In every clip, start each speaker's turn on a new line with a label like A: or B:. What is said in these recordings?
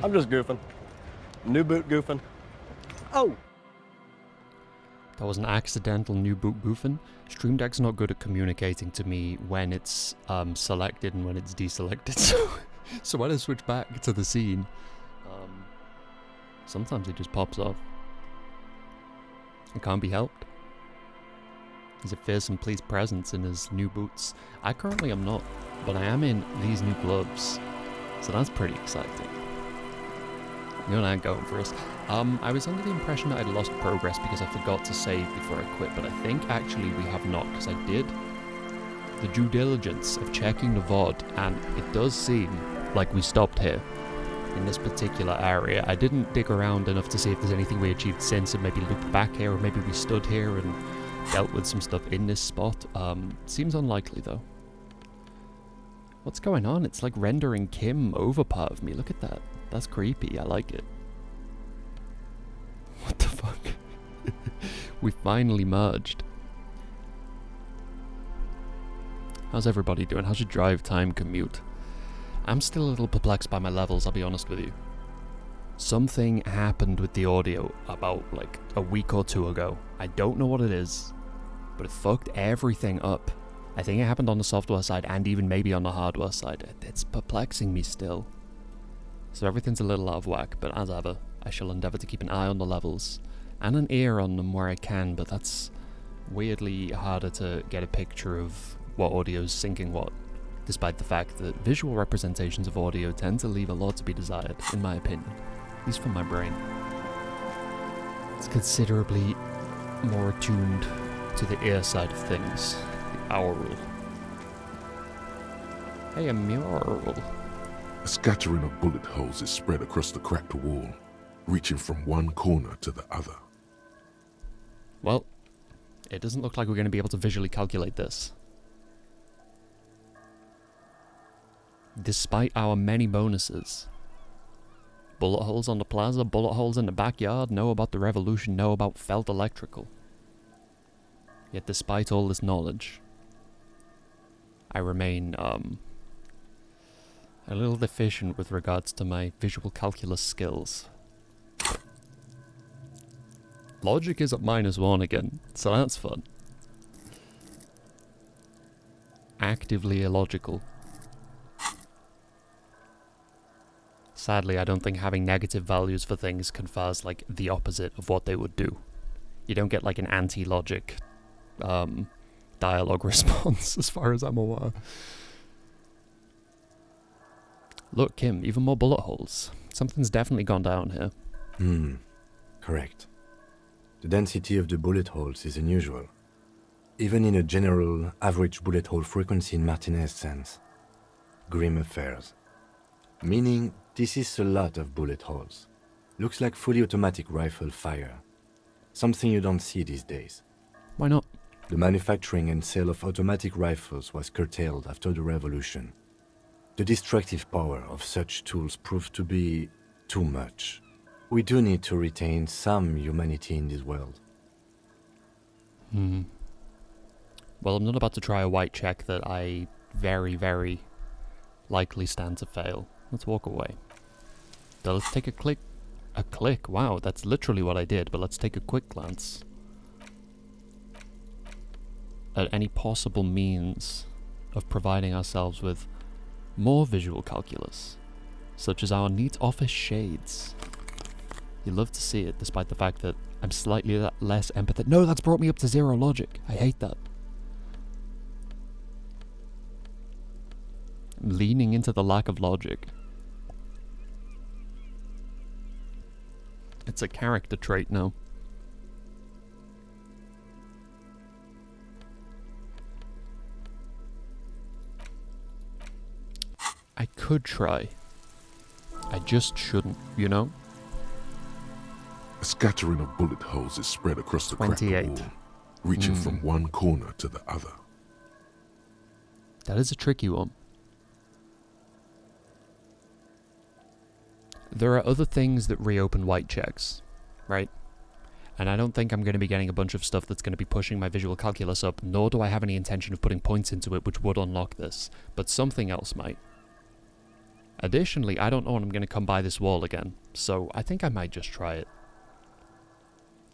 A: I'm just goofing. New boot goofing. Oh!
B: That was an accidental new boot goofing. Stream Deck's not good at communicating to me when it's selected and when it's deselected, so when I switch back to the scene, sometimes it just pops off. It can't be helped. He's a fearsome police presence in his new boots. I currently am not, but I am in these new gloves, so that's pretty exciting. You and I going first. I was under the impression that I'd lost progress because I forgot to save before I quit, but I think actually we have not, because I did the due diligence of checking the VOD, and it does seem like we stopped here in this particular area. I didn't dig around enough to see if there's anything we achieved since and maybe looped back here, or maybe we stood here and dealt with some stuff in this spot. Seems unlikely though. What's going on? It's like rendering Kim over part of me. Look at that. That's creepy. I like it. What the fuck? We finally merged. How's everybody doing? How's your drive time commute? I'm still a little perplexed by my levels, I'll be honest with you. Something happened with the audio about like a week or two ago. I don't know what it is, but it fucked everything up. I think it happened on the software side and even maybe on the hardware side. It's perplexing me still. So everything's a little out of whack, but as ever, I shall endeavour to keep an eye on the levels and an ear on them where I can, but that's weirdly harder to get a picture of what audio's syncing what, despite the fact that visual representations of audio tend to leave a lot to be desired, in my opinion, at least from my brain. It's considerably more attuned to the ear side of things, the oral. Hey, a mural.
C: A scattering of bullet holes is spread across the cracked wall, reaching from one corner to the other.
B: Well, it doesn't look like we're going to be able to visually calculate this. Despite our many bonuses. Bullet holes on the plaza, bullet holes in the backyard, know about the revolution, know about felt electrical. Yet despite all this knowledge, I remain, a little deficient with regards to my visual calculus skills. Logic is at -1 again, so that's fun. Actively illogical. Sadly, I don't think having negative values for things confers like the opposite of what they would do. You don't get like an anti-logic dialogue response as far as I'm aware. Look, Kim, even more bullet holes. Something's definitely gone down here.
D: Correct. The density of the bullet holes is unusual, even in a general average bullet hole frequency in Martinez sense. Grim affairs. Meaning, this is a lot of bullet holes. Looks like fully automatic rifle fire. Something you don't see these days.
B: Why not?
D: The manufacturing and sale of automatic rifles was curtailed after the revolution. The destructive power of such tools proved to be too much. We do need to retain some humanity in this world.
B: Well, I'm not about to try a white check that I very, very likely stand to fail. Let's walk away. So let's take a click. Wow, that's literally what I did, but let's take a quick glance at any possible means of providing ourselves with more visual calculus, such as our neat office shades. You love to see it, despite the fact that I'm slightly less empathetic. No, that's brought me up to 0 logic. I hate that. I'm leaning into the lack of logic. It's a character trait now. I could try. I just shouldn't, you know?
C: A scattering of bullet holes is spread across the cracked
B: 28.
C: wall, reaching from one corner to the other.
B: That is a tricky one. There are other things that reopen white checks, right? And I don't think I'm going to be getting a bunch of stuff that's going to be pushing my visual calculus up, nor do I have any intention of putting points into it which would unlock this, but something else might. Additionally, I don't know when I'm going to come by this wall again, so I think I might just try it.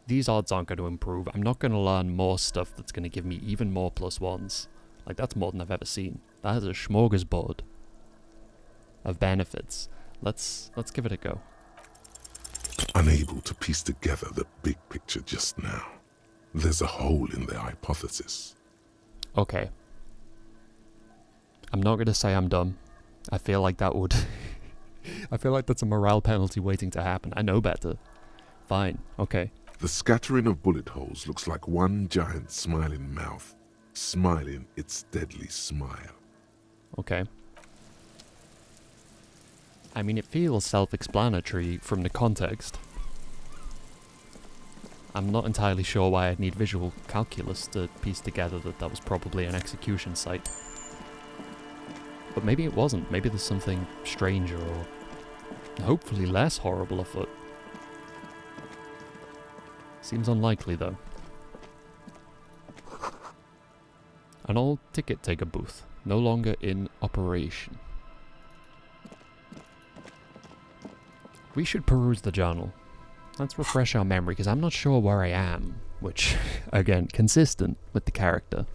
B: These odds aren't going to improve. I'm not going to learn more stuff that's going to give me even more +1s. Like, that's more than I've ever seen. That is a smorgasbord of benefits. Let's give it a go.
C: Unable to piece together the big picture just now. There's a hole in their hypothesis.
B: Okay. I'm not going to say I'm dumb. I feel like that would... I feel like that's a morale penalty waiting to happen. I know better. Fine. Okay.
C: The scattering of bullet holes looks like one giant smiling mouth, smiling its deadly smile.
B: Okay. I mean, it feels self-explanatory from the context. I'm not entirely sure why I'd need visual calculus to piece together that that was probably an execution site. But maybe it wasn't. Maybe there's something stranger or hopefully less horrible afoot. Seems unlikely, though. An old ticket taker booth, no longer in operation. We should peruse the journal. Let's refresh our memory, because I'm not sure where I am. Which, again, consistent with the character.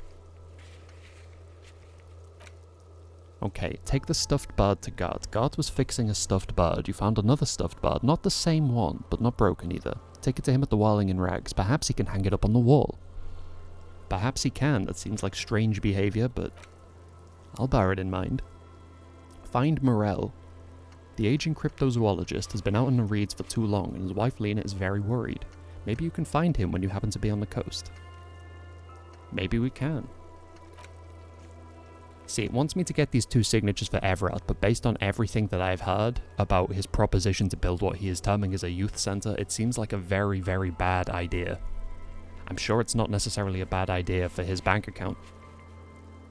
B: Okay, take the stuffed bird to Gart. Gart was fixing a stuffed bird. You found another stuffed bird. Not the same one, but not broken either. Take it to him at the Whirling in Rags. Perhaps he can hang it up on the wall. Perhaps he can. That seems like strange behavior, but I'll bear it in mind. Find Morel. The aging cryptozoologist has been out in the reeds for too long, and his wife Lena is very worried. Maybe you can find him when you happen to be on the coast. Maybe we can. See, it wants me to get these 2 signatures for Everett, but based on everything that I've heard about his proposition to build what he is terming as a youth centre, it seems like a very, very bad idea. I'm sure it's not necessarily a bad idea for his bank account,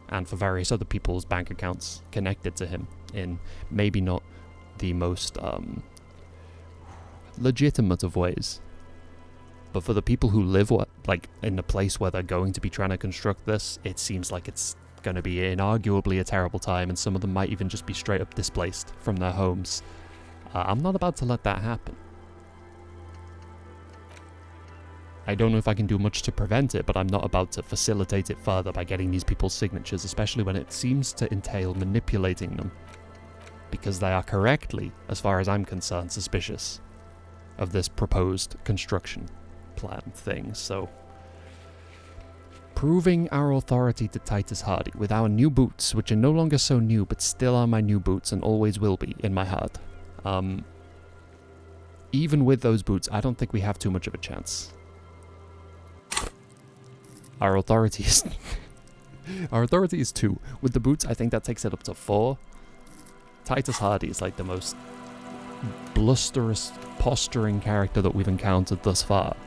B: and for various other people's bank accounts connected to him, in maybe not the most legitimate of ways. But for the people who live like in the place where they're going to be trying to construct this, it seems like it's going to be inarguably a terrible time, and some of them might even just be straight up displaced from their homes. I'm not about to let that happen. I don't know if I can do much to prevent it, but I'm not about to facilitate it further by getting these people's signatures, especially when it seems to entail manipulating them. Because they are correctly, as far as I'm concerned, suspicious of this proposed construction plan thing, so... Proving our authority to Titus Hardy with our new boots, which are no longer so new, but still are my new boots and always will be in my heart. Even with those boots, I don't think we have too much of a chance. Our authority is... our authority is 2. With the boots, I think that takes it up to 4. Titus Hardy is like the most blusterous, posturing character that we've encountered thus far,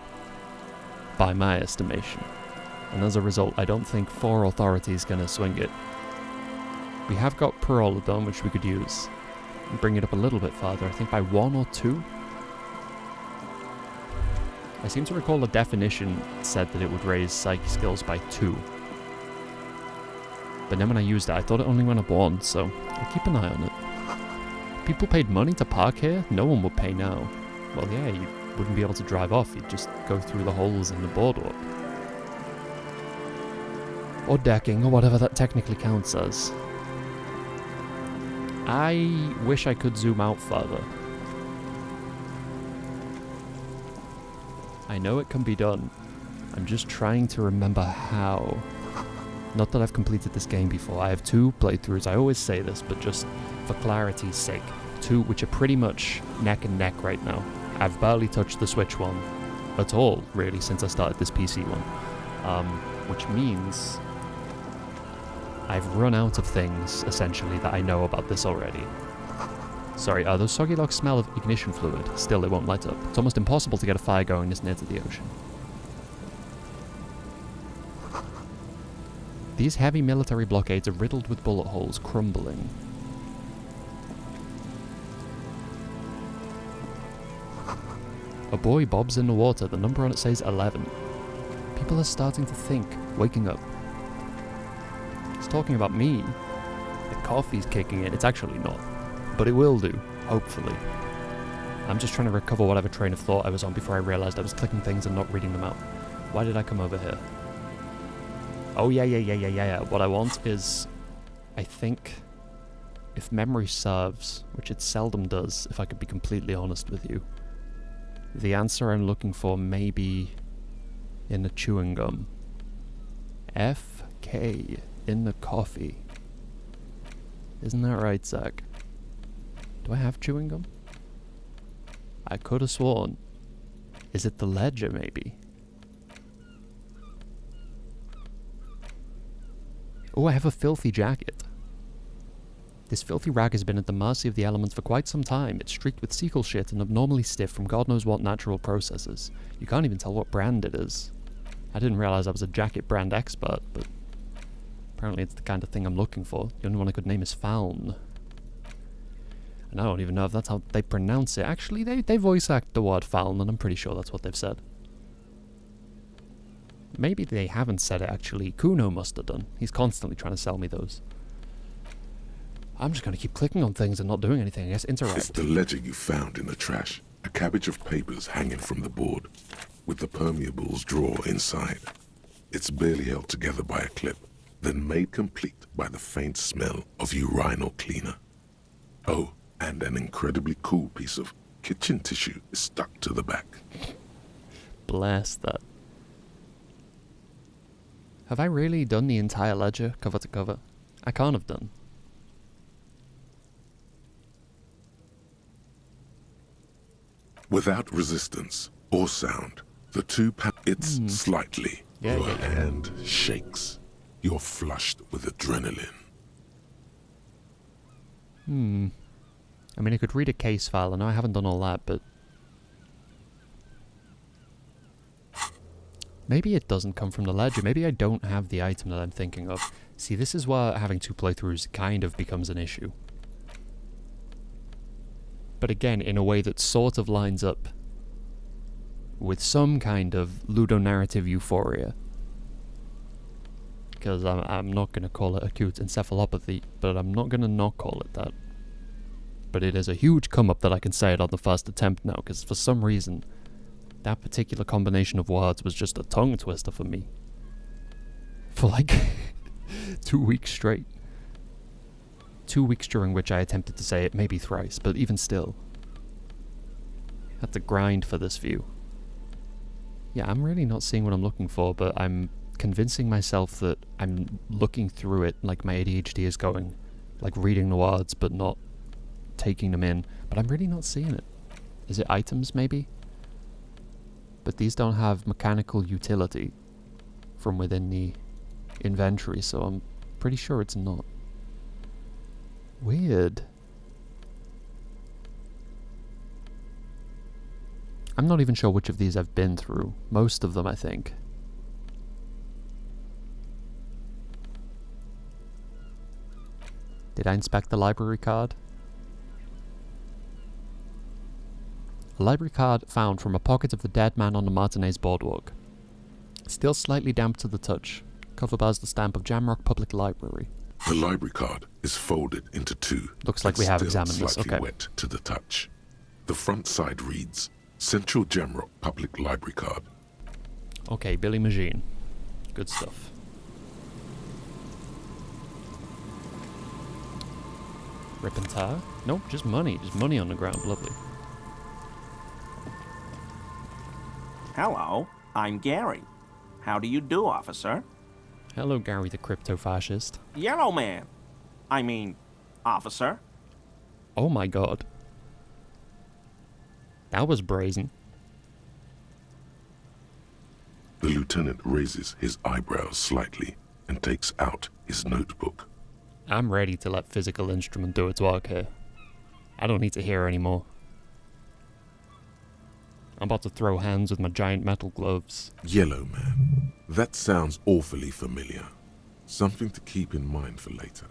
B: by my estimation. And as a result, I don't think 4 authority is going to swing it. We have got Parolodon, which we could use. And bring it up a little bit farther, I think by 1 or 2? I seem to recall the definition said that it would raise psyche skills by 2. But then when I used it, I thought it only went up 1, so I'll keep an eye on it. People paid money to park here? No one would pay now. Well, yeah, you wouldn't be able to drive off, you'd just go through the holes in the boardwalk. Or decking, or whatever that technically counts as. I wish I could zoom out further. I know it can be done. I'm just trying to remember how. Not that I've completed this game before. I have 2 playthroughs. I always say this, but just for clarity's sake. 2 which are pretty much neck and neck right now. I've barely touched the Switch one at all, really, since I started this PC one. Which means I've run out of things, essentially, that I know about this already. Sorry, those soggy logs smell of ignition fluid. Still, it won't light up. It's almost impossible to get a fire going this near to the ocean. These heavy military blockades are riddled with bullet holes, crumbling. A buoy bobs in the water. The number on it says 11. People are starting to think, waking up. It's talking about me. The coffee's kicking in. It's actually not. but it will do, hopefully. I'm just trying to recover whatever train of thought I was on before I realised I was clicking things and not reading them out. Why did I come over here? Oh, yeah. What I want is, I think, if memory serves, which it seldom does, if I could be completely honest with you, the answer I'm looking for may be in the chewing gum. FK in the coffee. Isn't that right, Zach? Do I have chewing gum? I could have sworn. Is it the ledger, maybe? Oh, I have a filthy jacket. This filthy rag has been at the mercy of the elements for quite some time. It's streaked with sequel shit and abnormally stiff from God knows what natural processes. You can't even tell what brand it is. I didn't realize I was a jacket brand expert, but apparently it's the kind of thing I'm looking for. The only one I could name is Faln. And I don't even know if that's how they pronounce it. Actually, they voice act the word Faln, and I'm pretty sure that's what they've said. Maybe they haven't said it, actually. Kuno must have done. He's constantly trying to sell me those. I'm just going to keep clicking on things and not doing anything. I guess interact.
C: It's the ledger you found in the trash. A cabbage of papers hanging from the board, with the permeables drawer inside. It's barely held together by a clip, then made complete by the faint smell of urinal cleaner. Oh, and an incredibly cool piece of kitchen tissue is stuck to the back.
B: Bless that. Have I really done the entire ledger, cover to cover? I can't have done.
C: Without resistance or sound, the two it's slightly.
B: Yeah.
C: Your hand shakes. You're flushed with adrenaline.
B: I mean, I could read a case file. I know I haven't done all that, but maybe it doesn't come from the ledger. Maybe I don't have the item that I'm thinking of. See, this is where having two playthroughs kind of becomes an issue. But again, in a way that sort of lines up with some kind of ludonarrative euphoria. Because I'm not going to call it acute encephalopathy, but I'm not going to not call it that. But it is a huge come-up that I can say it on the first attempt now, because for some reason, that particular combination of words was just a tongue twister for me. For like 2 weeks straight. 2 weeks during which I attempted to say it maybe thrice, but even still. Had to grind for this view. Yeah, I'm really not seeing what I'm looking for, but I'm convincing myself that I'm looking through it like my ADHD is going. Like reading the words, but not taking them in. But I'm really not seeing it. Is it items, maybe? But these don't have mechanical utility from within the inventory, so I'm pretty sure it's not. Weird. I'm not even sure which of these I've been through. Most of them, I think. Did I inspect the library card? A library card found from a pocket of the dead man on the Martinez boardwalk. Still slightly damp to the touch. Cover bears the stamp of Jamrock Public Library.
C: The library card is folded into two.
B: Looks like we have
C: still
B: examined this.
C: slightly
B: Okay.
C: wet to the touch. The front side reads, Central Jamrock Public Library Card.
B: Okay, Billy Machine. Good stuff. Rip and tear? Nope, just money. Just money on the ground. Lovely.
E: Hello, I'm Gary. How do you do, officer?
B: Hello, Gary the crypto-fascist.
E: Yellow man. I mean, officer.
B: Oh my god. That was brazen.
C: The lieutenant raises his eyebrows slightly and takes out his notebook.
B: I'm ready to let physical instrument do its work here. I don't need to hear anymore. I'm about to throw hands with my giant metal gloves.
C: Yellow Man. That sounds awfully familiar. Something to keep in mind for later.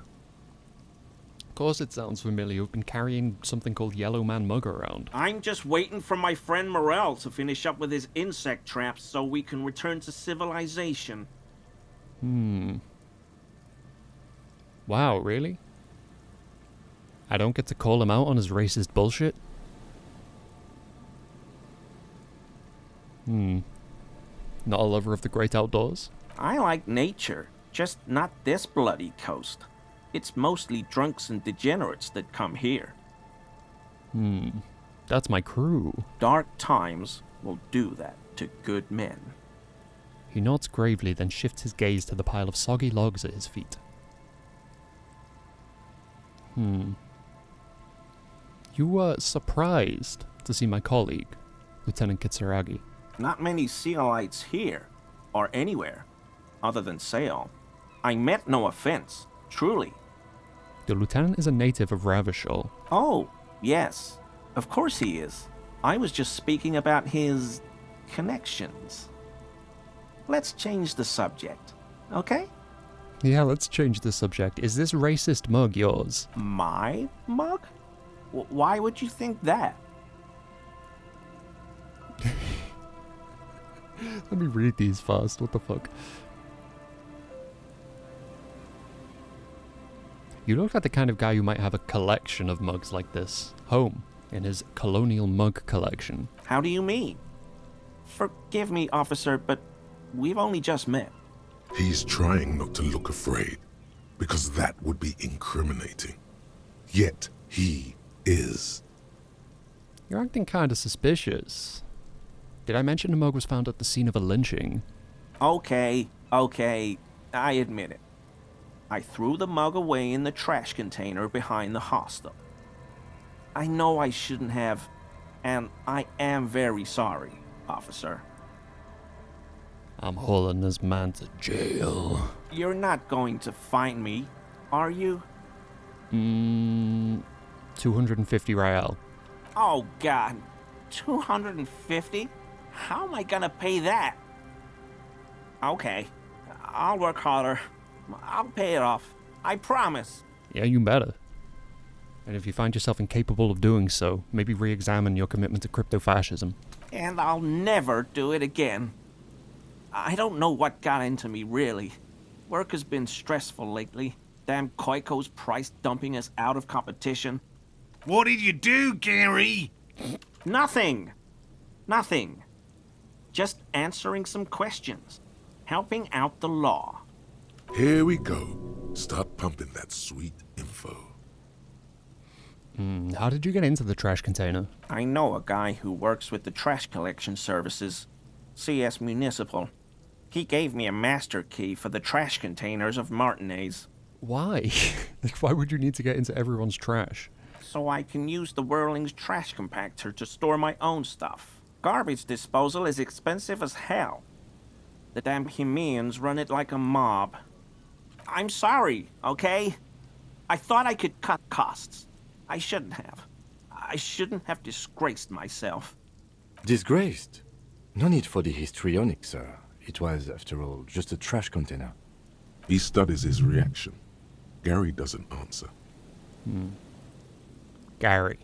B: Of course it sounds familiar. You've been carrying something called Yellow Man Mug around.
E: I'm just waiting for my friend Morel to finish up with his insect traps so we can return to civilization.
B: Wow, really? I don't get to call him out on his racist bullshit? Not a lover of the great outdoors?
E: I like nature, just not this bloody coast. It's mostly drunks and degenerates that come here.
B: That's my crew.
E: Dark times will do that to good men.
B: He nods gravely, then shifts his gaze to the pile of soggy logs at his feet. You were surprised to see my colleague, Lieutenant Kitsuragi.
E: Not many Sealites here, or anywhere, other than Sail. I meant no offense, truly.
B: The lieutenant is a native of Ravishol.
E: Oh, yes, of course he is. I was just speaking about his connections. Let's change the subject, okay?
B: Yeah, let's change the subject. Is this racist mug yours?
E: My mug? Why would you think that?
B: Let me read these fast, what the fuck? You look like the kind of guy who might have a collection of mugs like this, home, in his colonial mug collection.
E: How do you mean? Forgive me, officer, but we've only just met.
C: He's trying not to look afraid, because that would be incriminating. Yet he is.
B: You're acting kinda suspicious. Did I mention the mug was found at the scene of a lynching?
E: Okay, I admit it. I threw the mug away in the trash container behind the hostel. I know I shouldn't have, and I am very sorry, officer.
B: I'm hauling this man to jail.
E: You're not going to find me, are you?
B: 250 Rial.
E: Oh, God. 250? How am I gonna pay that? Okay, I'll work harder. I'll pay it off. I promise.
B: Yeah, you better. And if you find yourself incapable of doing so, maybe re-examine your commitment to crypto-fascism.
E: And I'll never do it again. I don't know what got into me, really. Work has been stressful lately. Damn Koiko's price dumping us out of competition.
F: What did you do, Gary?
E: Nothing. Nothing. Just answering some questions. Helping out the law.
C: Here we go. Start pumping that sweet info.
B: How did you get into the trash container?
E: I know a guy who works with the trash collection services. CS Municipal. He gave me a master key for the trash containers of Martinez.
B: Why? Like, why would you need to get into everyone's trash?
E: So I can use the Whirling's trash compactor to store my own stuff. Garbage disposal is expensive as hell. The damn Hemians run it like a mob. I'm sorry, okay? I thought I could cut costs. I shouldn't have. I shouldn't have disgraced myself.
D: Disgraced? No need for the histrionic, sir. It was, after all, just a trash container.
C: He studies his reaction. Gary doesn't answer.
B: Gary,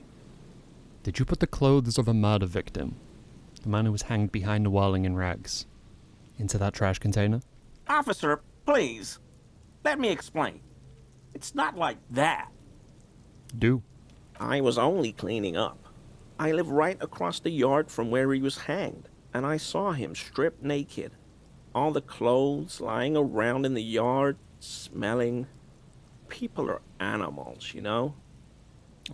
B: did you put the clothes of a murder victim, the man who was hanged behind the whirling in rags, into that trash container?
E: Officer, please. Let me explain. It's not like that.
B: Do.
E: I was only cleaning up. I live right across the yard from where he was hanged, and I saw him stripped naked. All the clothes lying around in the yard, smelling. People are animals, you know?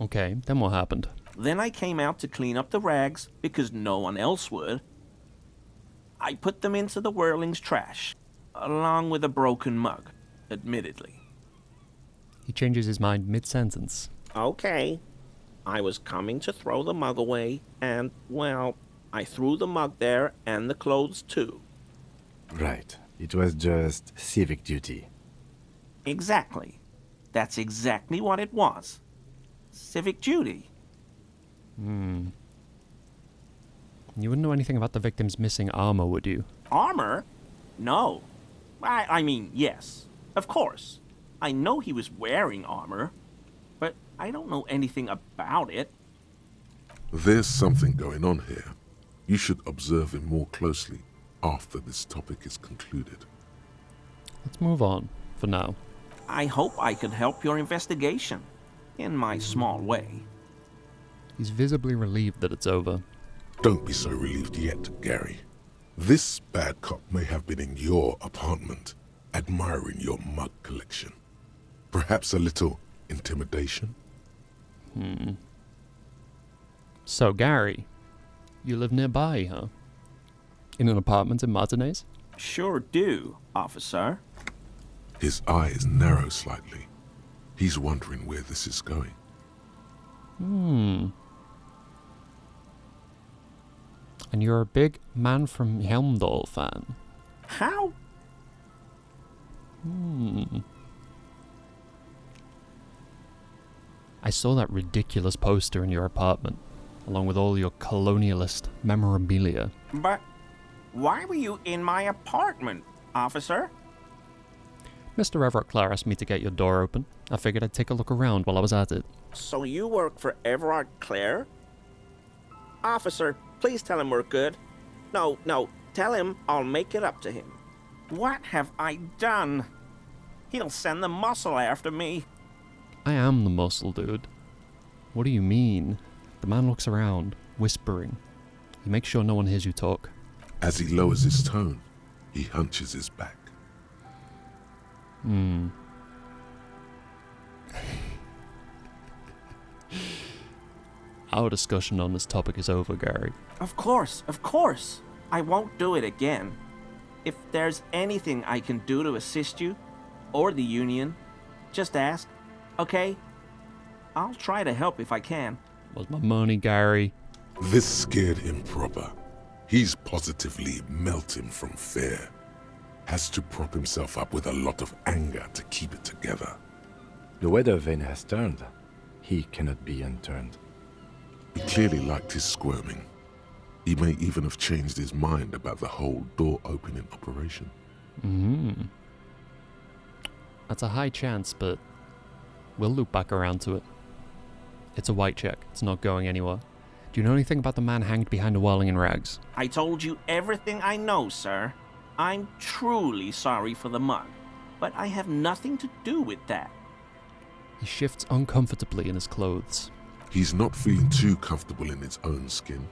B: Okay, then what happened?
E: Then I came out to clean up the rags because no one else would. I put them into the Whirling's trash, along with a broken mug, admittedly.
B: He changes his mind mid-sentence.
E: Okay. I was coming to throw the mug away, and, well, I threw the mug there and the clothes too.
D: Right. It was just civic duty.
E: Exactly. That's exactly what it was. Civic duty.
B: You wouldn't know anything about the victim's missing armor, would you?
E: Armor? No. I mean, yes. Of course. I know he was wearing armor, but I don't know anything about it.
C: There's something going on here. You should observe him more closely after this topic is concluded.
B: Let's move on, for now.
E: I hope I could help your investigation. in my small way.
B: He's visibly relieved that it's over.
C: Don't be so relieved yet, Gary. This bad cop may have been in your apartment, admiring your mug collection. Perhaps a little intimidation?
B: So, Gary, you live nearby, huh? In an apartment in Martinez?
E: Sure do, officer.
C: His eyes narrow slightly. He's wondering where this is going.
B: And you're a big Man from Helmdall fan.
E: How?
B: I saw that ridiculous poster in your apartment, along with all your colonialist memorabilia.
E: But why were you in my apartment, officer?
B: Mr. Everett Clark asked me to get your door open. I figured I'd take a look around while I was at it.
E: So you work for Everard Clare? Officer, please tell him we're good. No, tell him I'll make it up to him. What have I done? He'll send the muscle after me.
B: I am the muscle, dude. What do you mean? The man looks around, whispering. He makes sure no one hears you talk.
C: As he lowers his tone, he hunches his back.
B: Our discussion on this topic is over, Gary.
E: Of course. I won't do it again. If there's anything I can do to assist you, or the Union, just ask, okay? I'll try to help if I can.
B: Where's my money, Gary?
C: This scared him proper. He's positively melting from fear. Has to prop himself up with a lot of anger to keep it together.
D: The weather vane has turned. He cannot be unturned.
C: He clearly liked his squirming. He may even have changed his mind about the whole door-opening operation.
B: That's a high chance, but we'll loop back around to it. It's a white check. It's not going anywhere. Do you know anything about the man hanged behind a whirling in rags?
E: I told you everything I know, sir. I'm truly sorry for the mug, but I have nothing to do with that.
B: He shifts uncomfortably in his clothes.
C: He's not feeling too comfortable in his own skin.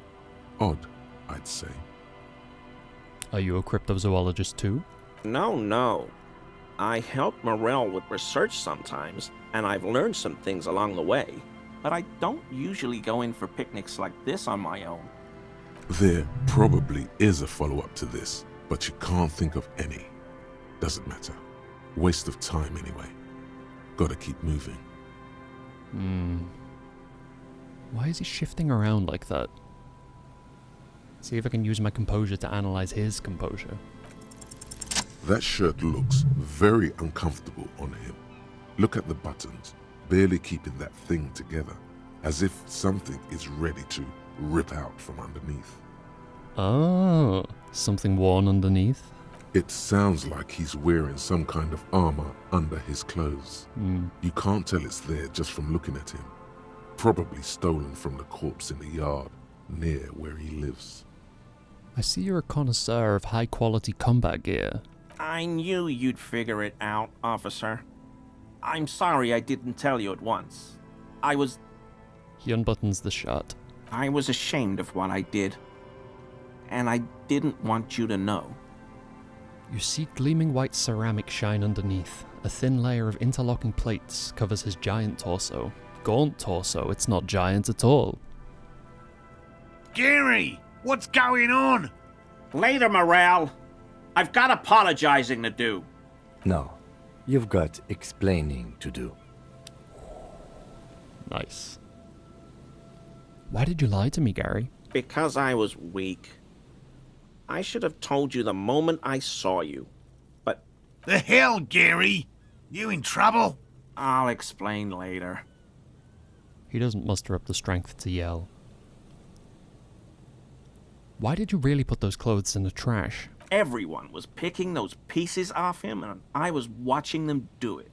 C: Odd, I'd say.
B: Are you a cryptozoologist too?
E: No. I help Morell with research sometimes, and I've learned some things along the way, but I don't usually go in for picnics like this on my own.
C: There probably is a follow-up to this, but you can't think of any. Doesn't matter. Waste of time anyway. Gotta keep moving.
B: Why is he shifting around like that? See if I can use my composure to analyze his composure.
C: That shirt looks very uncomfortable on him. Look at the buttons, barely keeping that thing together, as if something is ready to rip out from underneath.
B: Oh, something worn underneath?
C: It sounds like he's wearing some kind of armor under his clothes. You can't tell it's there just from looking at him. Probably stolen from the corpse in the yard near where he lives.
B: I see you're a connoisseur of high-quality combat gear.
E: I knew you'd figure it out, officer. I'm sorry I didn't tell you at once.
B: He unbuttons the shirt.
E: I was ashamed of what I did. And I didn't want you to know.
B: You see gleaming white ceramic shine underneath. A thin layer of interlocking plates covers his giant torso. Gaunt torso, it's not giant at all.
F: Gary, what's going on?
E: Later, Morell. I've got apologizing to do.
D: No, you've got explaining to do.
B: Nice. Why did you lie to me, Gary?
E: Because I was weak. I should have told you the moment I saw you. But
F: The hell, Gary? You in trouble?
E: I'll explain later.
B: He doesn't muster up the strength to yell. Why did you really put those clothes in the trash?
E: Everyone was picking those pieces off him, and I was watching them do it.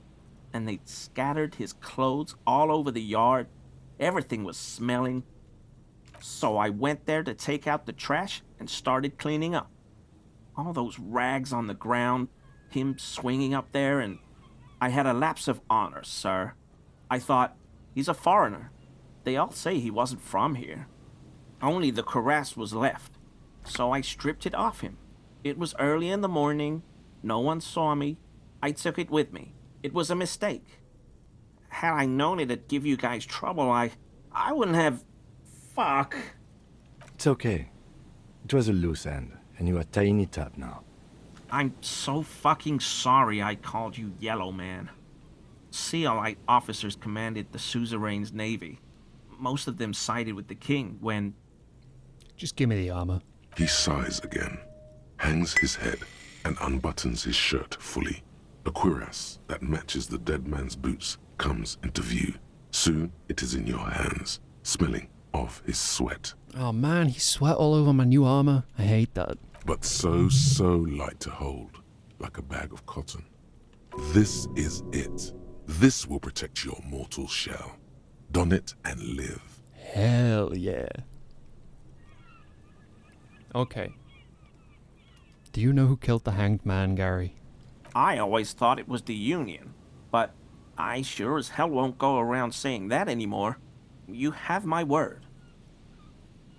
E: And they'd scattered his clothes all over the yard. Everything was smelling. So I went there to take out the trash and started cleaning up. All those rags on the ground, him swinging up there, and I had a lapse of honor, sir. I thought, He's a foreigner. They all say he wasn't from here. Only the cuirass was left, so I stripped it off him. It was early in the morning. No one saw me. I took it with me. It was a mistake. Had I known it'd give you guys trouble, I wouldn't have... Fuck.
D: It's okay. It was a loose end, and you are tying it up now.
E: I'm so fucking sorry I called you Yellow Man. Sealite officers commanded the suzerain's navy. Most of them sided with the king when...
B: Just give me the armor.
C: He sighs again, hangs his head, and unbuttons his shirt fully. A cuirass that matches the dead man's boots comes into view. Soon it is in your hands, smelling of his sweat.
B: Oh man, he sweat all over my new armor. I hate that.
C: But so light to hold, like a bag of cotton. This is it. This will protect your mortal shell. Don it and live.
B: Hell yeah. Okay. Do you know who killed the hanged man, Gary?
E: I always thought it was the Union, but I sure as hell won't go around saying that anymore. You have my word.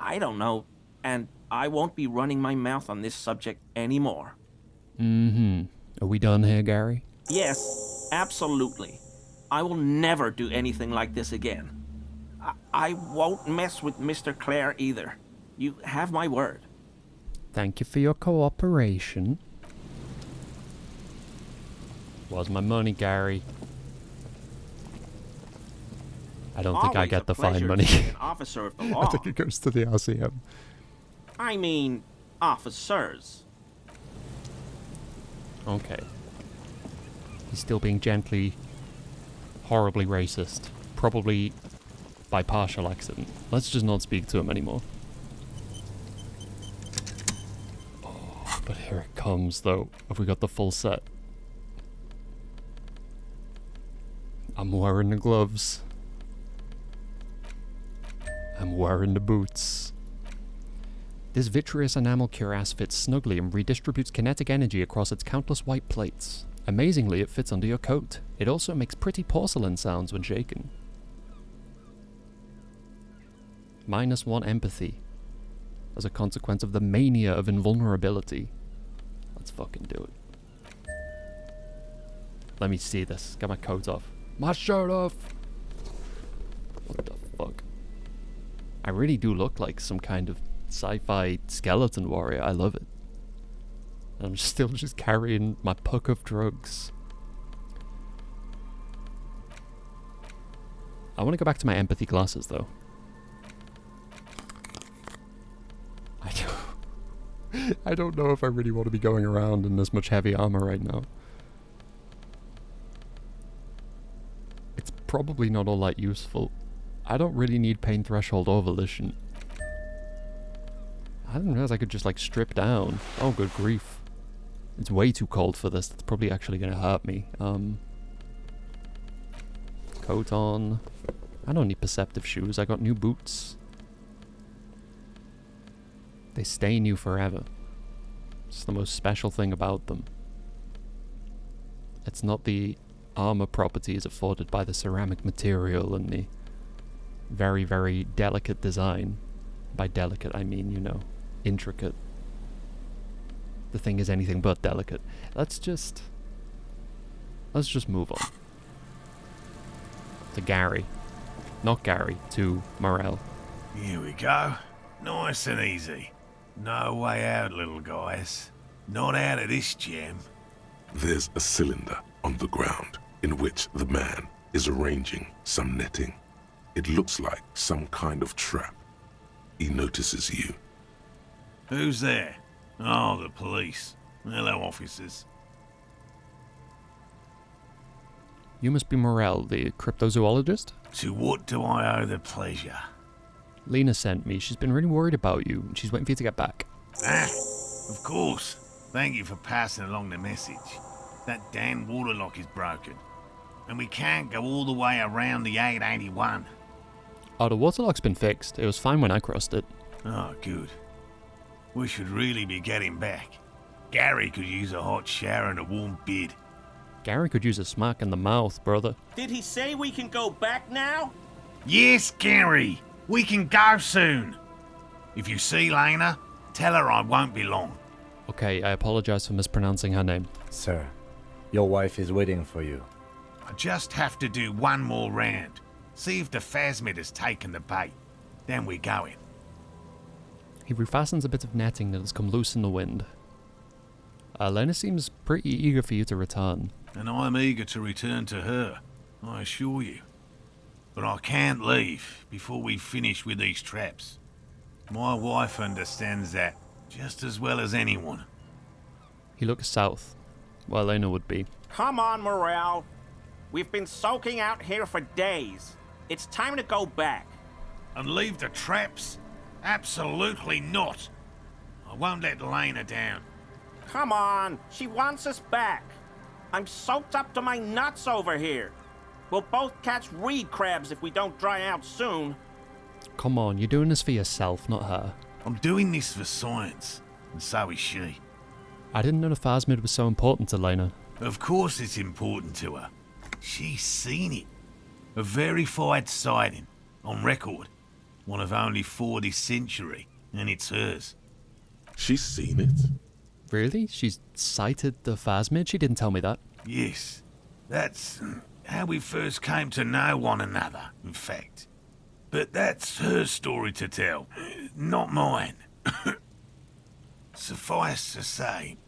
E: I don't know, and I won't be running my mouth on this subject anymore.
B: Are we done here, Gary?
E: Yes, absolutely. I will never do anything like this again. I won't mess with Mr. Clare either. You have my word.
B: Thank you for your cooperation. Where's my money, Gary? I don't think I
E: Always
B: get
E: a
B: the fine
E: pleasure
B: money.
E: to be an officer of the law.
B: I think it goes to the RCM.
E: I mean, officers.
B: Okay. He's still being gently, horribly racist. Probably by partial accident. Let's just not speak to him anymore. Oh, but here it comes, though. Have we got the full set? I'm wearing the gloves. I'm wearing the boots. This vitreous enamel cuirass fits snugly and redistributes kinetic energy across its countless white plates. Amazingly, it fits under your coat. It also makes pretty porcelain sounds when shaken. -1 empathy as a consequence of the mania of invulnerability. Let's fucking do it. Let me see this. Get my coat off. My shirt off! What the fuck? I really do look like some kind of sci-fi skeleton warrior. I love it. I'm still just carrying my puck of drugs. I want to go back to my empathy glasses, though. I don't know if I really want to be going around in this much heavy armor right now. It's probably not all that useful. I don't really need pain threshold or volition. I didn't realize I could just like strip down. Oh, good grief. It's way too cold for this. It's probably actually going to hurt me. Coat on. I don't need perceptive shoes. I got new boots. They stay new forever. It's the most special thing about them. It's not the armor properties afforded by the ceramic material and the very, very delicate design. By delicate, I mean, you know, intricate. The thing is anything but delicate. Let's just move on. To Gary. Not Gary, to Morel.
F: Here we go. Nice and easy. No way out, little guys. Not out of this gem.
C: There's a cylinder on the ground in which the man is arranging some netting. It looks like some kind of trap. He notices you.
F: Who's there? Oh, the police. Hello, officers.
B: You must be Morel, the cryptozoologist?
F: To what do I owe the pleasure?
B: Lena sent me. She's been really worried about you, and she's waiting for you to get back.
F: Ah, of course. Thank you for passing along the message. That damn waterlock is broken, and we can't go all the way around the 881.
B: Oh, the waterlock's been fixed. It was fine when I crossed it.
F: Oh, good. We should really be getting back. Gary could use a hot shower and a warm bed.
B: Gary could use a smack in the mouth, brother.
E: Did he say we can go back now?
F: Yes, Gary. We can go soon. If you see Lena, tell her I won't be long.
B: Okay, I apologize for mispronouncing her name.
D: Sir, your wife is waiting for you.
F: I just have to do one more round. See if the phasmid has taken the bait. Then we go in.
B: He refastens a bit of netting that has come loose in the wind. Lena seems pretty eager for you to return.
F: And I'm eager to return to her, I assure you. But I can't leave before we finish with these traps. My wife understands that just as well as anyone.
B: He looks south, where Lena would be.
E: Come on, Morale. We've been soaking out here for days. It's time to go back.
F: And leave the traps? Absolutely not. I won't let Lena down.
E: Come on, she wants us back. I'm soaked up to my nuts over here. We'll both catch reed crabs if we don't dry out soon.
B: Come on, you're doing this for yourself, not her.
F: I'm doing this for science, and so is she.
B: I didn't know the phasmid was so important to Lena.
F: Of course it's important to her. She's seen it. A verified sighting, on record. One of only 4 this century, and it's hers.
C: She's seen it.
B: Really? She's sighted the phasmid? She didn't tell me that.
F: Yes, that's how we first came to know one another, in fact. But that's her story to tell, not mine. Suffice to say,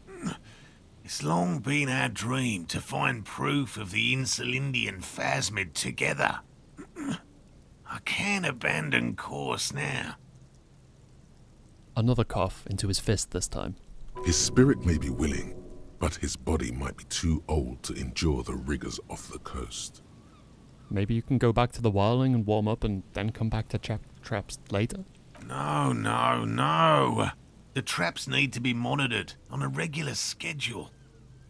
F: it's long been our dream to find proof of the Insulindian phasmid together. I can't abandon course now.
B: Another cough into his fist this time.
C: His spirit may be willing, but his body might be too old to endure the rigors of the coast.
B: Maybe you can go back to the wilding and warm up and then come back to traps later?
F: No. The traps need to be monitored on a regular schedule.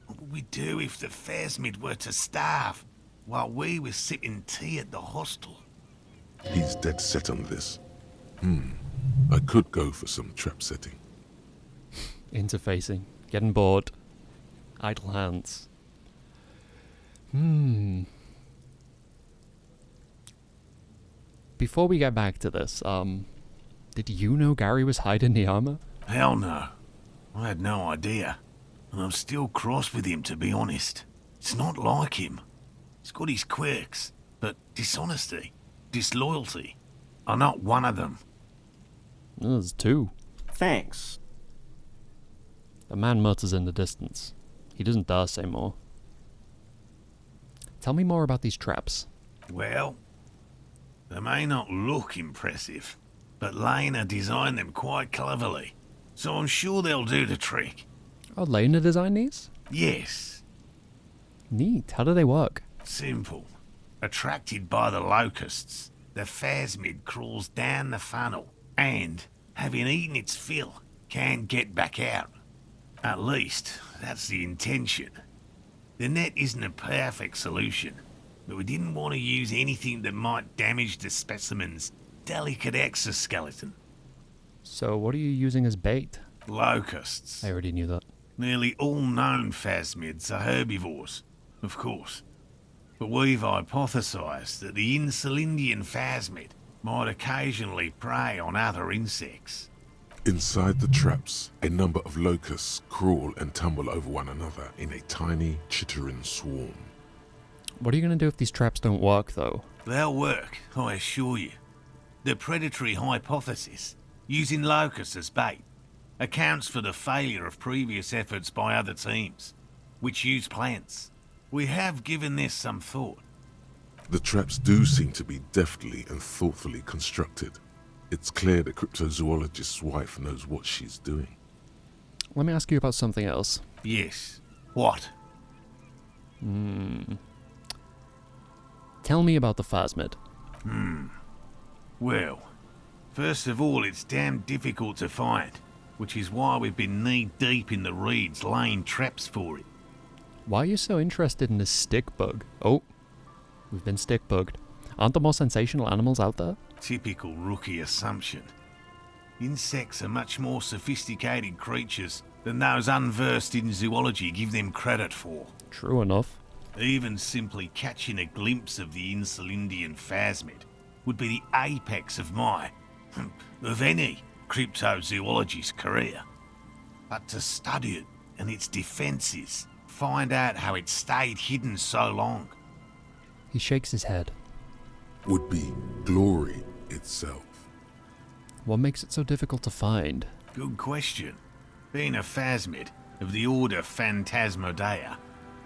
F: What would we do if the phasmid were to starve while we were sipping tea at the hostel?
C: He's dead set on this. I could go for some trap setting.
B: Interfacing. Getting bored. Idle hands. Before we get back to this, did you know Gary was hiding the armor?
F: Hell no. I had no idea. And I'm still cross with him, to be honest. It's not like him. He's got his quirks, but dishonesty, disloyalty are not one of them.
B: There's 2.
E: Thanks.
B: The man mutters in the distance. He doesn't dare say more. Tell me more about these traps.
F: Well, they may not look impressive, but Lena designed them quite cleverly, so I'm sure they'll do the trick.
B: Oh, Lena designed these?
F: Yes.
B: Neat. How do they work?
F: Simple. Attracted by the locusts, the phasmid crawls down the funnel and, having eaten its fill, can't get back out. At least, that's the intention. The net isn't a perfect solution, but we didn't want to use anything that might damage the specimen's delicate exoskeleton.
B: So what are you using as bait?
F: Locusts.
B: I already knew that.
F: Nearly all known phasmids are herbivores, of course. But we've hypothesized that the Insulindian phasmid might occasionally prey on other insects.
C: Inside the traps, a number of locusts crawl and tumble over one another in a tiny, chittering swarm.
B: What are you going to do if these traps don't work, though?
F: They'll work, I assure you. The predatory hypothesis, using locusts as bait, accounts for the failure of previous efforts by other teams, which use plants. We have given this some thought.
C: The traps do seem to be deftly and thoughtfully constructed. It's clear the cryptozoologist's wife knows what she's doing.
B: Let me ask you about something else.
F: Yes. What?
B: Tell me about the phasmid.
F: Well, first of all, it's damn difficult to find, which is why we've been knee-deep in the reeds laying traps for it.
B: Why are you so interested in this stick bug? Oh, we've been stick bugged. Aren't there more sensational animals out there?
F: Typical rookie assumption. Insects are much more sophisticated creatures than those unversed in zoology give them credit for.
B: True enough.
F: Even simply catching a glimpse of the Insulindian phasmid would be the apex of of any cryptozoologist's career. But to study it and its defenses, find out how it stayed hidden so long.
B: He shakes his head.
C: Would be glory itself.
B: What makes it so difficult to find?
F: Good question. Being a phasmid of the order Phantasmodea,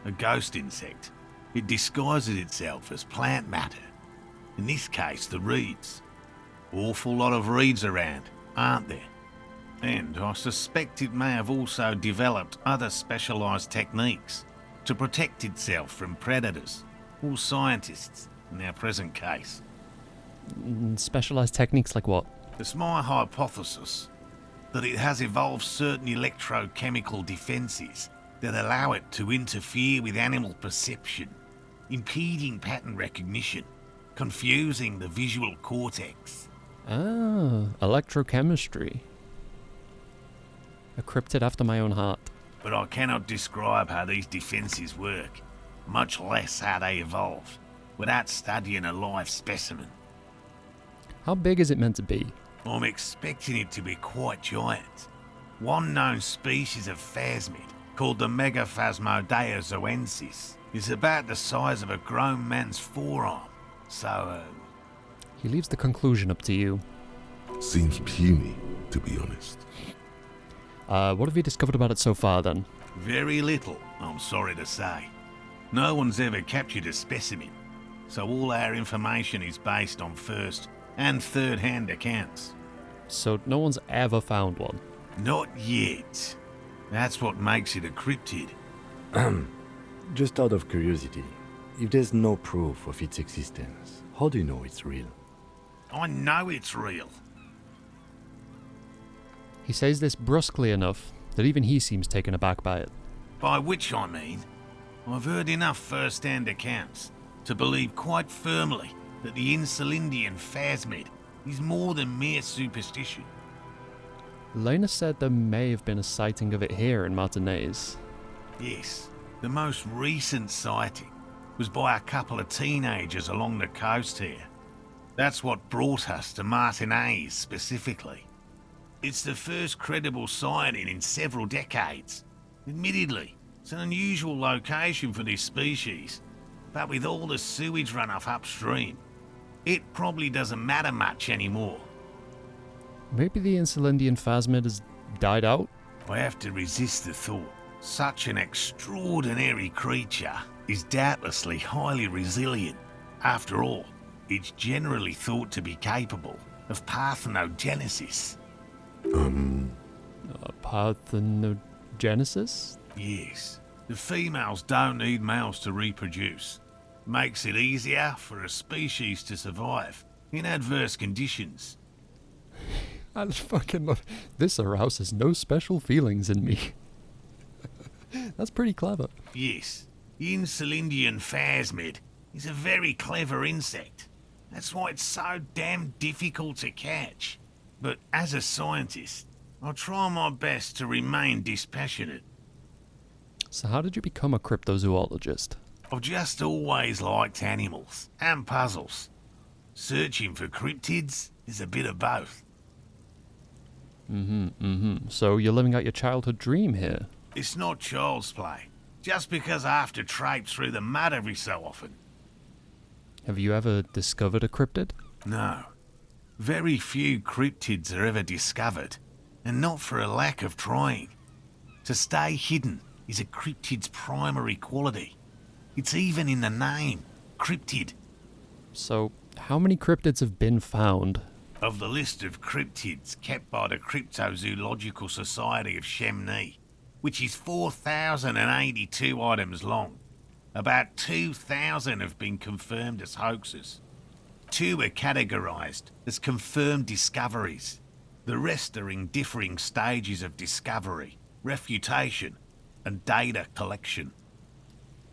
F: a ghost insect, it disguises itself as plant matter. In this case, the reeds. Awful lot of reeds around, aren't there? And I suspect it may have also developed other specialised techniques to protect itself from predators, or scientists in our present case.
B: Specialized techniques like what?
F: It's my hypothesis that it has evolved certain electrochemical defences that allow it to interfere with animal perception, impeding pattern recognition, confusing the visual cortex.
B: Ah, electrochemistry. A cryptid after my own heart.
F: But I cannot describe how these defences work, much less how they evolved, without studying a live specimen.
B: How big is it meant to be?
F: I'm expecting it to be quite giant. One known species of phasmid, called the Megaphasmodea zoensis, is about the size of a grown man's forearm. So,
B: He leaves the conclusion up to you.
C: Seems puny, to be honest.
B: What have you discovered about it so far, then?
F: very little, I'm sorry to say. No one's ever captured a specimen, so all our information is based on first and third-hand accounts.
B: So no one's ever found one?
F: Not yet. That's what makes it a cryptid.
D: Just out of curiosity, if there's no proof of its existence, how do you know it's real?
F: I know it's real.
B: He says this brusquely enough that even he seems taken aback by it.
F: By which I mean, I've heard enough first-hand accounts to believe quite firmly that the Insulindian phasmid is more than mere superstition.
B: Lena said there may have been a sighting of it here in Martinez.
F: Yes, the most recent sighting was by a couple of teenagers along the coast here. That's what brought us to Martinez specifically. It's the first credible sighting in several decades. Admittedly, it's an unusual location for this species, but with all the sewage runoff upstream, it probably doesn't matter much anymore.
B: Maybe the Insulindian phasmid has died out?
F: I have to resist the thought. Such an extraordinary creature is doubtlessly highly resilient. After all, it's generally thought to be capable of parthenogenesis.
B: Parthenogenesis?
F: Yes, the females don't need males to reproduce. Makes it easier for a species to survive in adverse conditions.
B: I just fucking love this. Arouses no special feelings in me. That's pretty clever.
F: Yes, the Insulindian phasmid is a very clever insect. That's why it's so damn difficult to catch. But as a scientist, I'll try my best to remain dispassionate.
B: So how did you become a cryptozoologist?
F: I've just always liked animals and puzzles. Searching for cryptids is a bit of both.
B: So you're living out your childhood dream here?
F: It's not child's play, just because I have to traipse through the mud every so often.
B: Have you ever discovered a cryptid?
F: No. Very few cryptids are ever discovered, and not for a lack of trying. To stay hidden is a cryptid's primary quality. It's even in the name, cryptid.
B: So, how many cryptids have been found?
F: Of the list of cryptids kept by the Cryptozoological Society of Chemney, which is 4,082 items long, about 2,000 have been confirmed as hoaxes. 2 are categorised as confirmed discoveries. The rest are in differing stages of discovery, refutation, and data collection.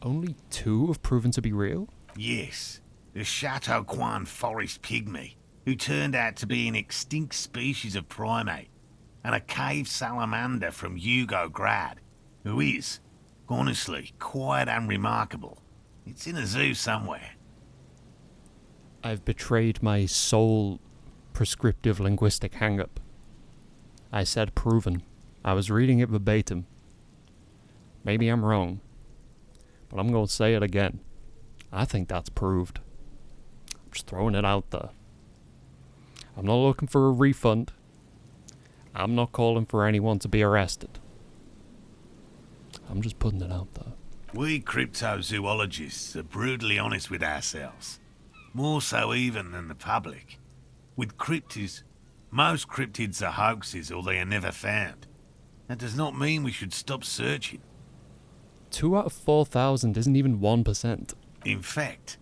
B: Only 2 have proven to be real?
F: Yes, the Chateau Quan forest pygmy, who turned out to be an extinct species of primate, and a cave salamander from Yugograd, who is, honestly, quite unremarkable. It's in a zoo somewhere.
B: I've betrayed my sole prescriptive linguistic hang-up. I said proven. I was reading it verbatim. Maybe I'm wrong, but I'm going to say it again. I think that's proved. I'm just throwing it out there. I'm not looking for a refund. I'm not calling for anyone to be arrested. I'm just putting it out there.
F: We cryptozoologists are brutally honest with ourselves. More so even than the public. With cryptids, most cryptids are hoaxes or they are never found. That does not mean we should stop searching.
B: 2 out of 4,000 isn't even 1%.
F: In fact,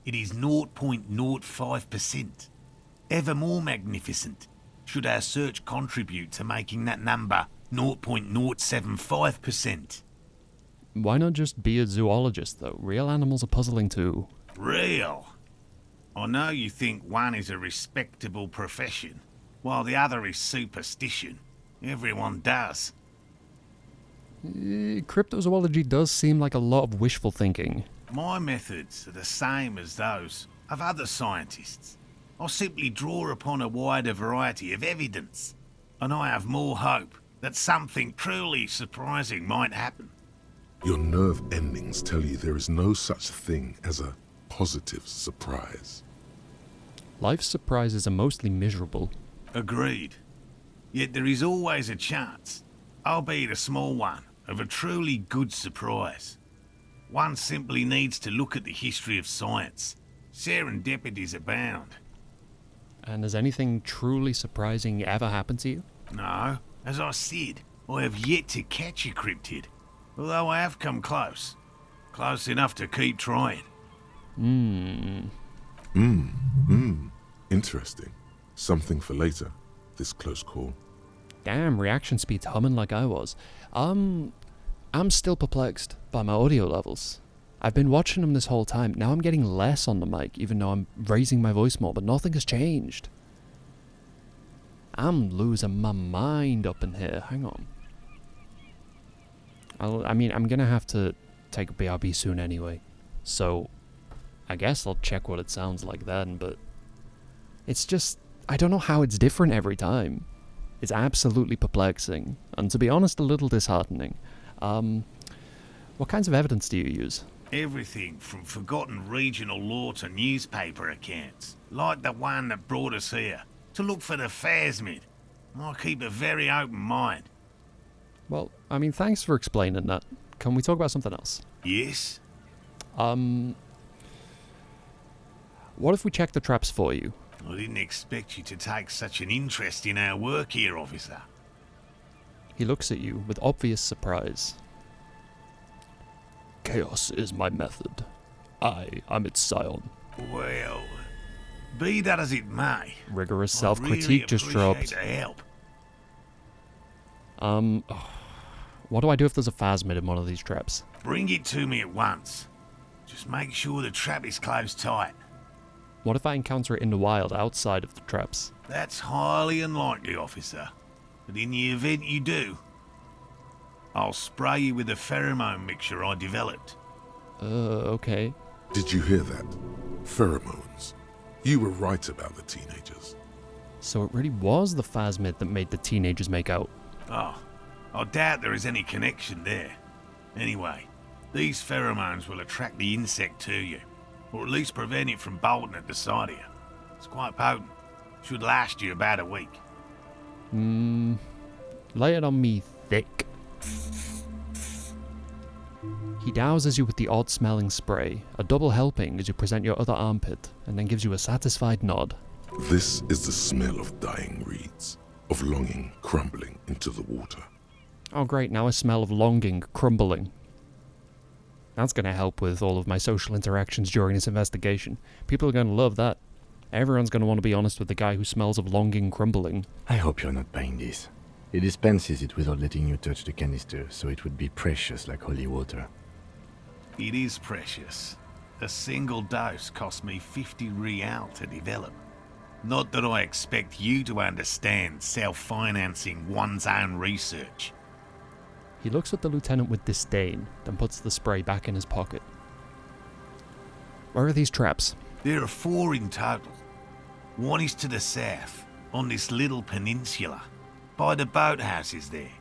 F: it is 0.05%. Ever more magnificent, should our search contribute to making that number 0.075%.
B: Why not just be a zoologist, though? Real animals are puzzling too.
F: Real? I know you think one is a respectable profession, while the other is superstition. Everyone does.
B: Cryptozoology does seem like a lot of wishful thinking.
F: My methods are the same as those of other scientists. I simply draw upon a wider variety of evidence, and I have more hope that something truly surprising might happen.
C: Your nerve endings tell you there is no such thing as a positive surprise.
B: Life's surprises are mostly miserable.
F: Agreed. Yet there is always a chance, albeit a small one, of a truly good surprise. One simply needs to look at the history of science. Serendipities abound.
B: And has anything truly surprising ever happened to you?
F: No, as I said, I have yet to catch a cryptid. Although I have come close. Close enough to keep trying.
C: Interesting. Something for later, this close call.
B: Damn, reaction speed's humming like I was. I'm still perplexed by my audio levels. I've been watching them this whole time. Now I'm getting less on the mic, even though I'm raising my voice more, but nothing has changed. I'm losing my mind up in here. Hang on. I'm gonna have to take a BRB soon anyway. So, I guess I'll check what it sounds like then, but it's just, I don't know how it's different every time. It's absolutely perplexing, and to be honest, a little disheartening. What kinds of evidence do you use?
F: Everything from forgotten regional lore to newspaper accounts, like the one that brought us here, to look for the phasmid. I keep a very open mind.
B: Well, thanks for explaining that. Can we talk about something else?
F: Yes?
B: What if we check the traps for you?
F: I didn't expect you to take such an interest in our work here, officer.
B: He looks at you with obvious surprise. Chaos is my method. I am its scion.
F: Well, be that as it may.
B: Rigorous
F: I
B: self-critique
F: really
B: just
F: appreciate
B: dropped.
F: the help.
B: What do I do if there's a phasmid in one of these traps?
F: Bring it to me at once. Just make sure the trap is closed tight.
B: What if I encounter it in the wild outside of the traps?
F: That's highly unlikely, officer. But in the event you do, I'll spray you with a pheromone mixture I developed.
B: Okay.
C: Did you hear that? Pheromones. You were right about the teenagers.
B: So it really was the phasmid that made the teenagers make out.
F: Oh, I doubt there is any connection there. Anyway, these pheromones will attract the insect to you, or at least prevent it from bolting at the sight of you. It's quite potent. Should last you about a week.
B: Lay it on me thick. He douses you with the odd-smelling spray, a double helping as you present your other armpit, and then gives you a satisfied nod.
C: This is the smell of dying reeds, of longing crumbling into the water.
B: Oh great, now I smell of longing crumbling. That's going to help with all of my social interactions during this investigation. People are going to love that. Everyone's going to want to be honest with the guy who smells of longing crumbling.
D: I hope you're not buying this. He dispenses it without letting you touch the canister, so it would be precious like holy water.
F: It is precious. A single dose cost me 50 real to develop. Not that I expect you to understand self-financing one's own research.
B: He looks at the lieutenant with disdain, then puts the spray back in his pocket. Where are these traps?
F: There are 4 in total. One is to the south, on this little peninsula, by the boathouses there.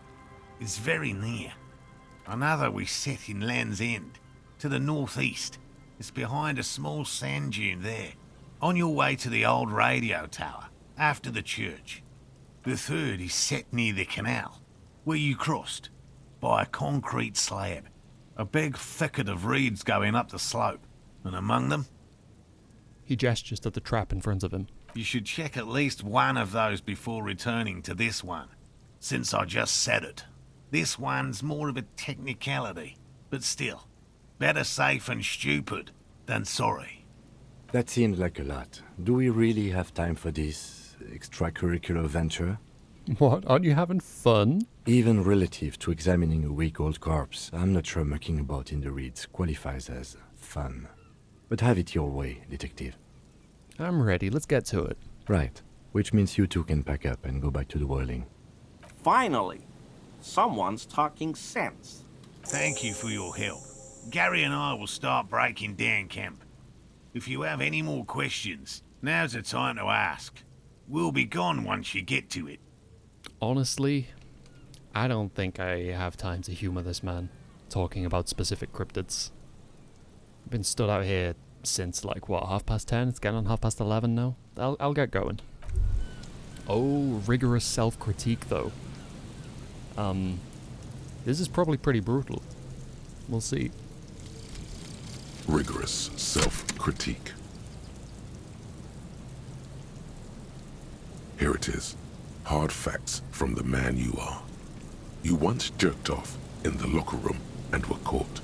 F: It's very near. Another we set in Land's End, to the northeast. It's behind a small sand dune there, on your way to the old radio tower, after the church. The third is set near the canal, where you crossed, by a concrete slab. A big thicket of reeds going up the slope, and among them...
B: He gestures to the trap in front of him.
F: You should check at least one of those before returning to this one, since I just said it. This one's more of a technicality, but still, better safe and stupid than sorry.
D: That seems like a lot. Do we really have time for this extracurricular venture?
B: What? Aren't you having fun?
D: Even relative to examining a week-old corpse, I'm not sure mucking about in the reeds qualifies as fun. But have it your way, detective.
B: I'm ready. Let's get to it.
D: Right. Which means you two can pack up and go back to the whirling.
E: Finally, someone's talking sense.
F: Thank you for your help. Gary and I will start breaking down camp. If you have any more questions, now's the time to ask. We'll be gone once you get to it.
B: Honestly, I don't think I have time to humor this man, talking about specific cryptids. I've been stood out here since, like, what, 10:30? It's getting on 11:30 now. I'll get going. Oh, rigorous self-critique, though. This is probably pretty brutal. We'll see.
C: Rigorous self-critique. Here it is. Hard facts from the man you are. You once jerked off in the locker room and were caught.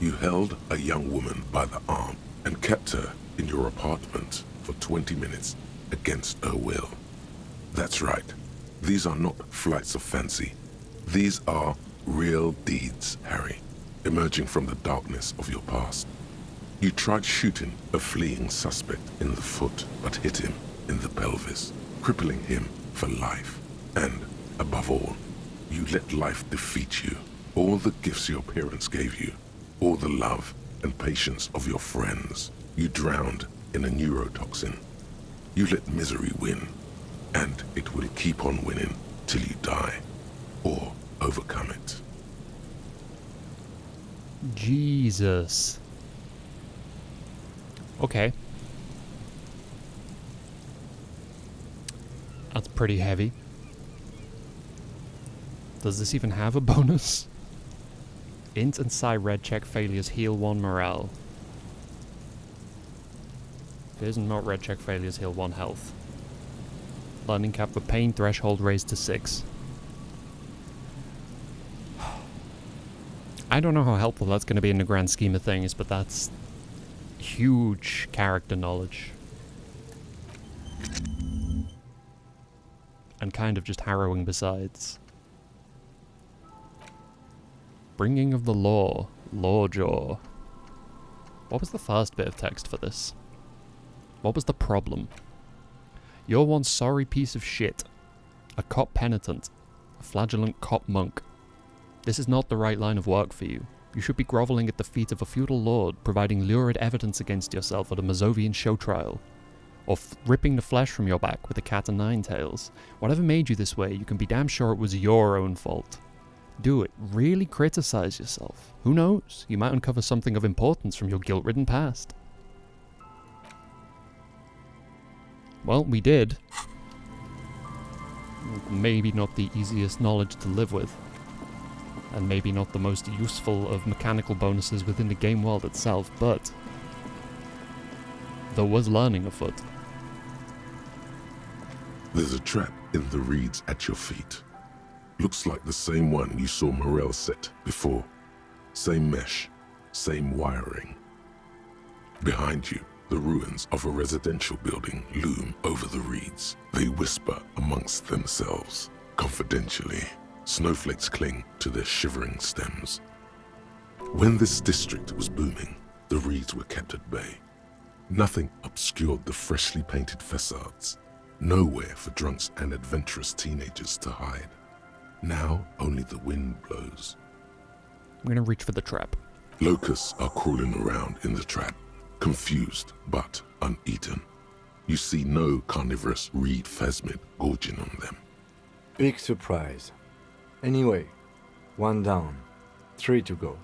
C: You held a young woman by the arm and kept her in your apartment for 20 minutes against her will. That's right. These are not flights of fancy. These are real deeds, Harry, emerging from the darkness of your past. You tried shooting a fleeing suspect in the foot, but hit him in the pelvis, crippling him for life. And, above all, you let life defeat you. All the gifts your parents gave you, all the love and patience of your friends, you drowned in a neurotoxin. You let misery win, and it will keep on winning till you die, or overcome it.
B: Jesus. Okay. That's pretty heavy. Does this even have a bonus? Int and Psi red check failures heal 1 morale. Fears and not red check failures heal 1 health. Learning cap for pain threshold raised to 6. I don't know how helpful that's going to be in the grand scheme of things, but that's huge character knowledge. And kind of just harrowing besides. Bringing of the law. Lawjaw. What was the first bit of text for this? What was the problem? You're one sorry piece of shit. A cop penitent. A flagellant cop monk. This is not the right line of work for you. You should be groveling at the feet of a feudal lord, providing lurid evidence against yourself at a Mazovian show trial. Or ripping the flesh from your back with a cat o' nine tails. Whatever made you this way, you can be damn sure it was your own fault. Do it. Really criticize yourself. Who knows? You might uncover something of importance from your guilt-ridden past. Well, we did. Maybe not the easiest knowledge to live with. And maybe not the most useful of mechanical bonuses within the game world itself, but there was learning afoot.
C: There's a trap in the reeds at your feet. Looks like the same one you saw Morel set before. Same mesh, same wiring. Behind you, the ruins of a residential building loom over the reeds. They whisper amongst themselves, confidentially. Snowflakes cling to their shivering stems. When this district was booming, the reeds were kept at bay. Nothing obscured the freshly painted facades. Nowhere for drunks and adventurous teenagers to hide. Now only the wind blows.
B: I'm gonna reach for the trap.
C: Locusts are crawling around in the trap. confused but uneaten. You see no carnivorous reed phasmid gorging on them.
D: Big surprise. Anyway, 1 down, 3 to go.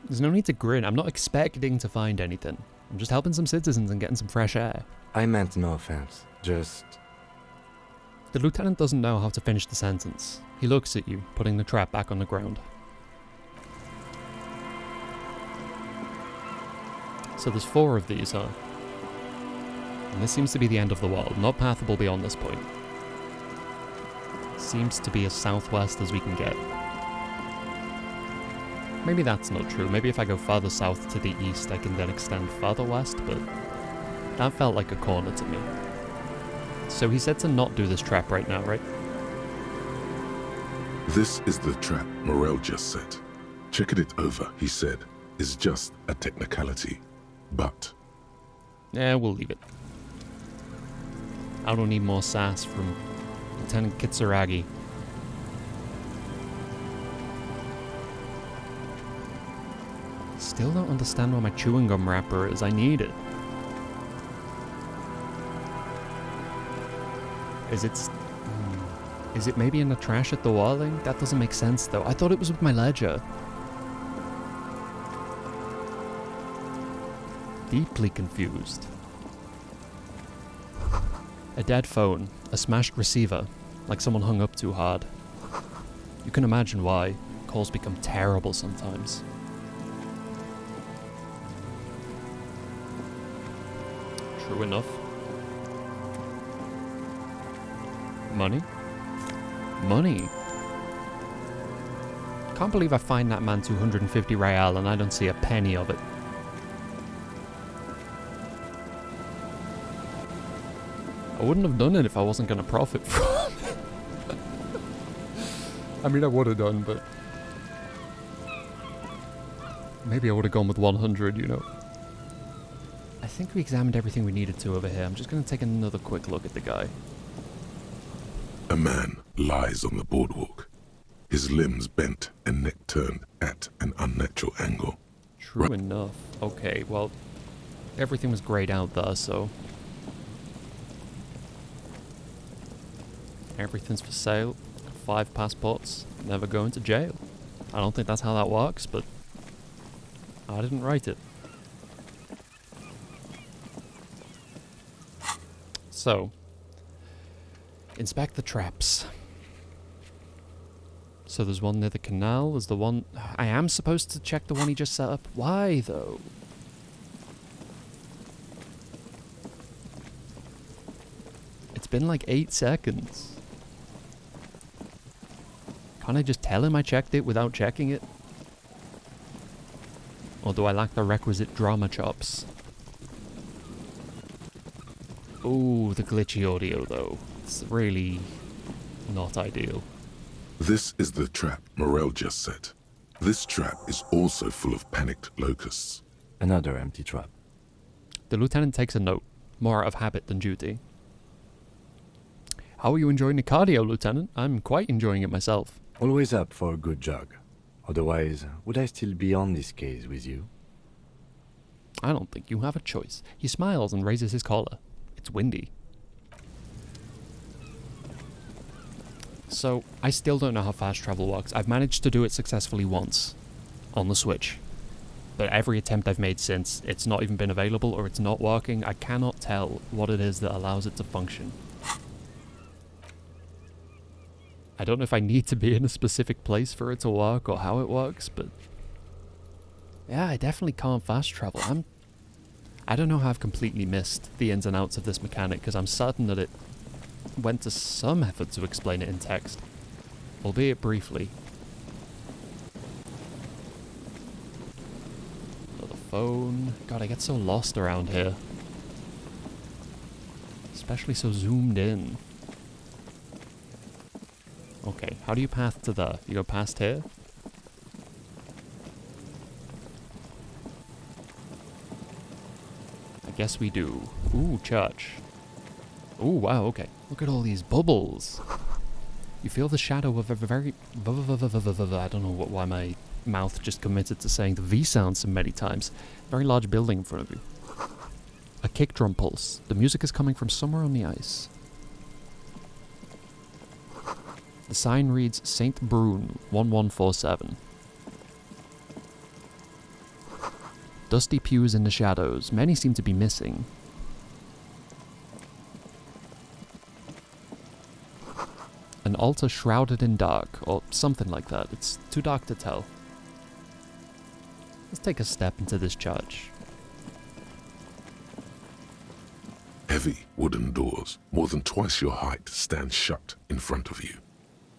B: There's no need to grin. I'm not expecting to find anything. I'm just helping some citizens and getting some fresh air.
D: I meant no offense, just...
B: The lieutenant doesn't know how to finish the sentence. He looks at you, putting the trap back on the ground. So there's 4 of these, huh? And this seems to be the end of the world, not pathable beyond this point. Seems to be as southwest as we can get. Maybe that's not true. Maybe if I go farther south to the east, I can then extend farther west, but that felt like a corner to me. So he said to not do this trap right now, right?
C: This is the trap Morel just set. Checking it over, he said, is just a technicality. But...
B: Yeah, we'll leave it. I don't need more sass from Lieutenant Kitsuragi. Still don't understand where my chewing gum wrapper is. I need it. Is it maybe in the trash at the Whirling? That doesn't make sense though. I thought it was with my ledger. Deeply confused. A dead phone, a smashed receiver, like someone hung up too hard. You can imagine why. Calls become terrible sometimes. True enough. Money? Money? Can't believe I find that man 250 real and I don't see a penny of it. I wouldn't have done it if I wasn't going to profit from it. I mean, I would have done, but... maybe I would have gone with 100, you know. I think we examined everything we needed to over here. I'm just going to take another quick look at the guy.
C: a man lies on the boardwalk, his limbs bent and neck turned at an unnatural angle.
B: True enough. Okay, well, everything was grayed out there, so... everything's for sale. 5 passports. Never going to jail. I don't think that's how that works, but... I didn't write it. So... inspect the traps. So there's one near the canal, there's the one... I am supposed to check the one he just set up. Why, though? It's been like 8 seconds. Can't I just tell him I checked it without checking it? Or do I lack the requisite drama chops? Ooh, the glitchy audio, though. It's really not ideal.
C: This is the trap Morel just set. This trap is also full of panicked locusts.
D: Another empty trap.
B: The lieutenant takes a note, more out of habit than duty. How are you enjoying the cardio, Lieutenant? I'm quite enjoying it myself.
D: Always up for a good jog. Otherwise, would I still be on this case with you?
B: I don't think you have a choice. He smiles and raises his collar. It's windy. So, I still don't know how fast travel works. I've managed to do it successfully once. On the Switch. But every attempt I've made since, it's not even been available or it's not working. I cannot tell what it is that allows it to function. I don't know if I need to be in a specific place for it to work or how it works, but... yeah, I definitely can't fast travel. I don't know how I've completely missed the ins and outs of this mechanic, because I'm certain that it went to some effort to explain it in text. Albeit briefly. Another phone. God, I get so lost around here. Especially so zoomed in. Okay, how do you path to there? You go past here? I guess we do. Ooh, church. Ooh, wow, okay. Look at all these bubbles. You feel the shadow of a very... I don't know why my mouth just committed to saying the V sound so many times. Very large building in front of you. A kick drum pulse. The music is coming from somewhere on the ice. The sign reads St. Brune 1147. Dusty pews in the shadows. Many seem to be missing. An altar shrouded in dark, or something like that. It's too dark to tell. Let's take a step into this church.
C: Heavy wooden doors, more than twice your height, stand shut in front of you.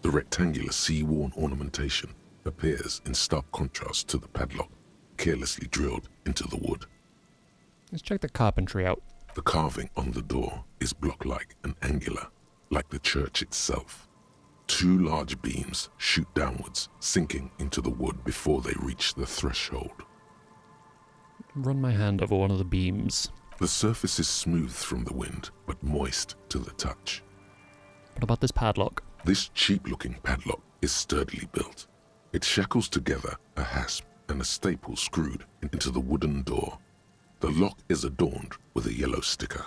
C: The rectangular sea-worn ornamentation appears in stark contrast to the padlock, carelessly drilled into the wood.
B: Let's check the carpentry out.
C: The carving on the door is block-like and angular, like the church itself. 2 large beams shoot downwards, sinking into the wood before they reach the threshold.
B: Run my hand over one of the beams.
C: The surface is smooth from the wind, but moist to the touch.
B: What about this padlock?
C: This cheap-looking padlock is sturdily built. It shackles together a hasp and a staple screwed into the wooden door. The lock is adorned with a yellow sticker.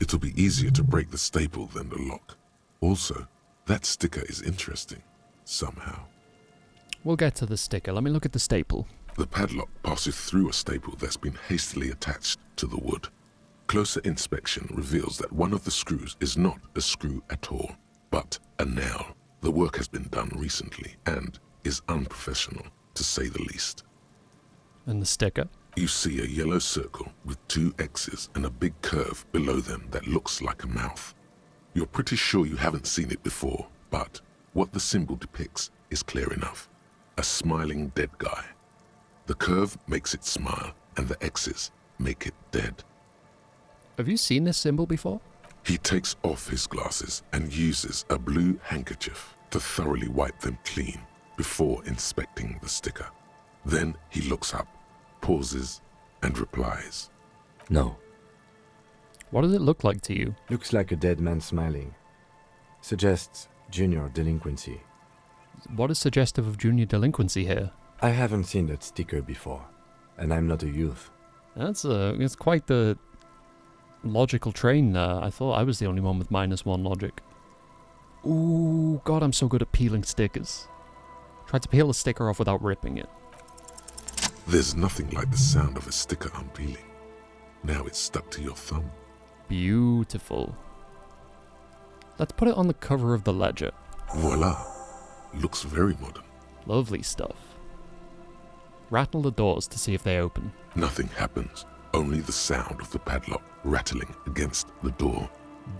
C: It'll be easier to break the staple than the lock. Also, that sticker is interesting, somehow.
B: We'll get to the sticker. Let me look at the staple.
C: The padlock passes through a staple that's been hastily attached to the wood. Closer inspection reveals that one of the screws is not a screw at all, but a nail. The work has been done recently and is unprofessional, to say the least.
B: And the sticker?
C: You see a yellow circle with 2 X's and a big curve below them that looks like a mouth. You're pretty sure you haven't seen it before, but what the symbol depicts is clear enough. A smiling dead guy. The curve makes it smile, and the X's make it dead.
B: Have you seen this symbol before?
C: He takes off his glasses and uses a blue handkerchief to thoroughly wipe them clean before inspecting the sticker. Then he looks up, pauses, and replies.
D: No.
B: What does it look like to you?
D: Looks like a dead man smiling. Suggests junior delinquency.
B: What is suggestive of junior delinquency here?
D: I haven't seen that sticker before, and I'm not a youth.
B: It's quite the logical train there. I thought I was the only one with -1 logic. Ooh, God, I'm so good at peeling stickers. Tried to peel a sticker off without ripping it.
C: There's nothing like the sound of a sticker unpeeling. Now it's stuck to your thumb.
B: Beautiful. Let's put it on the cover of the ledger.
C: Voila. Looks very modern.
B: Lovely stuff. Rattle the doors to see if they open.
C: Nothing happens. Only the sound of the padlock rattling against the door.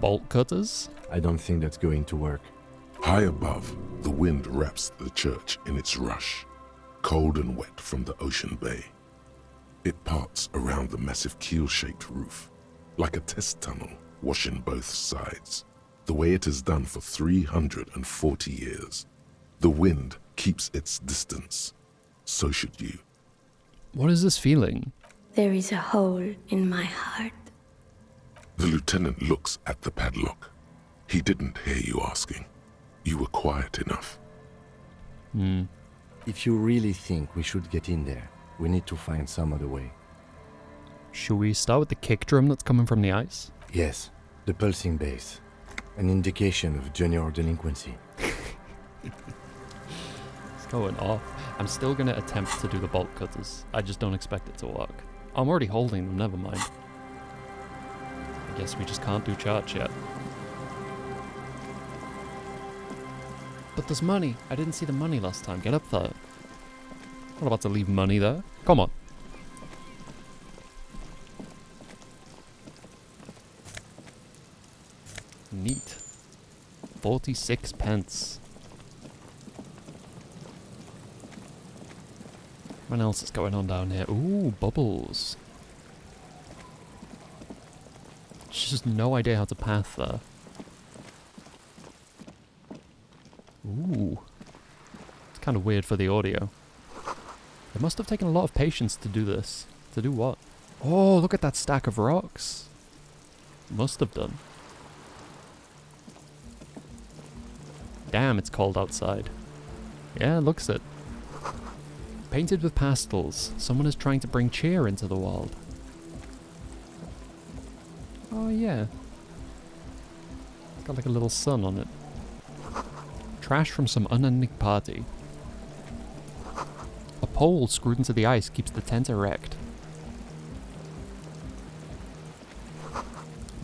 B: Bolt cutters?
D: I don't think that's going to work.
C: High above, the wind wraps the church in its rush, cold and wet from the ocean bay. It parts around the massive keel-shaped roof, like a test tunnel washing both sides, the way it has done for 340 years. The wind keeps its distance. So should you.
B: What is this feeling?
G: There is a hole in my heart.
C: The lieutenant looks at the padlock. He didn't hear you asking. You were quiet enough.
D: If you really think we should get in there, we need to find some other way.
B: Should we start with the kick drum that's coming from the ice?
D: Yes, the pulsing bass. An indication of junior delinquency.
B: It's going off. I'm still going to attempt to do the bolt cutters. I just don't expect it to work. I'm already holding them, never mind. I guess we just can't do church yet. But there's money. I didn't see the money last time. Get up there. I'm not about to leave money there. Come on. Neat. 46 pence. What else is going on down here? Ooh, bubbles. Just no idea how to path there. Ooh. It's kind of weird for the audio. It must have taken a lot of patience to do this. To do what? Oh, look at that stack of rocks. Must have done. Damn, it's cold outside. Yeah, looks it. Painted with pastels, someone is trying to bring cheer into the world. Oh yeah. It's got like a little sun on it. Trash from some unending party. A pole screwed into the ice keeps the tent erect.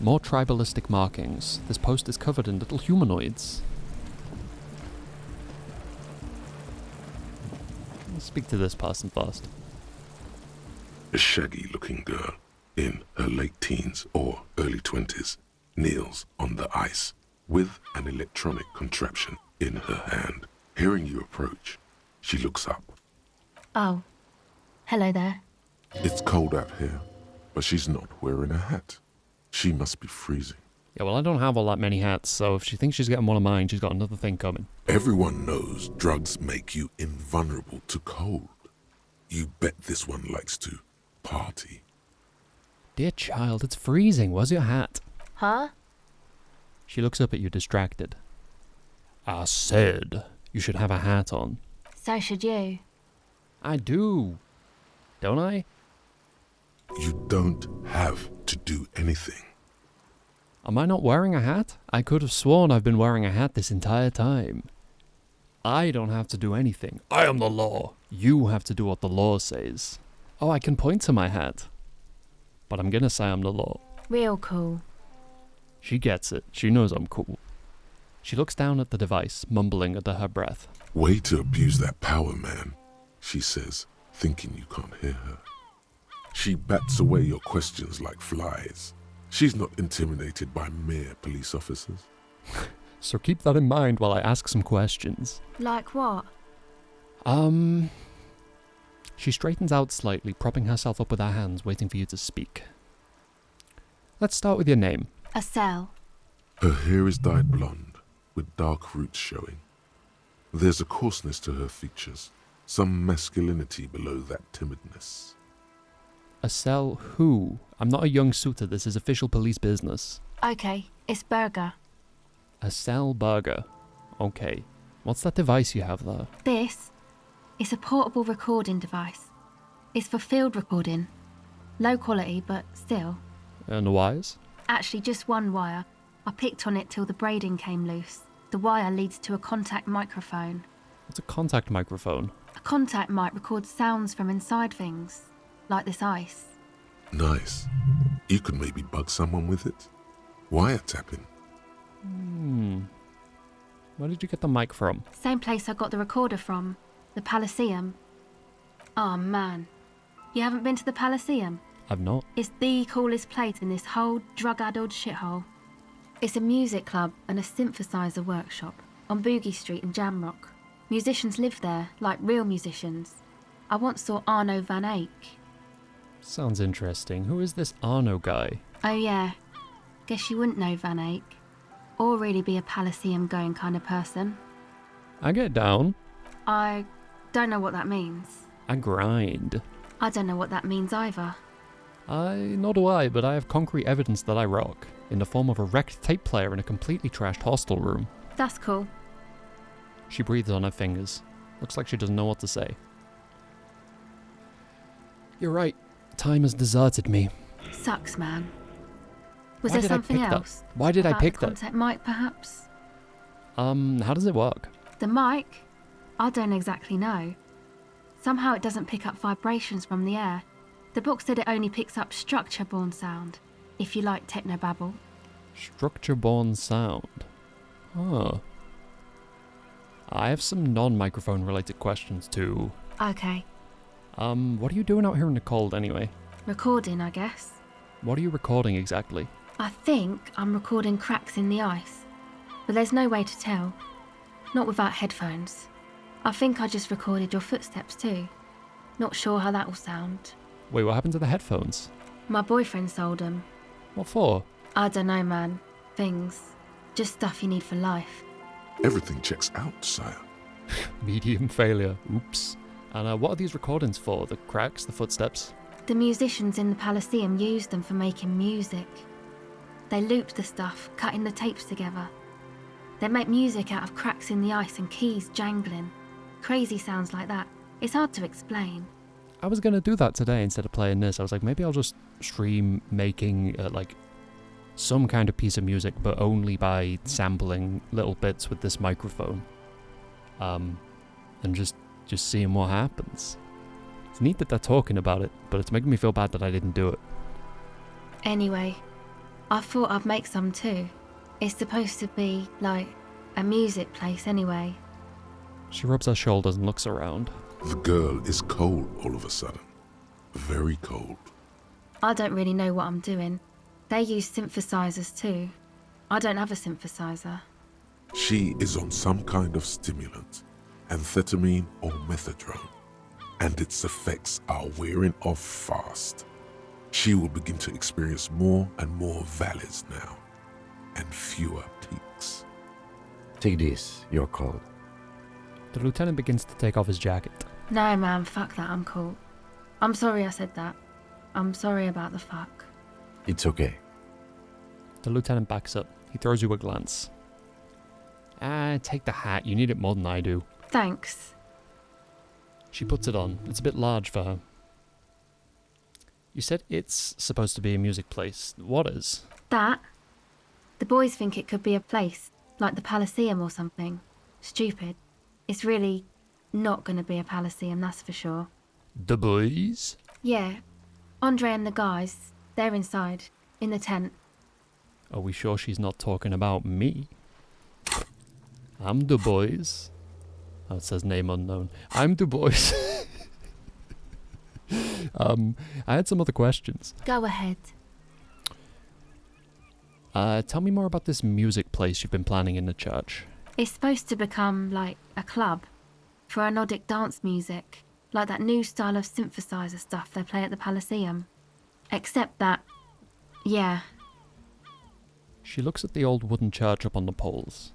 B: More tribalistic markings. This post is covered in little humanoids. Let's speak to this person first.
C: A shaggy-looking girl in her late teens or early 20s kneels on the ice with an electronic contraption in her hand. Hearing you approach, she looks up.
H: Oh. Hello there.
C: It's cold out here, but she's not wearing a hat. She must be freezing.
B: Yeah, well, I don't have all that many hats, so if she thinks she's getting one of mine, she's got another thing coming.
C: Everyone knows drugs make you invulnerable to cold. You bet this one likes to party.
B: Dear child, it's freezing. Where's your hat?
H: Huh?
B: She looks up at you distracted. I said you should have a hat on.
H: So should you.
B: I do. Don't I?
C: You don't have to do anything.
B: Am I not wearing a hat? I could have sworn I've been wearing a hat this entire time. I don't have to do anything. I am the law. You have to do what the law says. Oh, I can point to my hat. But I'm gonna say I'm the law.
H: Real cool.
B: She gets it. She knows I'm cool. She looks down at the device, mumbling under her breath.
C: Way to abuse that power, man, she says, thinking you can't hear her. She bats away your questions like flies. She's not intimidated by mere police officers.
B: So keep that in mind while I ask some questions.
H: Like what?
B: She straightens out slightly, propping herself up with her hands, waiting for you to speak. Let's start with your name.
H: A cell.
C: Her hair is dyed blonde, with dark roots showing. There's a coarseness to her features, some masculinity below that timidness.
B: A cell who? I'm not a young suitor, this is official police business.
H: Okay, it's Burger.
B: A cell burger. Okay. What's that device you have there?
H: This is a portable recording device. It's for field recording. Low quality, but still.
B: And the wires?
H: Actually, just one wire. I picked on it till the braiding came loose. The wire leads to a contact microphone.
B: What's a contact microphone?
H: A contact mic records sounds from inside things, like this ice.
C: Nice. You could maybe bug someone with it. Wiretapping.
B: Where did you get the mic from?
H: Same place I got the recorder from, the Elysium. Oh man, you haven't been to the Elysium?
B: I've not.
H: It's the coolest place in this whole drug-addled shithole. It's a music club and a synthesizer workshop on Boogie Street in Jamrock. Musicians live there, like real musicians. I once saw Arno van Eyck.
B: Sounds interesting. Who is this Arno guy?
H: Oh yeah, guess you wouldn't know Van Eyck. Or really be a Elysium going kind of person.
B: I get down.
H: I don't know what that means.
B: I grind.
H: I don't know what that means either.
B: Nor do I, but I have concrete evidence that I rock, in the form of a wrecked tape player in a completely trashed hostel room.
H: That's cool.
B: She breathes on her fingers. Looks like she doesn't know what to say. You're right. Time has deserted me.
H: Sucks, man. Was
B: Why
H: there
B: did I
H: something
B: pick that?
H: else?
B: Why did I
H: About
B: pick
H: the
B: that?
H: contact mic, perhaps?
B: How does it work?
H: The mic? I don't exactly know. Somehow it doesn't pick up vibrations from the air. The book said it only picks up structure-born sound, if you like technobabble.
B: Structure-born sound. Huh. I have some non-microphone related questions too.
H: Okay.
B: What are you doing out here in the cold anyway?
H: Recording, I guess.
B: What are you recording exactly?
H: I think I'm recording cracks in the ice, but there's no way to tell. Not without headphones. I think I just recorded your footsteps too. Not sure how that will sound.
B: Wait, what happened to the headphones?
H: My boyfriend sold them.
B: What for?
H: I don't know, man. Things. Just stuff you need for life.
C: Everything checks out, sire.
B: Medium failure. Oops. And what are these recordings for? The cracks, the footsteps?
H: The musicians in the Elysium used them for making music. They looped the stuff, cutting the tapes together. They make music out of cracks in the ice and keys jangling. Crazy sounds like that. It's hard to explain.
B: I was gonna do that today instead of playing this. I was like, maybe I'll just stream making, some kind of piece of music, but only by sampling little bits with this microphone. And just seeing what happens. It's neat that they're talking about it, but it's making me feel bad that I didn't do it.
H: Anyway, I thought I'd make some too. It's supposed to be, like, a music place anyway.
B: She rubs her shoulders and looks around.
C: The girl is cold all of a sudden. Very cold.
H: I don't really know what I'm doing. They use synthesizers too. I don't have a synthesizer.
C: She is on some kind of stimulant, amphetamine or methadone, and its effects are wearing off fast. She will begin to experience more and more valleys now, and fewer peaks.
D: Take this, you're cold.
B: The lieutenant begins to take off his jacket.
H: No, man, fuck that, I'm cool. I'm sorry I said that. I'm sorry about the fuck.
D: It's okay.
B: The lieutenant backs up. He throws you a glance. Take the hat. You need it more than I do.
H: Thanks.
B: She puts it on. It's a bit large for her. You said it's supposed to be a music place. What is?
H: That? The boys think it could be a place, like the Palaceum or something. Stupid. It's really not going to be a Palaceum, that's for sure.
B: The boys?
H: Yeah. Andre and the guys, they're inside, in the tent.
B: Are we sure she's not talking about me? I'm Du Bois. Oh, it says name unknown. I'm Du Bois. I had some other questions.
H: Go ahead.
B: Tell me more about this music place you've been planning in the church.
H: It's supposed to become, like, a club for anodic dance music, like that new style of synthesizer stuff they play at the Palaceum. Except that, yeah.
B: She looks at the old wooden church up on the poles.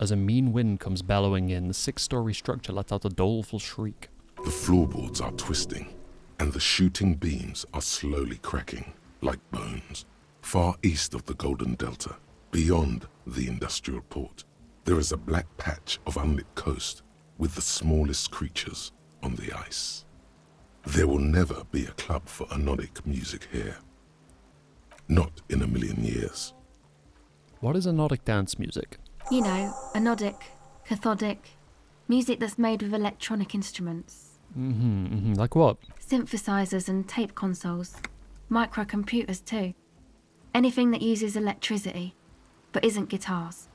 B: As a mean wind comes bellowing in, the 6-story structure lets out a doleful shriek.
C: The floorboards are twisting, and the shooting beams are slowly cracking, like bones. Far east of the Golden Delta, beyond the industrial port, there is a black patch of unlit coast with the smallest creatures on the ice. There will never be a club for anodic music here. Not in a million years.
B: What is anodic dance music?
H: You know, anodic, cathodic, music that's made with electronic instruments.
B: Like what?
H: Synthesizers and tape consoles. Microcomputers too. Anything that uses electricity, but isn't guitars.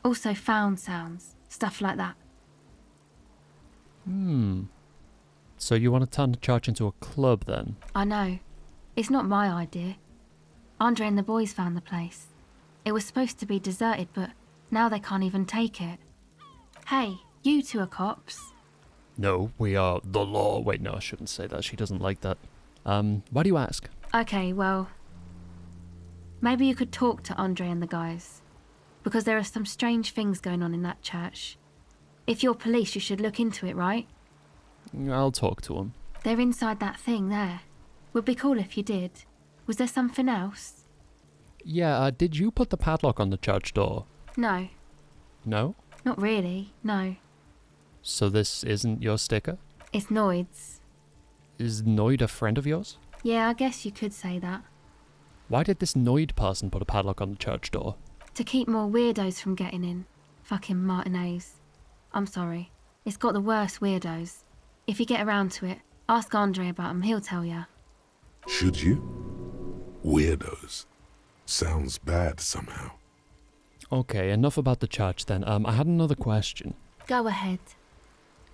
H: Also found sounds, stuff like that.
B: So you want to turn the church into a club then?
H: I know. It's not my idea. Andre and the boys found the place. It was supposed to be deserted, but now they can't even take it. Hey, you two are cops.
B: No, we are the law. Wait, no, I shouldn't say that. She doesn't like that. Why do you ask?
H: Okay, well, maybe you could talk to Andre and the guys. Because there are some strange things going on in that church. If you're police, you should look into it, right?
B: I'll talk to him.
H: They're inside that thing there. Would be cool if you did. Was there something else?
B: Yeah, did you put the padlock on the church door?
H: No.
B: No?
H: Not really, no.
B: So this isn't your sticker?
H: It's Noid's.
B: Is Noid a friend of yours?
H: Yeah, I guess you could say that.
B: Why did this Noid person put a padlock on the church door?
H: To keep more weirdos from getting in. Fucking Martinez. I'm sorry. It's got the worst weirdos. If you get around to it, ask Andre about them, he'll tell ya.
C: Should you? Weirdos. Sounds bad somehow.
B: Okay, enough about the church then. I had another question.
H: Go ahead.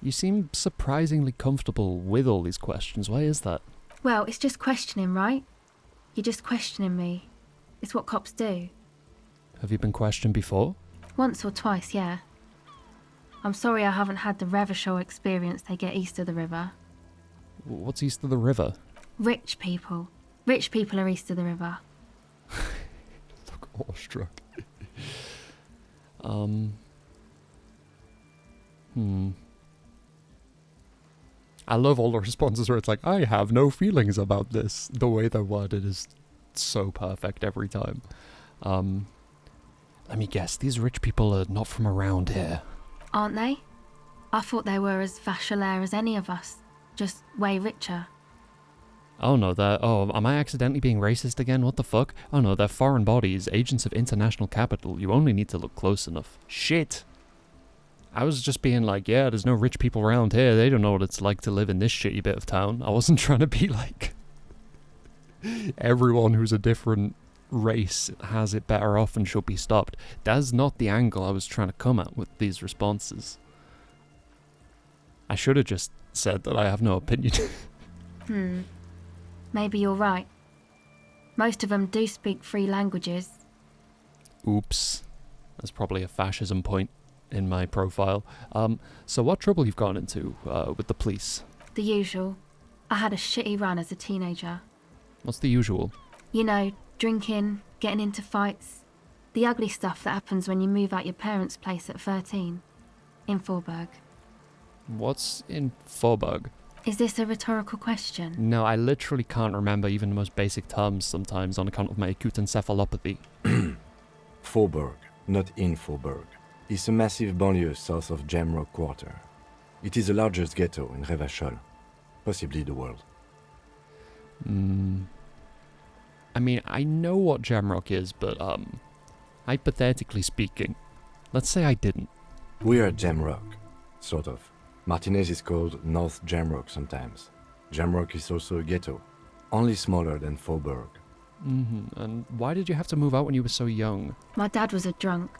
B: You seem surprisingly comfortable with all these questions. Why is that?
H: Well, it's just questioning, right? You're just questioning me. It's what cops do.
B: Have you been questioned before?
H: Once or twice, yeah. I'm sorry I haven't had the Revershaw experience they get east of the river.
B: What's east of the river?
H: Rich people. Rich people are east of the river.
B: Look awestruck. I love all the responses where it's like, I have no feelings about this. The way they're worded is so perfect every time. Let me guess, these rich people are not from around here.
H: Aren't they? I thought they were as vachalaire as any of us, just way richer.
B: Oh no, am I accidentally being racist again? What the fuck? Oh no, they're foreign bodies, agents of international capital. You only need to look close enough. Shit! I was just being like, yeah, there's no rich people around here. They don't know what it's like to live in this shitty bit of town. I wasn't trying to be like, everyone who's a different race has it better off and should be stopped. That's not the angle I was trying to come at with these responses. I should have just said that I have no opinion.
H: Maybe you're right. Most of them do speak 3 languages.
B: Oops. That's probably a fascism point in my profile. So what trouble you've gotten into with the police?
H: The usual. I had a shitty run as a teenager.
B: What's the usual?
H: You know, drinking, getting into fights. The ugly stuff that happens when you move out your parents' place at 13. In Forberg.
B: What's in Forberg?
H: Is this a rhetorical question?
B: No, I literally can't remember even the most basic terms sometimes on account of my acute encephalopathy.
D: Forberg, not in Forberg, is a massive banlieue south of Jamrock Quarter. It is the largest ghetto in Revachol, possibly the world.
B: I mean, I know what Jamrock is, but, hypothetically speaking, let's say I didn't.
D: We are Jamrock, sort of. Martinez is called North Jamrock sometimes. Jamrock is also a ghetto, only smaller than Forberg.
B: And why did you have to move out when you were so young?
H: My dad was a drunk.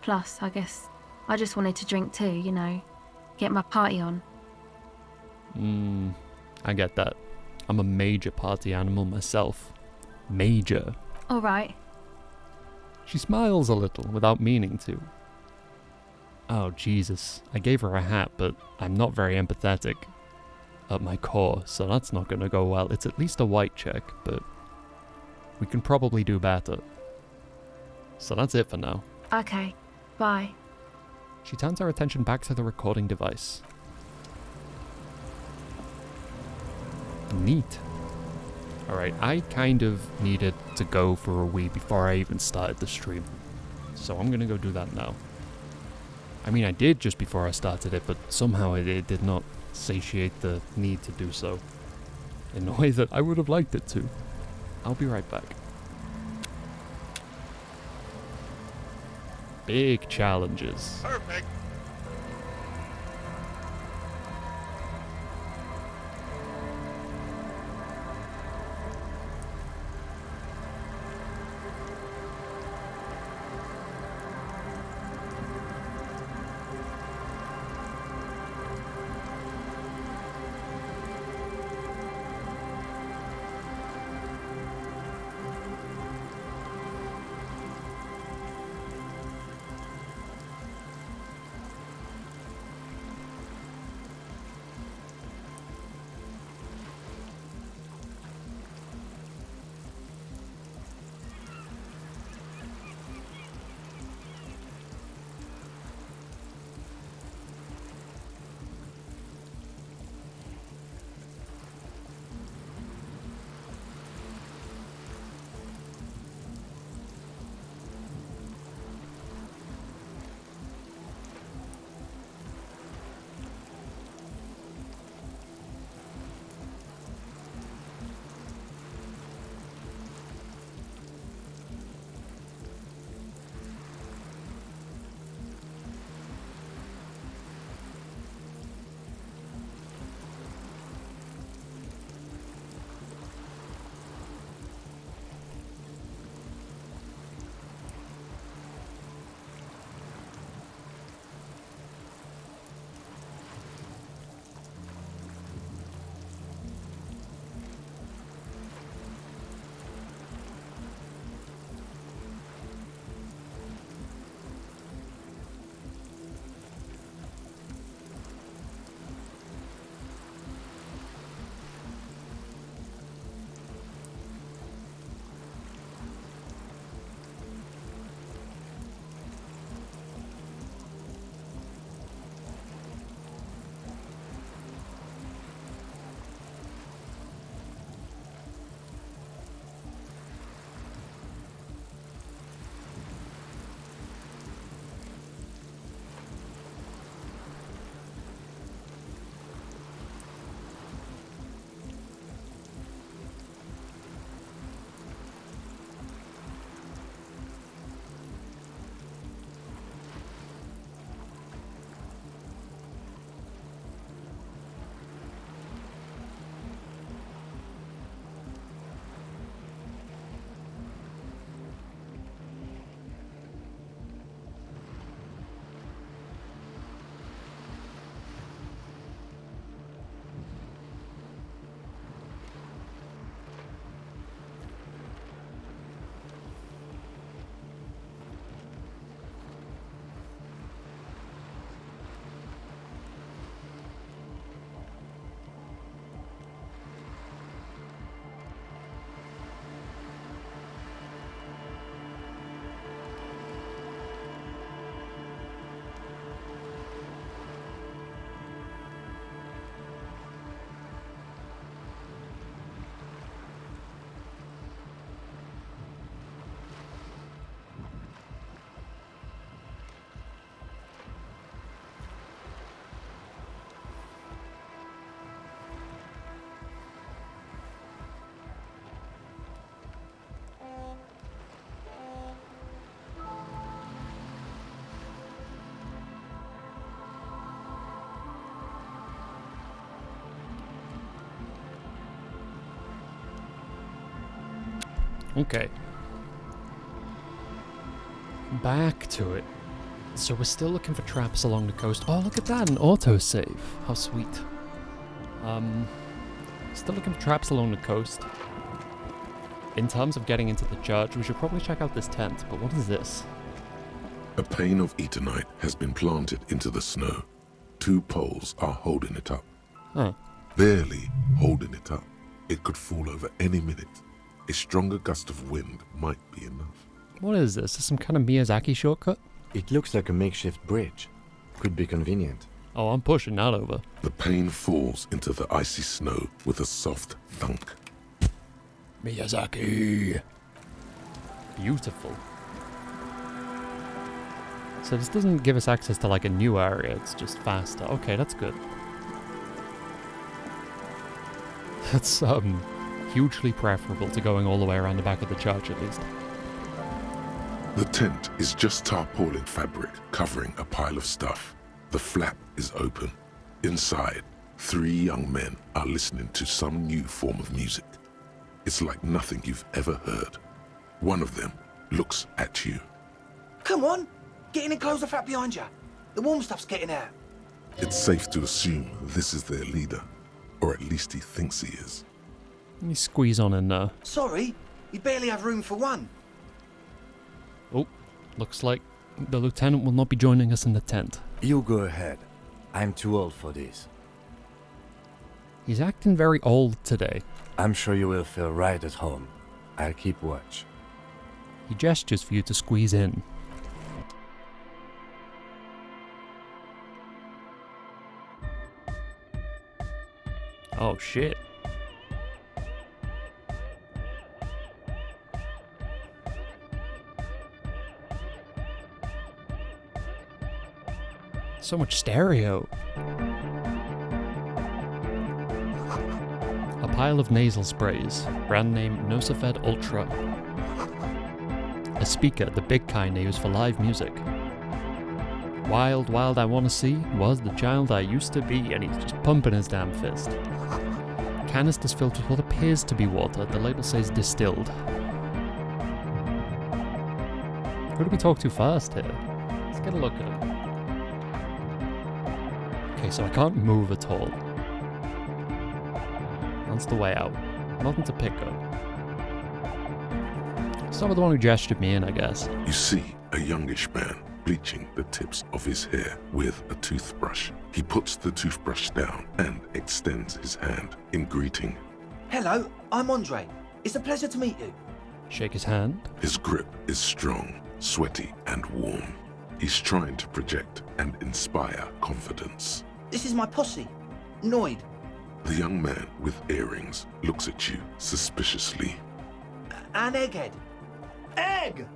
H: Plus, I guess, I just wanted to drink too, you know. Get my party on.
B: I get that. I'm a major party animal myself. Major.
H: Alright.
B: She smiles a little without meaning to. Oh, Jesus. I gave her a hat, but I'm not very empathetic at my core, so that's not going to go well. It's at least a white check, but we can probably do better. So that's it for now.
H: Okay, bye.
B: She turns her attention back to the recording device. Neat. Alright, I kind of needed to go for a wee before I even started the stream. So I'm going to go do that now. I mean, I did just before I started it, but somehow it did not satiate the need to do so in a way that I would have liked it to. I'll be right back. Big challenges.
C: Perfect.
B: Okay. Back to it. So we're still looking for traps along the coast. Oh, look at that, an autosave. How sweet. Still looking for traps along the coast. In terms of getting into the church, we should probably check out this tent, but what is this?
C: A pane of eternite has been planted into the snow. 2 poles are holding it up.
B: Huh.
C: Barely holding it up. It could fall over any minute. A stronger gust of wind might be enough.
B: What is this? Is some kind of Miyazaki shortcut?
D: It looks like a makeshift bridge. Could be convenient.
B: Oh, I'm pushing that over.
C: The pane falls into the icy snow with a soft thunk.
B: Miyazaki! Beautiful. So this doesn't give us access to like a new area, it's just faster. Okay, that's good. That's hugely preferable to going all the way around the back of the church at least.
C: The tent is just tarpaulin fabric covering a pile of stuff. The flap is open. Inside, 3 young men are listening to some new form of music. It's like nothing you've ever heard. One of them looks at you.
I: Come on, get in and close the flap behind you. The warm stuff's getting out.
C: It's safe to assume this is their leader, or at least he thinks he is.
B: Let me squeeze on in there.
I: Sorry, we barely have room for one.
B: Oh, looks like the lieutenant will not be joining us in the tent.
D: You go ahead. I'm too old for this.
B: He's acting very old today.
D: I'm sure you will feel right at home. I'll keep watch.
B: He gestures for you to squeeze in. Oh shit. So much stereo. A pile of nasal sprays, brand name Nosafed Ultra. A speaker, the big kind they use for live music. Wild, wild I wanna see was the child I used to be, and he's just pumping his damn fist. Canisters filled with what appears to be water, the label says distilled. Who do we talk to first here? Let's get a look at him. Okay, so I can't move at all. That's the way out. Nothing to pick up. Start with the one who gestured me in, I guess.
C: You see a youngish man bleaching the tips of his hair with a toothbrush. He puts the toothbrush down and extends his hand in greeting.
I: Hello, I'm Andre. It's a pleasure to meet you.
B: Shake his hand.
C: His grip is strong, sweaty, and warm. He's trying to project and inspire confidence.
I: This is my posse, Noid.
C: The young man with earrings looks at you suspiciously.
I: And Egghead. Egg!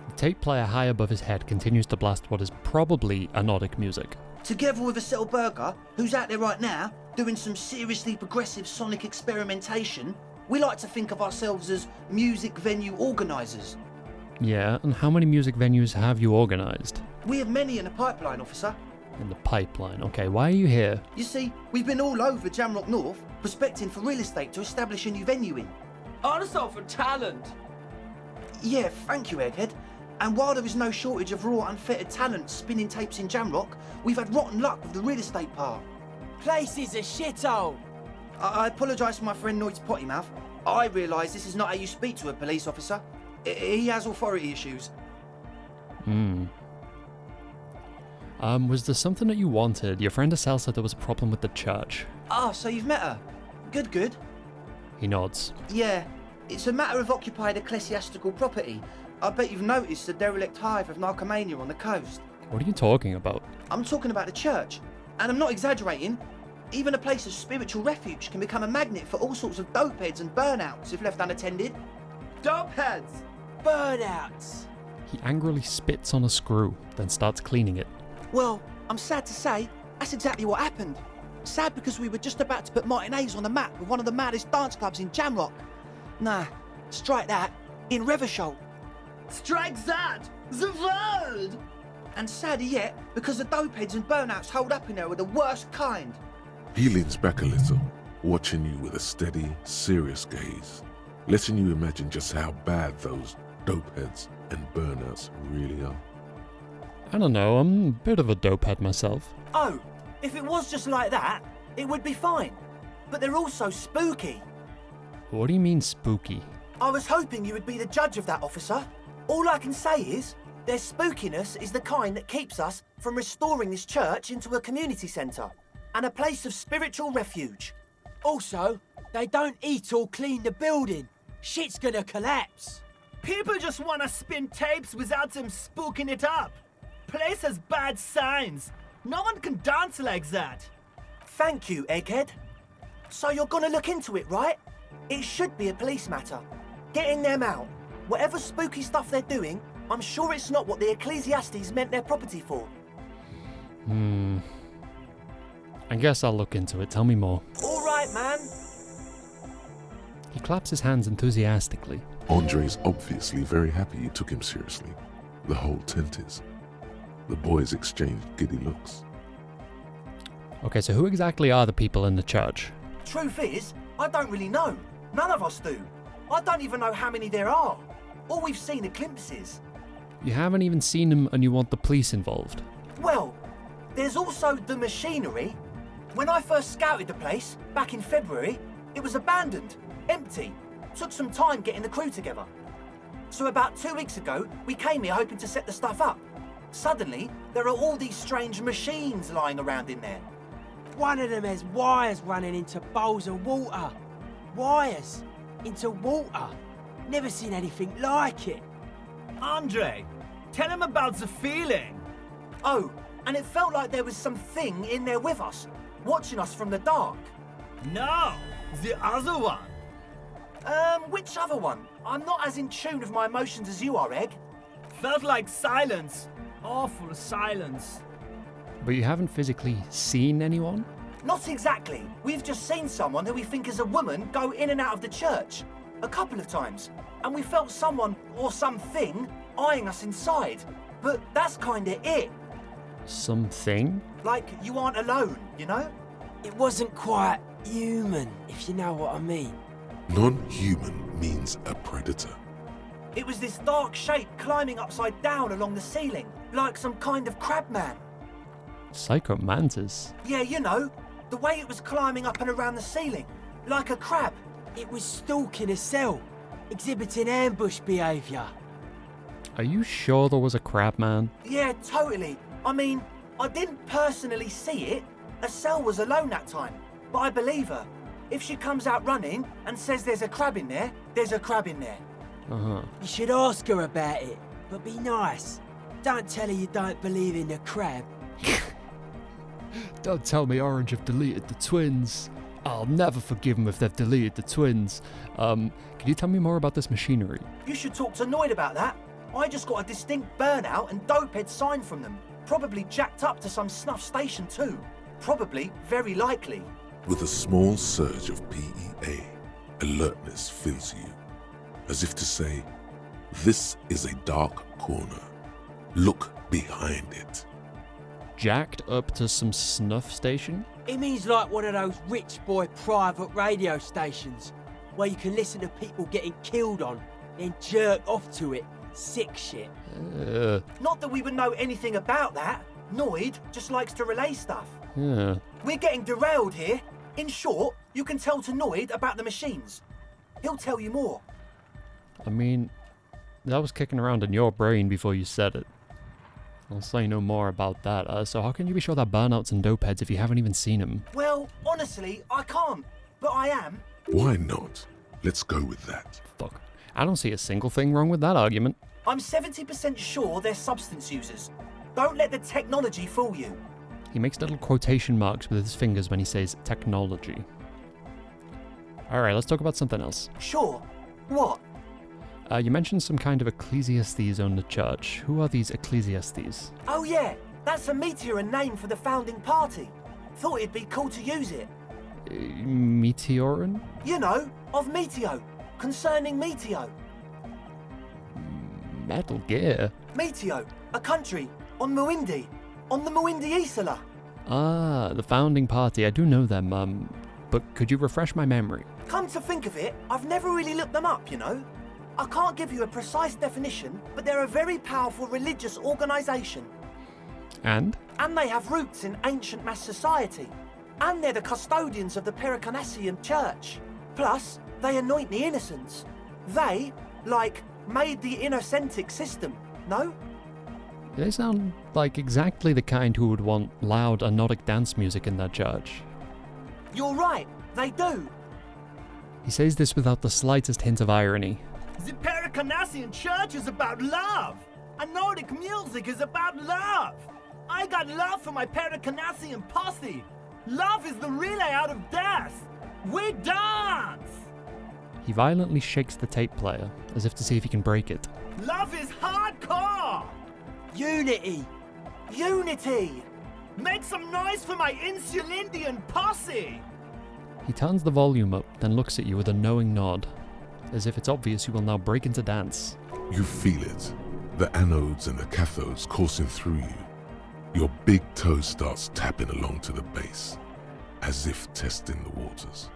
B: The tape player high above his head continues to blast what is probably anodic music.
I: Together with a Settle Burger, who's out there right now, doing some seriously progressive sonic experimentation, we like to think of ourselves as music venue organisers.
B: Yeah, and how many music venues have you organised?
I: We have many in the pipeline, officer.
B: In the pipeline, okay, why are you here?
I: You see, we've been all over Jamrock North, prospecting for real estate to establish a new venue in.
J: Also for talent.
I: Yeah, thank you, Egghead. And while there is no shortage of raw, unfettered talent spinning tapes in Jamrock, we've had rotten luck with the real estate part.
J: Place is a shithole.
I: I apologise for my friend Noid's potty mouth. I realise this is not how you speak to a police officer. He has authority issues.
B: Was there something that you wanted? Your friend Estelle said there was a problem with the church.
I: Ah, so you've met her. Good.
B: He nods.
I: Yeah, it's a matter of occupied ecclesiastical property. I bet you've noticed the derelict hive of narcomania on the coast.
B: What are you talking about?
I: I'm talking about the church. And I'm not exaggerating. Even a place of spiritual refuge can become a magnet for all sorts of dopeheads and burnouts if left unattended.
J: Dopeheads. Burnouts.
B: He angrily spits on a screw, then starts cleaning it.
I: Well, I'm sad to say, that's exactly what happened. Sad because we were just about to put Martinez on the map with one of the maddest dance clubs in Jamrock. Nah, strike that, in Reversholt.
J: Strike that! The word!
I: And sadder yet, because the dopeheads and burnouts holed up in there were the worst kind.
C: He leans back a little, watching you with a steady, serious gaze. letting you imagine just how bad those dope heads and burnouts really are.
B: I don't know, I'm a bit of a dope head myself.
I: Oh, if it was just like that, it would be fine. But they're also spooky.
B: What do you mean spooky?
I: I was hoping you would be the judge of that, officer. All I can say is, their spookiness is the kind that keeps us from restoring this church into a community centre and a place of spiritual refuge.
J: Also, they don't eat or clean the building. Shit's gonna collapse. People just wanna spin tapes without them spooking it up. Place has bad signs. No one can dance like that.
I: Thank you, Egghead. So you're gonna look into it, right? It should be a police matter. Getting them out. Whatever spooky stuff they're doing, I'm sure it's not what the Ecclesiastes meant their property for.
B: I guess I'll look into it. Tell me more.
I: All right, man.
B: He claps his hands enthusiastically.
C: Andre's obviously very happy you took him seriously. The whole tent is. The boys exchanged giddy looks.
B: Okay, so who exactly are the people in the church?
I: Truth is, I don't really know. None of us do. I don't even know how many there are. All we've seen are glimpses.
B: You haven't even seen them and you want the police involved.
I: Well, there's also the machinery. When I first scouted the place, back in February, it was abandoned, empty. Took some time getting the crew together. So about 2 weeks ago, we came here hoping to set the stuff up. Suddenly, there are all these strange machines lying around in there.
J: One of them has wires running into bowls of water. Wires into water. Never seen anything like it.
K: Andre, tell him about the feeling.
I: Oh, and it felt like there was something in there with us, watching us from the dark.
K: No, the other one.
I: Which other one? I'm not as in tune with my emotions as you are, Egg.
K: Felt like silence. Awful silence.
B: But you haven't physically seen anyone?
I: Not exactly. We've just seen someone who we think is a woman go in and out of the church. A couple of times. And we felt someone, or something, eyeing us inside. But that's kinda it.
B: Something?
I: Like, you aren't alone, you know?
J: It wasn't quite human, if you know what I mean.
C: Non-human means a predator.
I: It was this dark shape climbing upside down along the ceiling, like some kind of crab man.
B: Psycho mantis?
I: Yeah, you know, the way it was climbing up and around the ceiling, like a crab.
J: It was stalking a cell, exhibiting ambush behaviour.
B: Are you sure there was a crab man?
I: Yeah, totally. I mean, I didn't personally see it. Estelle was alone that time, but I believe her. If she comes out running and says there's a crab in there, there's a crab in there.
B: Uh-huh.
J: You should ask her about it, but be nice. Don't tell her you don't believe in the crab.
B: Don't tell me Orange have deleted the twins. I'll never forgive them if they've deleted the twins. Can you tell me more about this machinery?
I: You should talk to Noid about that. I just got a distinct burnout and dopehead sign from them. Probably jacked up to some snuff station too. Probably, very likely.
C: With a small surge of PEA, alertness fills you, as if to say, this is a dark corner. Look behind it.
B: Jacked up to some snuff station?
J: It means like one of those rich boy private radio stations, where you can listen to people getting killed on, then jerk off to it. Sick shit.
I: Not that we would know anything about that. Noid just likes to relay stuff.
B: Yeah.
I: We're getting derailed here. In short, you can tell to Noid about the machines. He'll tell you more.
B: I mean, that was kicking around in your brain before you said it. I'll say no more about that. So how can you be sure they're burnouts and dopeheads if you haven't even seen them?
I: Well, honestly, I can't. But I am.
C: Why not? Let's go with that.
B: Fuck. I don't see a single thing wrong with that argument.
I: I'm 70% sure they're substance users. Don't let the technology fool you.
B: He makes little quotation marks with his fingers when he says technology. Alright, let's talk about something else.
I: Sure. What?
B: You mentioned some kind of Ecclesiastes owned the church. Who are these Ecclesiastes?
I: Oh yeah, that's a Meteor name for the founding party. Thought it'd be cool to use it.
B: Meteorin?
I: You know, of Meteo. Concerning Meteo.
B: Metal Gear?
I: Meteo, a country, on Muindi. On the Muindi Isla.
B: Ah, the founding party. I do know them, but could you refresh my memory?
I: Come to think of it, I've never really looked them up, you know? I can't give you a precise definition, but they're a very powerful religious organisation.
B: And?
I: And they have roots in ancient mass society. And they're the custodians of the Pericarnassian Church. Plus, they anoint the innocents. They, like, made the Innocentic system, no?
B: They sound like exactly the kind who would want loud, anodic dance music in their church.
I: You're right, they do.
B: He says this without the slightest hint of irony.
K: The Pericarnassian Church is about love. And Nordic music is about love. I got love for my Pericarnassian posse. Love is the relay out of death. We dance!
B: He violently shakes the tape player, as if to see if he can break it.
K: Love is hardcore!
I: Unity! Unity!
K: Make some noise for my Insulindian posse!
B: He turns the volume up, then looks at you with a knowing nod, as if it's obvious you will now break into dance.
C: You feel it. The anodes and the cathodes coursing through you. Your big toe starts tapping along to the bass, as if testing the waters.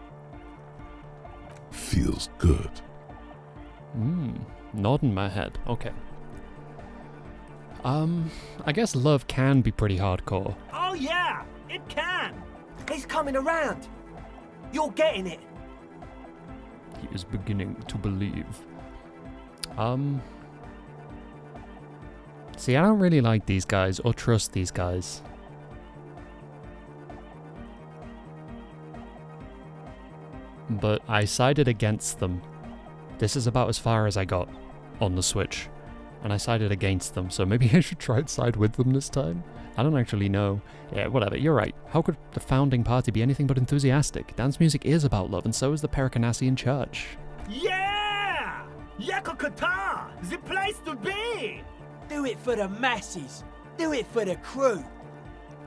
C: Feels good.
B: Nodding my head. Okay. I guess love can be pretty hardcore.
K: Oh yeah, it can!
I: He's coming around. You're getting it.
B: He is beginning to believe. See, I don't really like these guys or trust these guys. But I sided against them. This is about as far as I got on the Switch. And I sided against them, so maybe I should try and side with them this time. I don't actually know. Yeah, whatever, you're right. How could the founding party be anything but enthusiastic? Dance music is about love, and so is the Pericarnassian Church.
K: Yeah! Yakokata! The place to be!
J: Do it for the masses. Do it for the crew.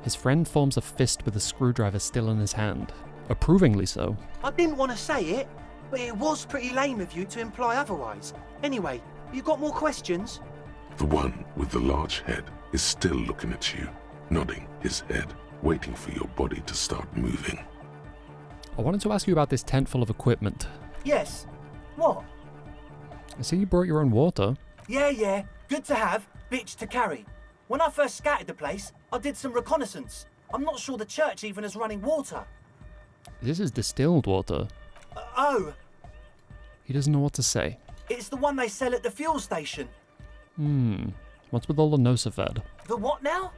B: His friend forms a fist with a screwdriver still in his hand. Approvingly so.
I: I didn't want to say it, but it was pretty lame of you to imply otherwise. Anyway, you got more questions?
C: The one with the large head is still looking at you, nodding his head, waiting for your body to start moving.
B: I wanted to ask you about this tent full of equipment.
I: Yes. What?
B: I see you brought your own water.
I: Yeah. Good to have, bitch to carry. When I first scouted the place, I did some reconnaissance. I'm not sure the church even has running water.
B: This is distilled water.
I: Oh.
B: He doesn't know what to say.
I: It's the one they sell at the fuel station.
B: What's with all the Nosafed?
I: The what now?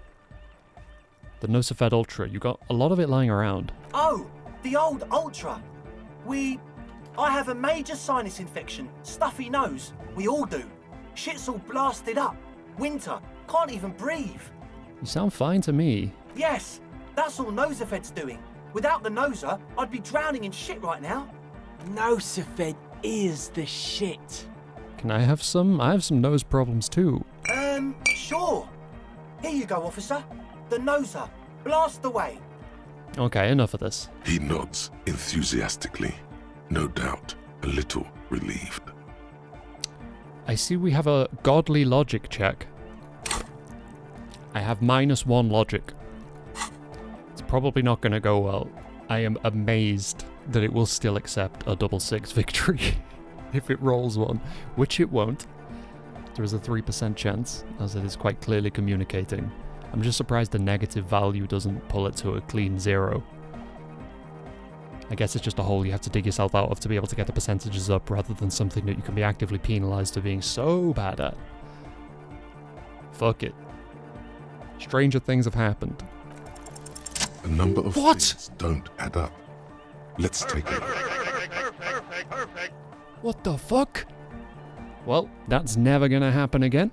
B: The Nosafed Ultra. You got a lot of it lying around.
I: Oh, the old Ultra. I have a major sinus infection, stuffy nose. We all do. Shit's all blasted up. Winter. Can't even breathe.
B: You sound fine to me.
I: Yes, that's all Nosafed's doing. Without the Nosa, I'd be drowning in shit right now.
J: Nosafed is the shit.
B: Can I have some? I have some nose problems too.
I: Sure. Here you go, officer. The Nosa. Blast away.
B: Okay, enough of this.
C: He nods enthusiastically, no doubt a little relieved.
B: I see we have a godly logic check. I have -1 logic. It's probably not going to go well. I am amazed that it will still accept a 6-6 victory if it rolls one, which it won't. There is a 3% chance, as it is quite clearly communicating. I'm just surprised the negative value doesn't pull it to a clean 0. I guess it's just a hole you have to dig yourself out of to be able to get the percentages up, rather than something that you can be actively penalised for being so bad at. Fuck it. Stranger things have happened.
C: A number of
B: What?
C: things don't add up. Let's take it.
B: What the fuck? Well, that's never gonna happen again.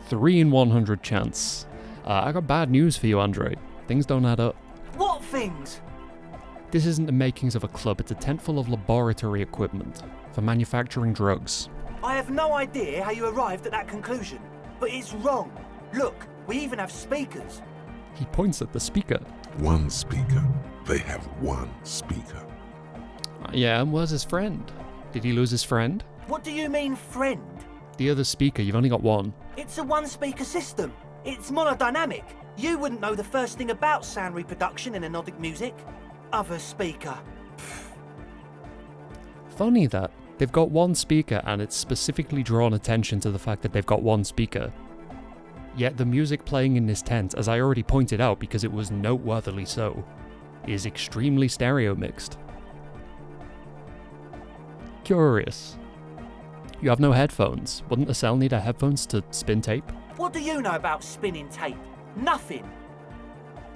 B: 3 in 100 chance. I got bad news for you, Andre. Things don't add up.
I: What things?
B: This isn't the makings of a club, it's a tent full of laboratory equipment for manufacturing drugs.
I: I have no idea how you arrived at that conclusion, but it's wrong. Look, we even have speakers.
B: He points at the speaker.
C: One speaker. They have one speaker.
B: Yeah, and where's his friend? Did he lose his friend?
I: What do you mean, friend?
B: The other speaker, you've only got one.
I: It's a one-speaker system. It's monodynamic. You wouldn't know the first thing about sound reproduction in anodic music. Other speaker. Pfft.
B: Funny that. They've got one speaker and it's specifically drawn attention to the fact that they've got one speaker. Yet the music playing in this tent, as I already pointed out because it was noteworthily so, is extremely stereo mixed. Curious. You have no headphones. Wouldn't a cell need headphones to spin tape?
I: What do you know about spinning tape? Nothing.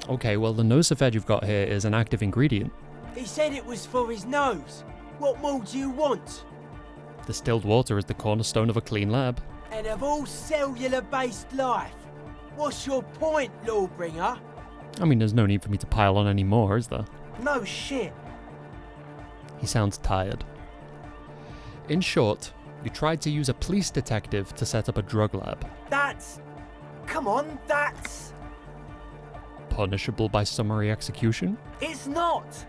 B: Okay, well the Nosafed you've got here is an active ingredient.
J: He said it was for his nose. What more do you want?
B: Distilled water is the cornerstone of a clean lab.
J: And of all cellular-based life, what's your point, Lawbringer?
B: I mean, there's no need for me to pile on any more, is there?
I: No shit.
B: He sounds tired. In short, you tried to use a police detective to set up a drug lab.
I: That's... Come on, that's...
B: Punishable by summary execution?
I: It's not.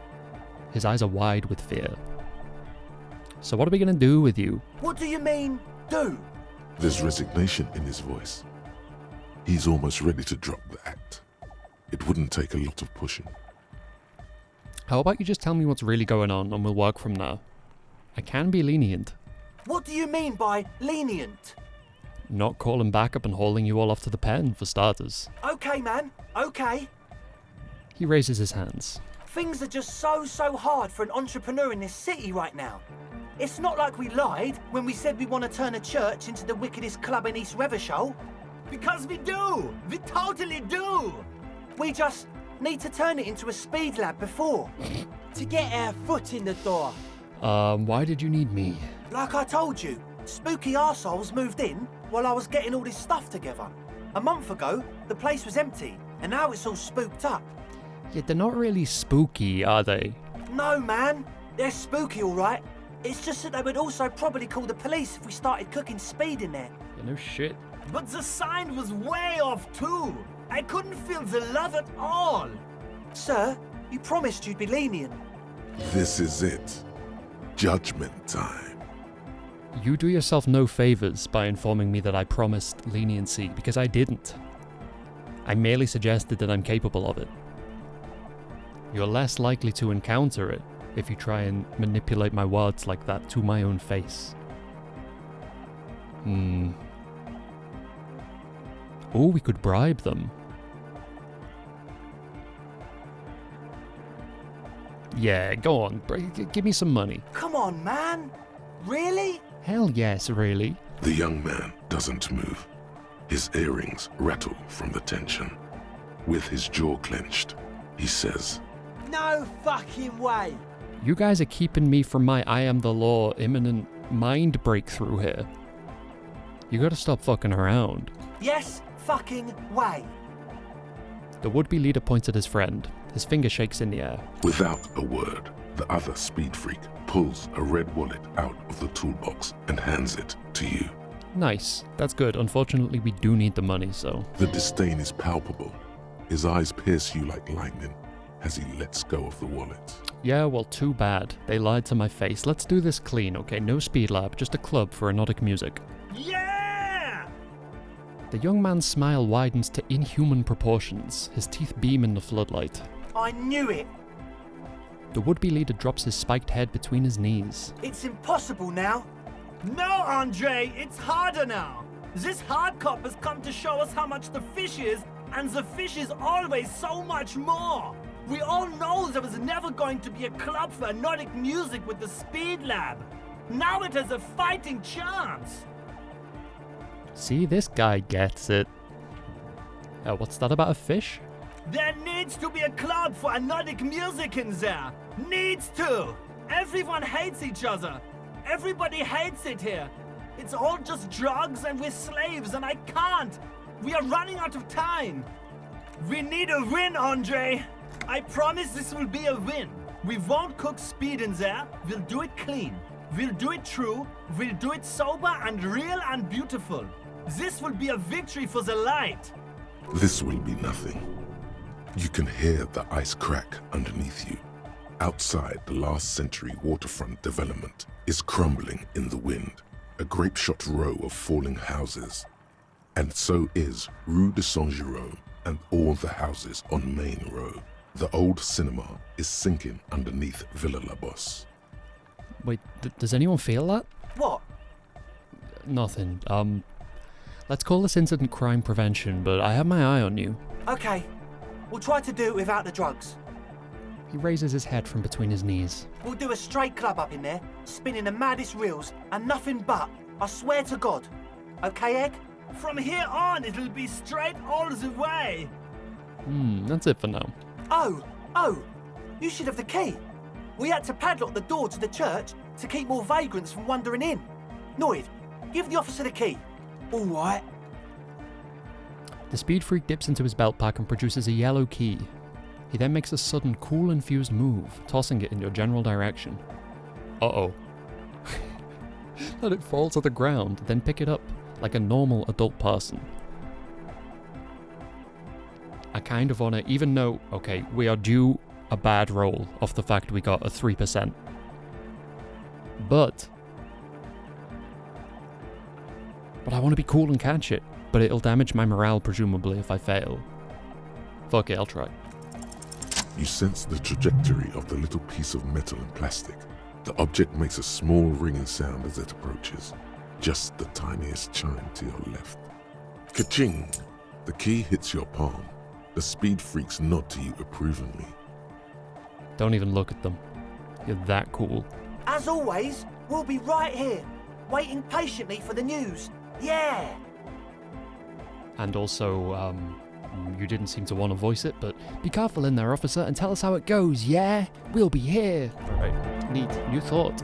B: His eyes are wide with fear. So what are we gonna do with you?
I: What do you mean, do?
C: There's resignation in his voice. He's almost ready to drop the act. It wouldn't take a lot of pushing.
B: How about you just tell me what's really going on and we'll work from there? I can be lenient.
I: What do you mean by lenient?
B: Not calling back up and hauling you all off to the pen, for starters.
I: Okay, man, okay.
B: He raises his hands.
I: Things are just so hard for an entrepreneur in this city right now. It's not like we lied when we said we want to turn a church into the wickedest club in East Revershall.
K: Because we do! We totally do!
I: We just need to turn it into a speed lab before.
J: To get our foot in the door.
B: Why did you need me?
I: Like I told you, spooky arseholes moved in while I was getting all this stuff together. A month ago, the place was empty, and now it's all spooked up.
B: Yeah, they're not really spooky, are they?
I: No, man. They're spooky, all right. It's just that they would also probably call the police if we started cooking speed in there.
B: Yeah, no shit.
K: But the sign was way off too. I couldn't feel the love at all.
I: Sir, you promised you'd be lenient.
C: This is it. Judgment time.
B: You do yourself no favors by informing me that I promised leniency, because I didn't. I merely suggested that I'm capable of it. You're less likely to encounter it if you try and manipulate my words like that to my own face. Oh, we could bribe them. Yeah, go on. Give me some money.
I: Come on, man. Really?
B: Hell yes, really.
C: The young man doesn't move. His earrings rattle from the tension. With his jaw clenched, he says,
J: No fucking way.
B: You guys are keeping me from my I am the law imminent mind breakthrough here. You gotta stop fucking around.
I: Yes, fucking way.
B: The would-be leader points at his friend. His finger shakes in the air.
C: Without a word, the other speed freak pulls a red wallet out of the toolbox and hands it to you.
B: Nice. That's good. Unfortunately, we do need the money, so...
C: The disdain is palpable. His eyes pierce you like lightning as he lets go of the wallet.
B: Yeah, well, too bad. They lied to my face. Let's do this clean, okay? No speed lab, just a club for anodic music.
K: Yeah!
B: The young man's smile widens to inhuman proportions. His teeth beam in the floodlight.
I: I knew it.
B: The would-be leader drops his spiked head between his knees.
I: It's impossible now.
K: No, Andre, it's harder now. This hard cop has come to show us how much the fish is, and the fish is always so much more. We all know there was never going to be a club for anodic music with the Speed Lab. Now it has a fighting chance.
B: See, this guy gets it. What's that about a fish?
K: There needs to be a club for anodic music in there. Needs to. Everyone hates each other. Everybody hates it here. It's all just drugs and we're slaves and I can't. We are running out of time. We need a win, Andre. I promise this will be a win. We won't cook speed in there. We'll do it clean. We'll do it true. We'll do it sober and real and beautiful. This will be a victory for the light.
C: This will be nothing. You can hear the ice crack underneath you. Outside, the last century waterfront development is crumbling in the wind, a grape-shot row of falling houses. And so is Rue de Saint-Jérôme and all the houses on Main Row. The old cinema is sinking underneath Villa La Bosse.
B: Wait, does anyone feel that?
I: What?
B: Nothing. Let's call this incident crime prevention, but I have my eye on you.
I: Okay. We'll try to do it without the drugs.
B: He raises his head from between his knees.
I: We'll do a straight club up in there, spinning the maddest reels, and nothing but. I swear to God. Okay, Egg?
K: From here on, it'll be straight all the way.
B: That's it for now.
I: Oh, you should have the key. We had to padlock the door to the church to keep more vagrants from wandering in. Noid, give the officer the key. All right.
B: The speed freak dips into his belt pack and produces a yellow key. He then makes a sudden cool infused move, tossing it in your general direction. Uh-oh. Let it fall to the ground, then pick it up, like a normal adult person. I kind of wanna, even though, okay, we are due a bad roll off the fact we got a 3%. But I want to be cool and catch it, but it'll damage my morale presumably if I fail. Fuck it, I'll try.
C: You sense the trajectory of the little piece of metal and plastic. The object makes a small ringing sound as it approaches, just the tiniest chime to your left. Ka-ching! The key hits your palm. The speed freaks nod to you approvingly.
B: Don't even look at them. You're that cool.
I: As always, we'll be right here, waiting patiently for the news. Yeah!
B: And also, you didn't seem to want to voice it, but be careful in there, officer, and tell us how it goes, yeah? We'll be here. Alright, neat. New thought.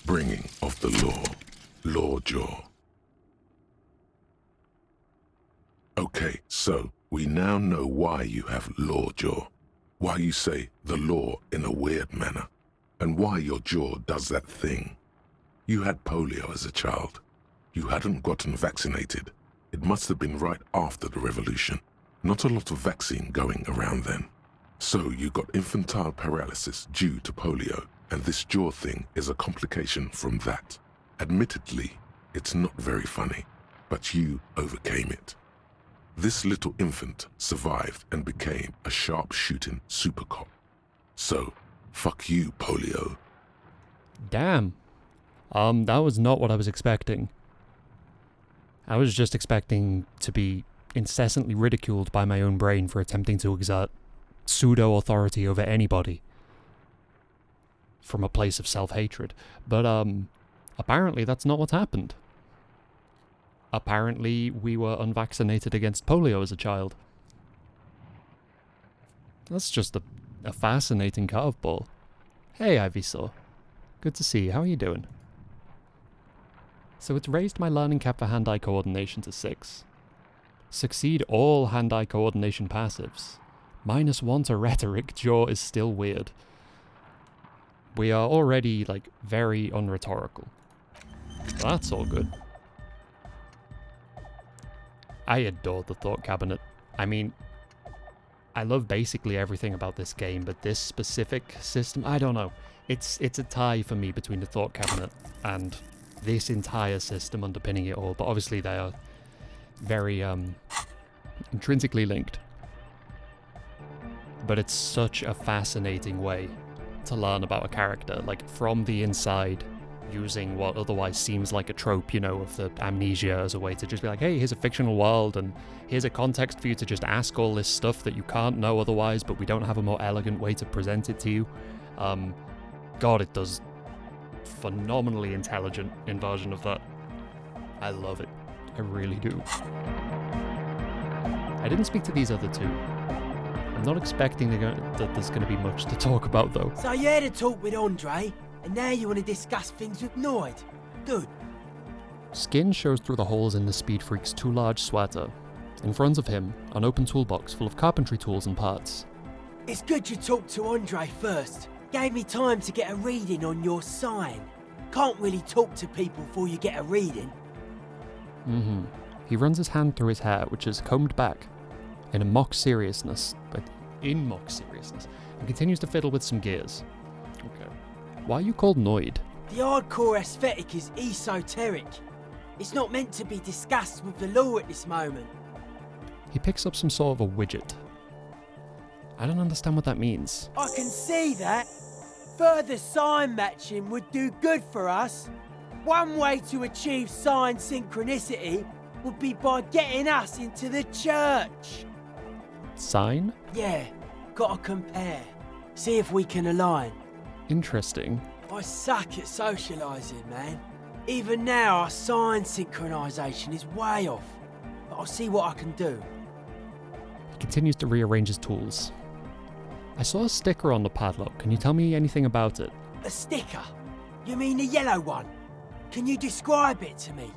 C: Bringing of the law jaw. Okay, so we now know why you have law jaw, why you say the law in a weird manner, and why your jaw does that thing. You had polio as a child. You hadn't gotten vaccinated. It must have been right after the revolution. Not a lot of vaccine going around then. So you got infantile paralysis due to polio, and this jaw thing is a complication from that. Admittedly, it's not very funny, but you overcame it. This little infant survived and became a sharp-shooting super cop. So, fuck you, polio.
B: Damn. That was not what I was expecting. I was just expecting to be incessantly ridiculed by my own brain for attempting to exert pseudo-authority over anybody from a place of self-hatred. But, apparently that's not what happened. Apparently we were unvaccinated against polio as a child. That's just a fascinating curveball. Hey, Ivysaur. Good to see you. How are you doing? So it's raised my learning cap for hand-eye coordination to 6. Succeed all hand-eye coordination passives. -1 to rhetoric, jaw is still weird. We are already, like, very unrhetorical. That's all good. I adore the thought cabinet. I mean, I love basically everything about this game, but this specific system, I don't know. It's a tie for me between the thought cabinet and this entire system underpinning it all, but obviously they are very intrinsically linked. But it's such a fascinating way to learn about a character, like from the inside, using what otherwise seems like a trope, you know, of the amnesia as a way to just be like, hey, here's a fictional world, and here's a context for you to just ask all this stuff that you can't know otherwise, but we don't have a more elegant way to present it to you. God, it does phenomenally intelligent inversion of that. I love it. I really do. I didn't speak to these other two. I'm not expecting that there's going to be much to talk about, though.
J: So you had a talk with Andre, and now you want to discuss things with Noid. Good.
B: Skin shows through the holes in the Speed Freak's too large sweater. In front of him, an open toolbox full of carpentry tools and parts.
J: It's good you talked to Andre first. Gave me time to get a reading on your sign. Can't really talk to people before you get a reading.
B: He runs his hand through his hair, which is combed back, in mock seriousness, and continues to fiddle with some gears. Okay. Why are you called Noid?
J: The hardcore aesthetic is esoteric. It's not meant to be discussed with the law at this moment.
B: He picks up some sort of a widget. I don't understand what that means.
J: I can see that. Further sign matching would do good for us. One way to achieve sign synchronicity would be by getting us into the church.
B: Sign?
J: Yeah, gotta compare. See if we can align.
B: Interesting.
J: I suck at socialising, man. Even now, our sign synchronisation is way off. But I'll see what I can do.
B: He continues to rearrange his tools. I saw a sticker on the padlock. Can you tell me anything about it?
J: A sticker? You mean the yellow one? Can you describe it to me?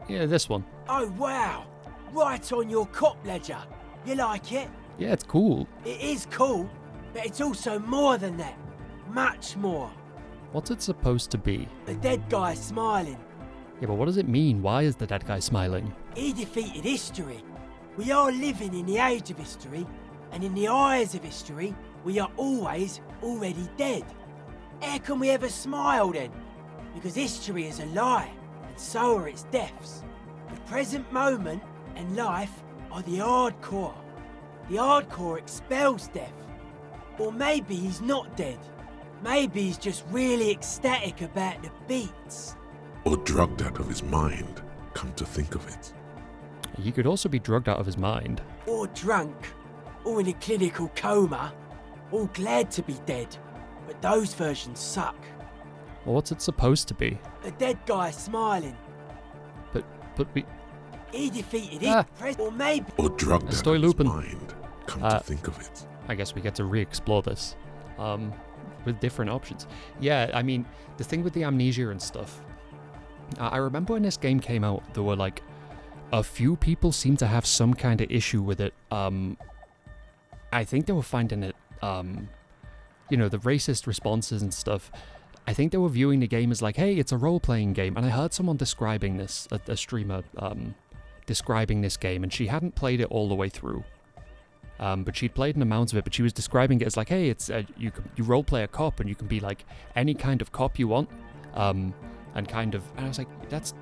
B: Yeah, this one.
J: Oh, wow. Right on your cop ledger. You like it?
B: Yeah, it's cool.
J: It is cool, but it's also more than that. Much more.
B: What's it supposed to be?
J: The dead guy smiling.
B: Yeah, but what does it mean? Why is the dead guy smiling?
J: He defeated history. We are living in the age of history, and in the eyes of history, we are always already dead. How can we ever smile then? Because history is a lie, and so are its deaths. The present moment and life are the hardcore. The hardcore expels death. Or maybe he's not dead. Maybe he's just really ecstatic about the beats.
C: Or drugged out of his mind, come to think of it.
B: He could also be drugged out of his mind.
J: Or drunk. Or in a clinical coma. Or glad to be dead. But those versions suck.
B: Well, what's it supposed to be?
J: A dead guy smiling.
B: But we...
J: He defeated it. Or maybe...
C: Or drugged out
B: Estoy
C: of his
B: looping.
C: mind, come to think of it.
B: I guess we get to re-explore this. With different options. Yeah, I mean, the thing with the amnesia and stuff, I remember when this game came out, there were like a few people seemed to have some kind of issue with it. I think they were finding it, you know, the racist responses and stuff. I think they were viewing the game as like, hey, it's a role-playing game. And I heard someone describing this, a streamer describing this game, and she hadn't played it all the way through. But she'd played an amount of it, but she was describing it as like, hey, it's you roleplay a cop, and you can be like any kind of cop you want, and I was like, that's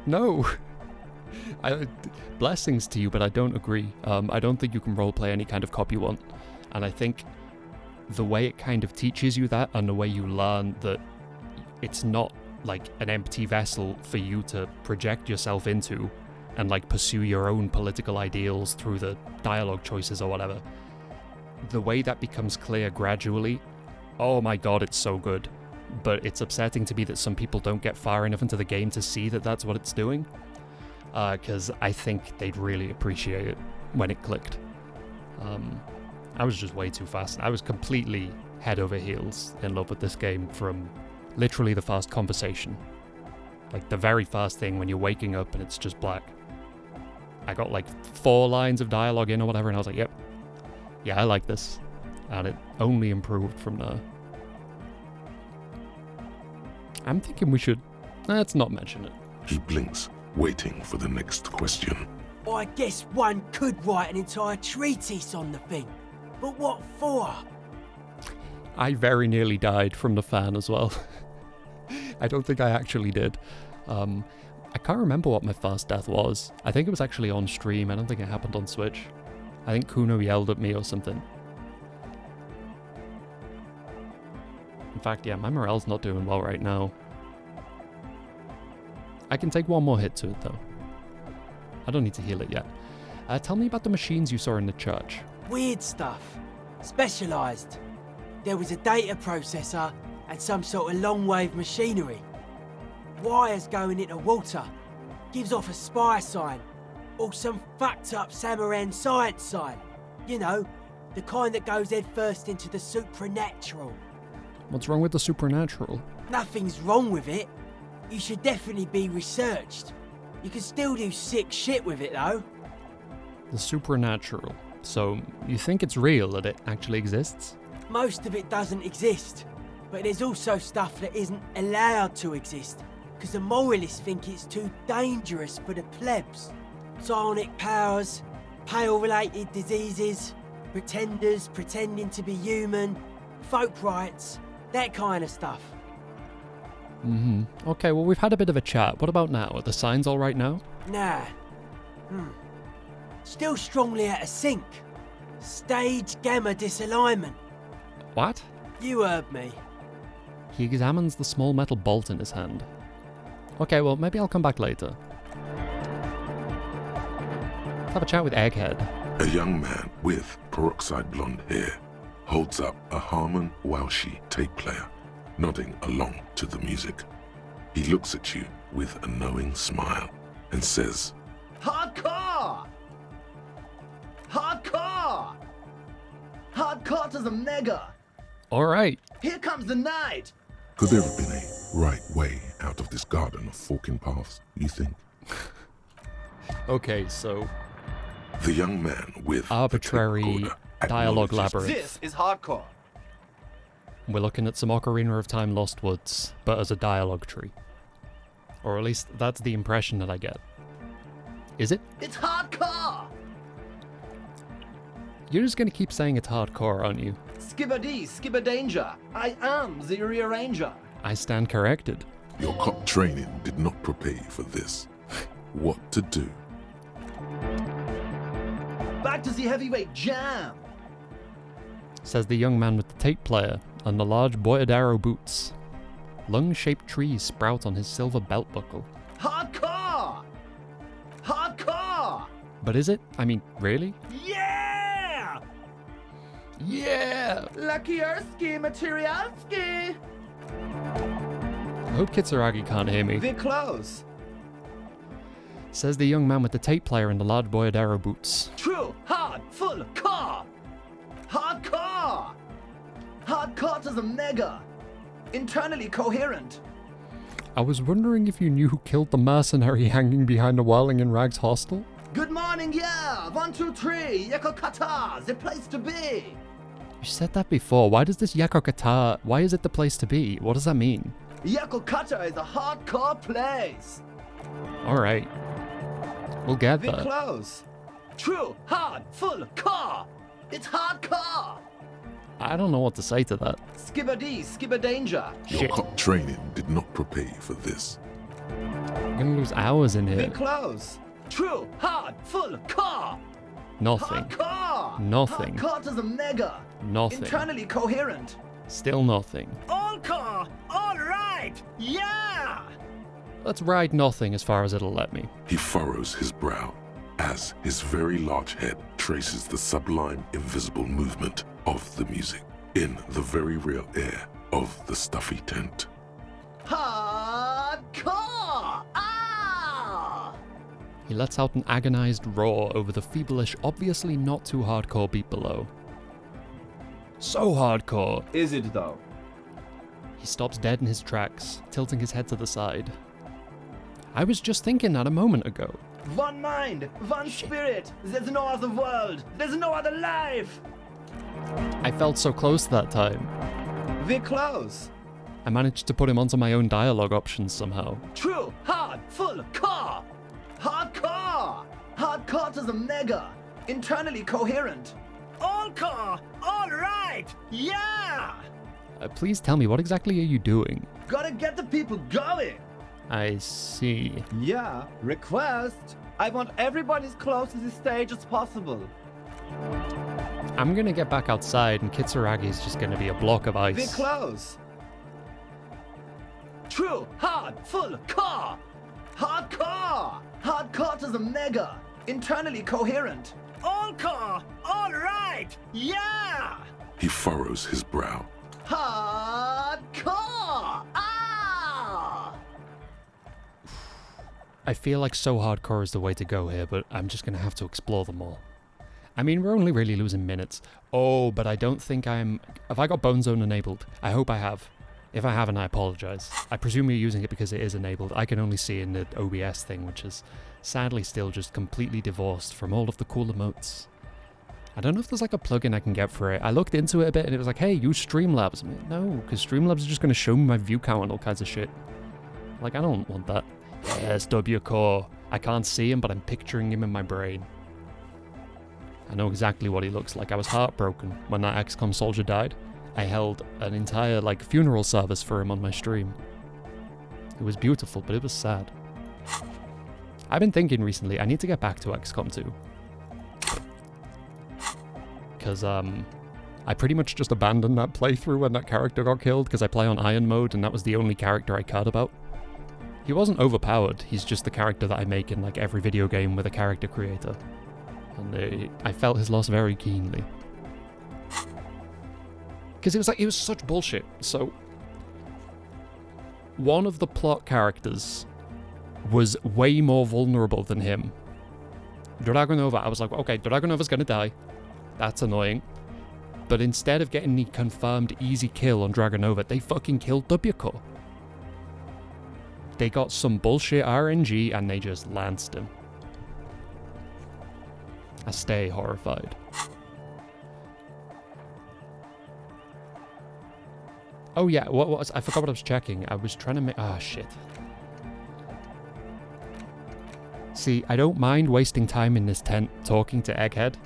B: no. Blessings to you, but I don't agree. I don't think you can roleplay any kind of cop you want, and I think the way it kind of teaches you that, and the way you learn that it's not like an empty vessel for you to project yourself into and like pursue your own political ideals through the dialogue choices or whatever. The way that becomes clear gradually, oh my god, it's so good. But it's upsetting to me that some people don't get far enough into the game to see that that's what it's doing. Because I think they'd really appreciate it when it clicked. I was just way too fast. I was completely head over heels in love with this game from literally the first conversation. Like the very first thing when you're waking up and it's just black. I got like 4 lines of dialogue in or whatever, and I was like, yep, yeah, I like this. And it only improved from there. I'm thinking we should, let's not mention it.
C: He blinks, waiting for the next question.
J: I guess one could write an entire treatise on the thing. But what for?
B: I very nearly died from the fan as well. I don't think I actually did. I can't remember what my first death was. I think it was actually on stream. I don't think it happened on Switch. I think Kuno yelled at me or something. In fact, yeah, my morale's not doing well right now. I can take one more hit to it though. I don't need to heal it yet. Tell me about the machines you saw in the church.
J: Weird stuff. Specialised. There was a data processor and some sort of long-wave machinery. Wires going into water. Gives off a spy sign. Or some fucked up Samaran science sign. You know, the kind that goes head first into the supernatural.
B: What's wrong with the supernatural?
J: Nothing's wrong with it. You should definitely be researched. You can still do sick shit with it though.
B: The supernatural. So, you think it's real, that it actually exists?
J: Most of it doesn't exist. But there's also stuff that isn't allowed to exist. Because the moralists think it's too dangerous for the plebs. Psionic powers, pale-related diseases, pretenders pretending to be human, folk rights, that kind of stuff.
B: Okay, well we've had a bit of a chat. What about now? Are the signs all right now?
J: Nah. Still strongly out of sync. Stage gamma disalignment.
B: What?
J: You heard me.
B: He examines the small metal bolt in his hand. Okay, well, maybe I'll come back later. Let's have a chat with Egghead.
C: A young man with peroxide blonde hair holds up a Harman Walshy tape player, nodding along to the music. He looks at you with a knowing smile and says,
K: Hardcore! Hardcore! Hardcore to the mega!
B: Alright.
K: Here comes the night!
C: could there have been a right way out of this garden of forking paths, you think?
B: Okay, so
C: The young man with
B: arbitrary
C: the tape recorder
B: dialogue
C: acknowledges
B: labyrinth.
I: This is hardcore.
B: We're looking at some Ocarina of Time Lost Woods, but as a dialogue tree. Or at least that's the impression that I get. Is it?
K: It's hardcore!
B: You're just gonna keep saying it's hardcore, aren't you?
K: Skibbity, skibberdanger. I am the rearranger.
B: I stand corrected.
C: Your cop training did not prepare you for this. What to do?
K: Back to the heavyweight jam.
B: Says the young man with the tape player and the large boyadaro boots. Lung-shaped trees sprout on his silver belt buckle.
K: Hardcore! Hardcore!
B: But is it? I mean, really?
K: Yeah!
B: Yeah!
K: Lucky Ersky, Materialski!
B: I hope Kitsuragi can't hear me.
K: We're close.
B: Says the young man with the tape player and the large boyadaro boots.
K: True, hard, full, car! Hardcore! Hardcore to the mega! Internally coherent.
B: I was wondering if you knew who killed the mercenary hanging behind the Whirling in Rags hostel?
K: Good morning, yeah! 1, 2, 3, Yakokata, the place to be!
B: You said that before. Why does this Yakokata, why is it the place to be? What does that mean?
K: Yakokata is a hardcore place!
B: Alright. We'll get
K: We're
B: there.
K: close. True, hard, full, car! It's hardcore!
B: I don't know what to say to that.
K: Skibbity, skibberdanger.
C: Your
B: Shit.
C: cop training did not prepare you for this.
B: I'm gonna lose hours in
K: We're
B: here.
K: close. True, hard, full, car!
B: Nothing.
K: Hardcore!
B: Nothing.
K: Hardcore to the mega!
B: Nothing.
K: Internally coherent.
B: Still nothing.
J: All car! All right! Yeah!
B: Let's ride nothing as far as it'll let me.
C: He furrows his brow as his very large head traces the sublime invisible movement of the music in the very real air of the stuffy tent.
K: Hardcore! Ah!
B: He lets out an agonized roar over the feebleish, obviously not too hardcore beat below. So hardcore!
I: Is it though?
B: He stops dead in his tracks, tilting his head to the side. I was just thinking that a moment ago.
K: One mind, one spirit. There's no other world. There's no other life.
B: I felt so close that time.
K: We're close.
B: I managed to put him onto my own dialogue options somehow.
K: True, hard, full, car. Hardcore. Hardcore to the mega. Internally coherent.
J: All car! All right! Yeah!
B: Please tell me, what exactly are you doing?
K: Gotta get the people going.
B: I see.
K: Yeah, request. I want everybody as close to the stage as possible.
B: I'm gonna get back outside and Kitsuragi's just gonna be a block of
K: We're
B: ice.
K: close. True, hard, full, car. Hardcore. Hardcore to the mega. Internally coherent.
J: All car! All right! Yeah!
C: He furrows his brow.
K: Hardcore. Ah!
B: I feel like so hardcore is the way to go here, but I'm just gonna have to explore them all. I mean, we're only really losing minutes. Oh, but I don't think I'm... Have I got Bone Zone enabled? I hope I have. If I haven't, I apologize. I presume you're using it because it is enabled. I can only see in the OBS thing, which is sadly still just completely divorced from all of the cool emotes. I don't know if there's like a plugin I can get for it. I looked into it a bit and it was like, hey, use Streamlabs. I'm like, no, because Streamlabs is just going to show me my view count and all kinds of shit. Like, I don't want that. Yes, W Core. I can't see him, but I'm picturing him in my brain. I know exactly what he looks like. I was heartbroken when that XCOM soldier died. I held an entire, like, funeral service for him on my stream. It was beautiful, but it was sad. I've been thinking recently, I need to get back to XCOM 2. Because, I pretty much just abandoned that playthrough when that character got killed because I play on Iron mode and that was the only character I cared about. He wasn't overpowered, he's just the character that I make in like every video game with a character creator. And I felt his loss very keenly. Because it was such bullshit. So, one of the plot characters was way more vulnerable than him. Dragonova, I was like, okay, Dragonova's gonna die. That's annoying. But instead of getting the confirmed easy kill on Dragonova, they fucking killed Wko. They got some bullshit RNG and they just lanced him. I stay horrified. Oh yeah, I forgot what I was checking. I was trying to make... Ah, shit. See, I don't mind wasting time in this tent talking to Egghead,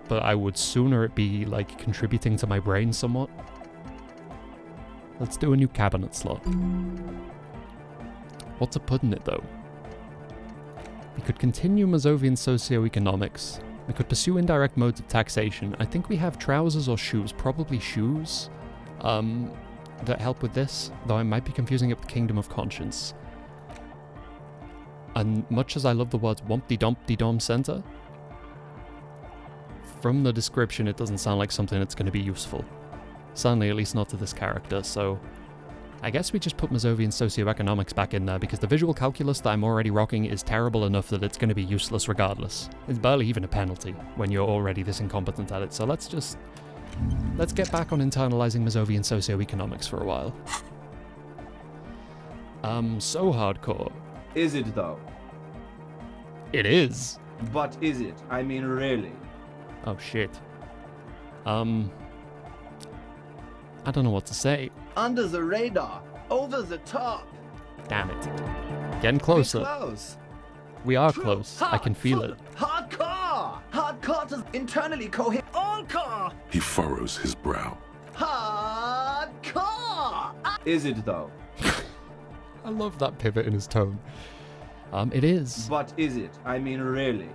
B: but I would sooner it be, like, contributing to my brain somewhat. Let's do a new cabinet slot. What to put in it, though? We could continue Mazovian socioeconomics. We could pursue indirect modes of taxation. I think we have trousers or shoes. Probably shoes. That help with this, though I might be confusing it with Kingdom of Conscience. And much as I love the words Wumpty-Dumpty-Dom Center, from the description it doesn't sound like something that's going to be useful. Certainly, at least not to this character, so I guess we just put Mazovian socioeconomics back in there because the visual calculus that I'm already rocking is terrible enough that it's going to be useless regardless. It's barely even a penalty when you're already this incompetent at it, so let's get back on internalizing Mazovian socioeconomics for a while. So hardcore.
L: Is it though?
B: It is.
L: But is it? I mean, really?
B: Oh shit. I don't know what to say.
J: Under the radar, over the top.
B: Damn it. Getting closer.
J: Be close.
B: We are close. I can feel it.
J: Hardcore! Hardcore is internally coherent. All core!
C: He furrows his brow.
J: Hardcore!
L: Is it though?
B: I love that pivot in his tone. It is.
L: But is it? I mean, really?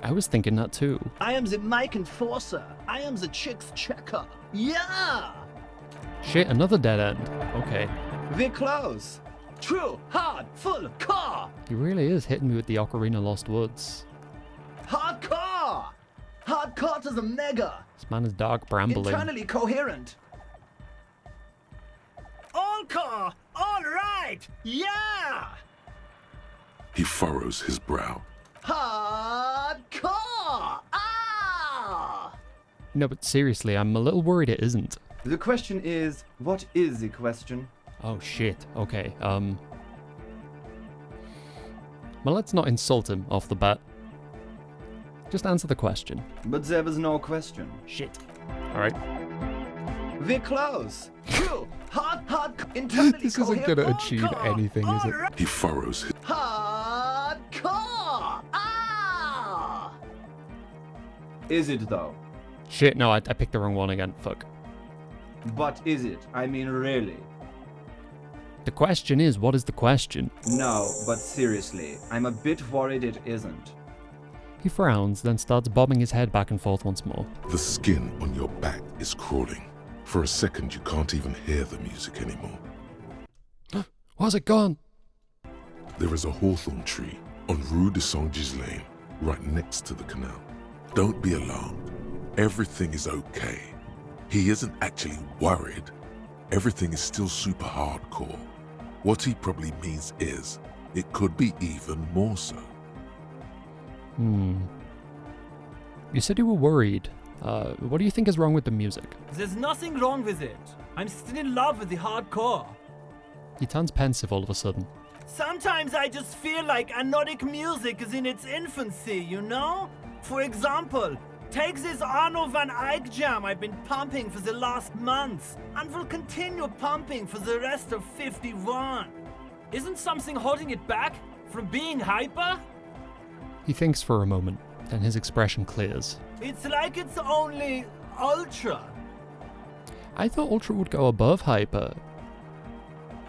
B: I was thinking that too.
J: I am the mic enforcer. I am the chicks checker. Yeah!
B: Shit, another dead end. Okay.
J: We're close. True, hard, full, core!
B: He really is hitting me with the Ocarina Lost Woods.
J: Hardcore! Hardcore to the mega!
B: This man is dark brambling.
J: Internally coherent. All core! All right! Yeah!
C: He furrows his brow.
J: Hardcore! Ah!
B: No, but seriously, I'm a little worried it isn't.
L: The question is, what is the question?
B: Oh shit, okay, well, let's not insult him off the bat. Just answer the question.
L: But there was no question.
B: Shit. Alright.
J: We're close. True. Hard, internally
B: This isn't gonna achieve anything, is it?
C: He furrows his...
J: Hardcore! Ah!
L: Is it though?
B: Shit, no, I picked the wrong one again. Fuck.
L: But is it? I mean, really?
B: The question is, what is the question?
L: No, but seriously, I'm a bit worried it isn't.
B: He frowns, then starts bobbing his head back and forth once more.
C: The skin on your back is crawling. For a second, you can't even hear the music anymore.
B: Why's it gone?
C: There is a hawthorn tree on Rue de Saint-Ghislain, right next to the canal. Don't be alarmed. Everything is okay. He isn't actually worried. Everything is still super hardcore. What he probably means is, it could be even more so.
B: You said you were worried. What do you think is wrong with the music?
K: There's nothing wrong with it. I'm still in love with the hardcore.
B: He turns pensive all of a sudden.
K: Sometimes I just feel like anodic music is in its infancy, you know? For example, take this Arno van Eyck jam I've been pumping for the last month, and will continue pumping for the rest of 51. Isn't something holding it back from being hyper?
B: He thinks for a moment, then his expression clears.
K: It's like it's only ultra.
B: I thought Ultra would go above Hyper.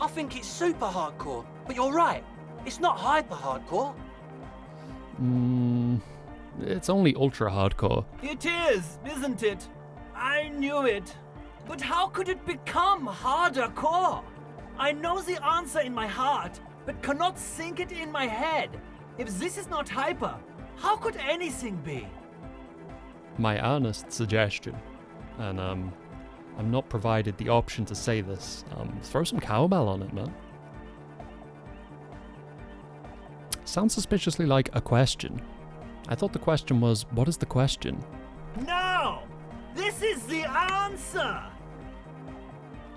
I: I think it's super hardcore, but you're right. It's not hyper hardcore.
B: It's only Ultra hardcore.
K: It is, isn't it?
J: I knew it. But how could it become hardcore? I know the answer in my heart, but cannot sink it in my head. If this is not hyper, how could anything be?
B: My honest suggestion, and I'm not provided the option to say this, throw some cowbell on it, man. Sounds suspiciously like a question. I thought the question was, what is the question?
J: No! This is the answer!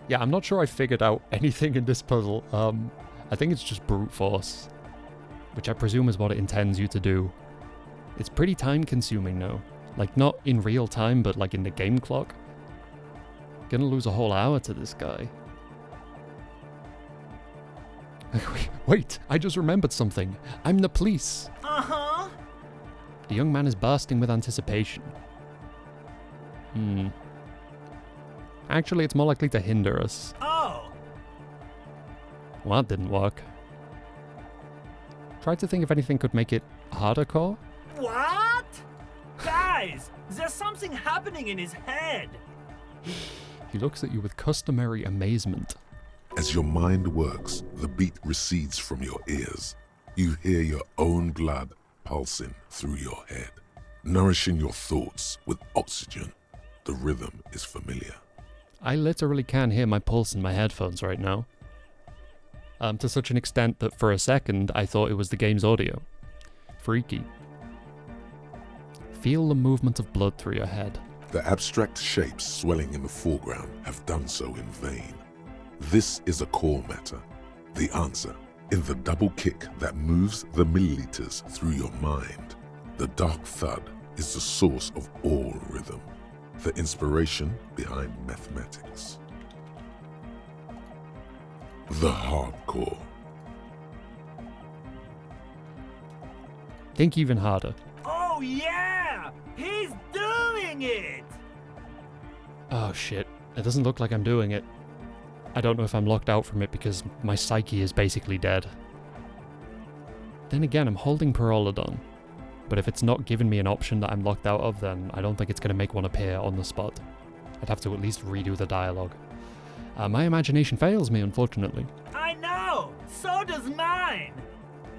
B: Yeah, I'm not sure I figured out anything in this puzzle. I think it's just brute force, which I presume is what it intends you to do. It's pretty time consuming now. Like, not in real time, but like in the game clock. Gonna lose a whole hour to this guy. Wait, I just remembered something. I'm the police.
J: Uh-huh.
B: The young man is bursting with anticipation. Actually, it's more likely to hinder us.
J: Oh.
B: Well, that didn't work. Tried to think if anything could make it harder core.
J: What? Guys, there's something happening in his head.
B: He looks at you with customary amazement.
C: As your mind works, the beat recedes from your ears. You hear your own blood pulsing through your head, nourishing your thoughts with oxygen. The rhythm is familiar.
B: I literally can hear my pulse in my headphones right now. To such an extent that for a second I thought it was the game's audio. Freaky. Feel the movement of blood through your head.
C: The abstract shapes swelling in the foreground have done so in vain. This is a core matter. The answer, in the double kick that moves the milliliters through your mind. The dark thud is the source of all rhythm, the inspiration behind mathematics. The hardcore.
B: Think even harder.
J: Oh yeah! He's doing it!
B: Oh shit, it doesn't look like I'm doing it. I don't know if I'm locked out from it because my psyche is basically dead. Then again, I'm holding Pyrrolidon, but if it's not giving me an option that I'm locked out of, then I don't think it's going to make one appear on the spot. I'd have to at least redo the dialogue. My imagination fails me, unfortunately.
J: I know! So does mine!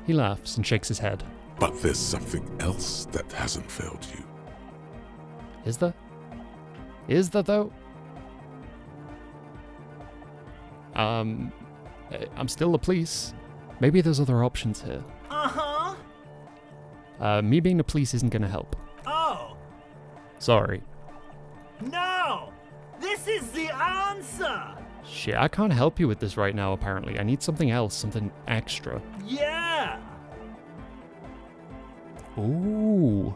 B: He laughs and shakes his head.
C: But there's something else that hasn't failed you.
B: Is there? Is there, though? I'm still the police. Maybe there's other options here.
J: Uh-huh.
B: Me being the police isn't gonna help.
J: Oh.
B: Sorry.
J: No! This is the answer!
B: Shit, I can't help you with this right now, apparently. I need something else, something extra.
J: Yeah!
B: Ooh.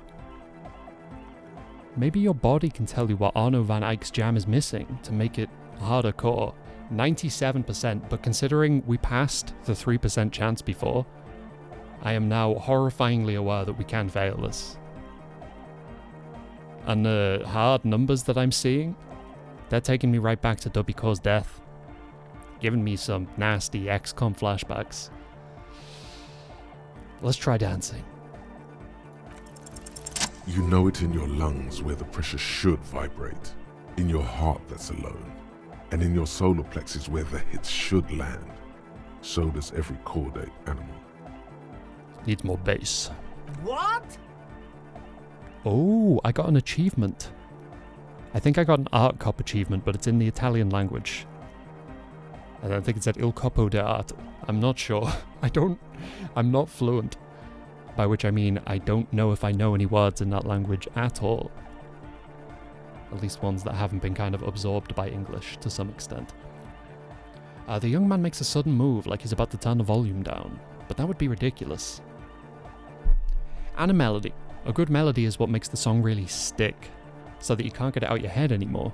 B: Maybe your body can tell you what Arno van Eyck's jam is missing to make it harder core. 97%, but considering we passed the 3% chance before, I am now horrifyingly aware that we can fail this. And the hard numbers that I'm seeing, they're taking me right back to Dubby Core's death, giving me some nasty XCOM flashbacks. Let's try dancing.
C: You know it in your lungs where the pressure should vibrate, in your heart that's alone, and in your solar plexus where the hits should land. So does every chordate animal.
B: Need more bass.
J: What?
B: Oh, I got an achievement. I think I got an art cop achievement, but it's in the Italian language. And I think it said Il Copo d'Arte. I'm not sure. I'm not fluent. By which I mean, I don't know if I know any words in that language at all. At least ones that haven't been kind of absorbed by English to some extent. The young man makes a sudden move like he's about to turn the volume down, but that would be ridiculous. And a melody. A good melody is what makes the song really stick, so that you can't get it out your head anymore.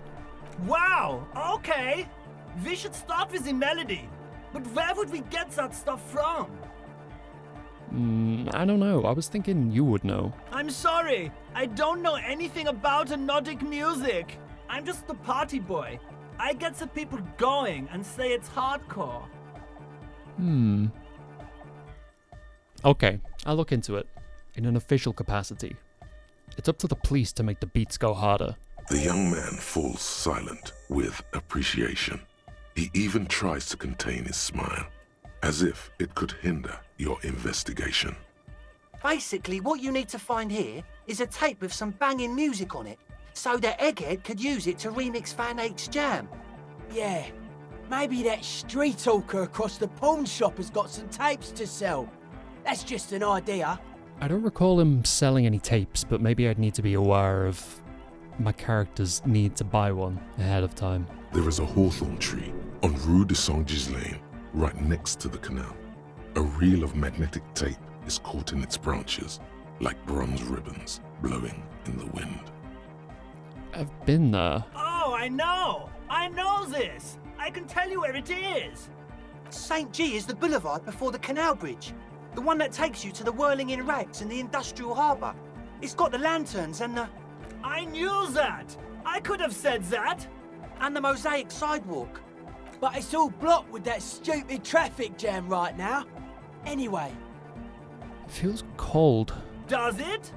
J: Wow, okay. We should start with the melody. But where would we get that stuff from?
B: I don't know. I was thinking you would know.
J: I'm sorry. I don't know anything about Nordic music. I'm just the party boy. I get the people going and say it's hardcore.
B: Okay, I'll look into it. In an official capacity. It's up to the police to make the beats go harder.
C: The young man falls silent with appreciation. He even tries to contain his smile, as if it could hinder your investigation.
I: Basically, what you need to find here is a tape with some banging music on it, so that Egghead could use it to remix Fan 8's jam.
J: Yeah, maybe that street hawker across the pawn shop has got some tapes to sell. That's just an idea.
B: I don't recall him selling any tapes, but maybe I'd need to be aware of my character's need to buy one ahead of time.
C: There is a hawthorn tree on Rue de Saint-Ghislain, right next to the canal. A reel of magnetic tape is caught in its branches, like bronze ribbons blowing in the wind.
B: I've been there.
K: Oh, I know! I know this! I can tell you where it is!
I: St. G is the boulevard before the canal bridge. The one that takes you to the whirling in rags and the industrial harbour. It's got the lanterns and the...
K: I knew that! I could have said that!
I: and the mosaic sidewalk.
J: But it's all blocked with that stupid traffic jam right now. Anyway.
B: It feels cold.
K: Does it?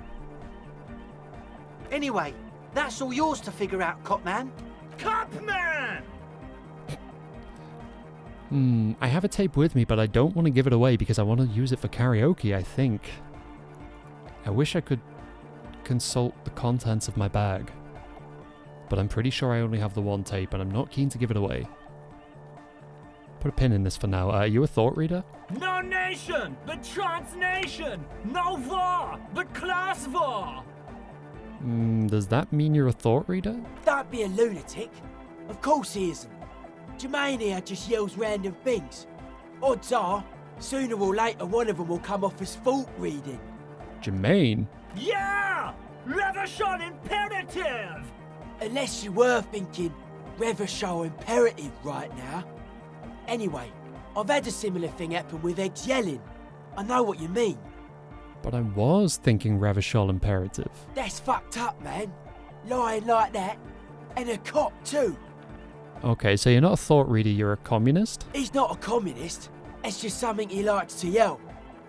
I: Anyway, that's all yours to figure out, Copman.
K: Copman!
B: I have a tape with me, but I don't want to give it away because I want to use it for karaoke, I think. I wish I could consult the contents of my bag. But I'm pretty sure I only have the one tape, and I'm not keen to give it away. Put a pin in this for now. Are you a thought reader?
K: No nation, but transnation! No war, but class war!
B: Does that mean you're a thought reader?
J: Don't be a lunatic. Of course he isn't. Jermaine here just yells random things. Odds are, sooner or later one of them will come off as thought reading.
B: Jermaine?
K: Yeah! Reversion imperative!
J: Unless you were thinking Reversion imperative right now. Anyway, I've had a similar thing happen with Eggs yelling. I know what you mean.
B: But I was thinking Reversion imperative.
J: That's fucked up, man. Lying like that. And a cop too.
B: Okay, so you're not a thought reader, you're a communist?
J: He's not a communist. It's just something he likes to yell.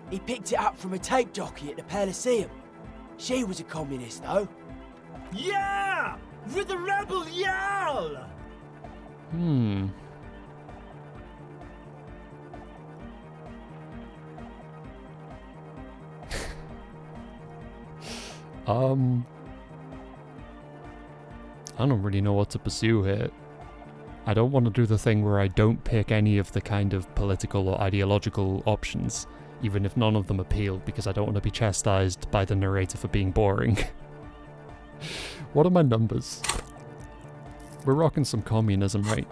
J: He picked it up from a tape jockey at the Palaceum. She was a communist, though.
K: Yeah! With the rebel yell!
B: I don't really know what to pursue here. I don't want to do the thing where I don't pick any of the kind of political or ideological options, even if none of them appeal, because I don't want to be chastised by the narrator for being boring. What are my numbers? We're rocking some communism, right?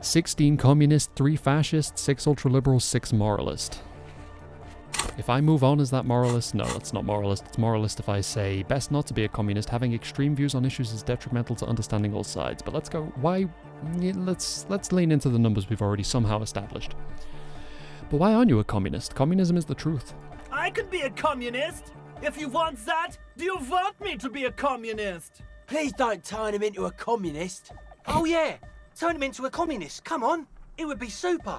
B: 16 communist, 3 fascist, 6 ultra-liberal, 6 moralist. If I move on as that moralist, no, it's not moralist. It's moralist if I say, best not to be a communist, having extreme views on issues is detrimental to understanding all sides. But let's go, why, yeah, let's lean into the numbers we've already somehow established. But why aren't you a communist? Communism is the truth.
K: I can be a communist! If you want that, do you want me to be a communist?
J: Please don't turn him into a communist.
I: Oh yeah, turn him into a communist. Come on, it would be super.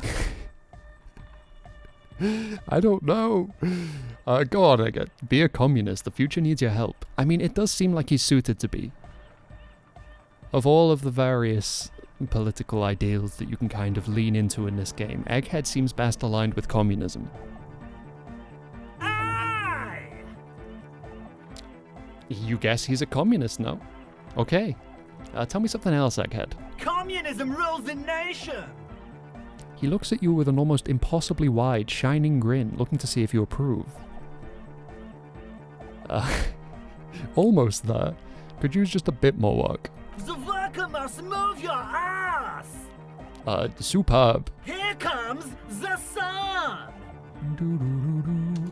B: I don't know. Go on, Egghead. Be a communist. The future needs your help. I mean, it does seem like he's suited to be. Of all of the various political ideals that you can kind of lean into in this game, Egghead seems best aligned with communism.
K: Aye!
B: You guess he's a communist now? Okay. Tell me something else, Egghead.
K: Communism rules the nation!
B: He looks at you with an almost impossibly wide, shining grin, looking to see if you approve. Almost there. Could use just a bit more work.
K: The worker must move your ass!
B: Superb.
K: Here comes the sun!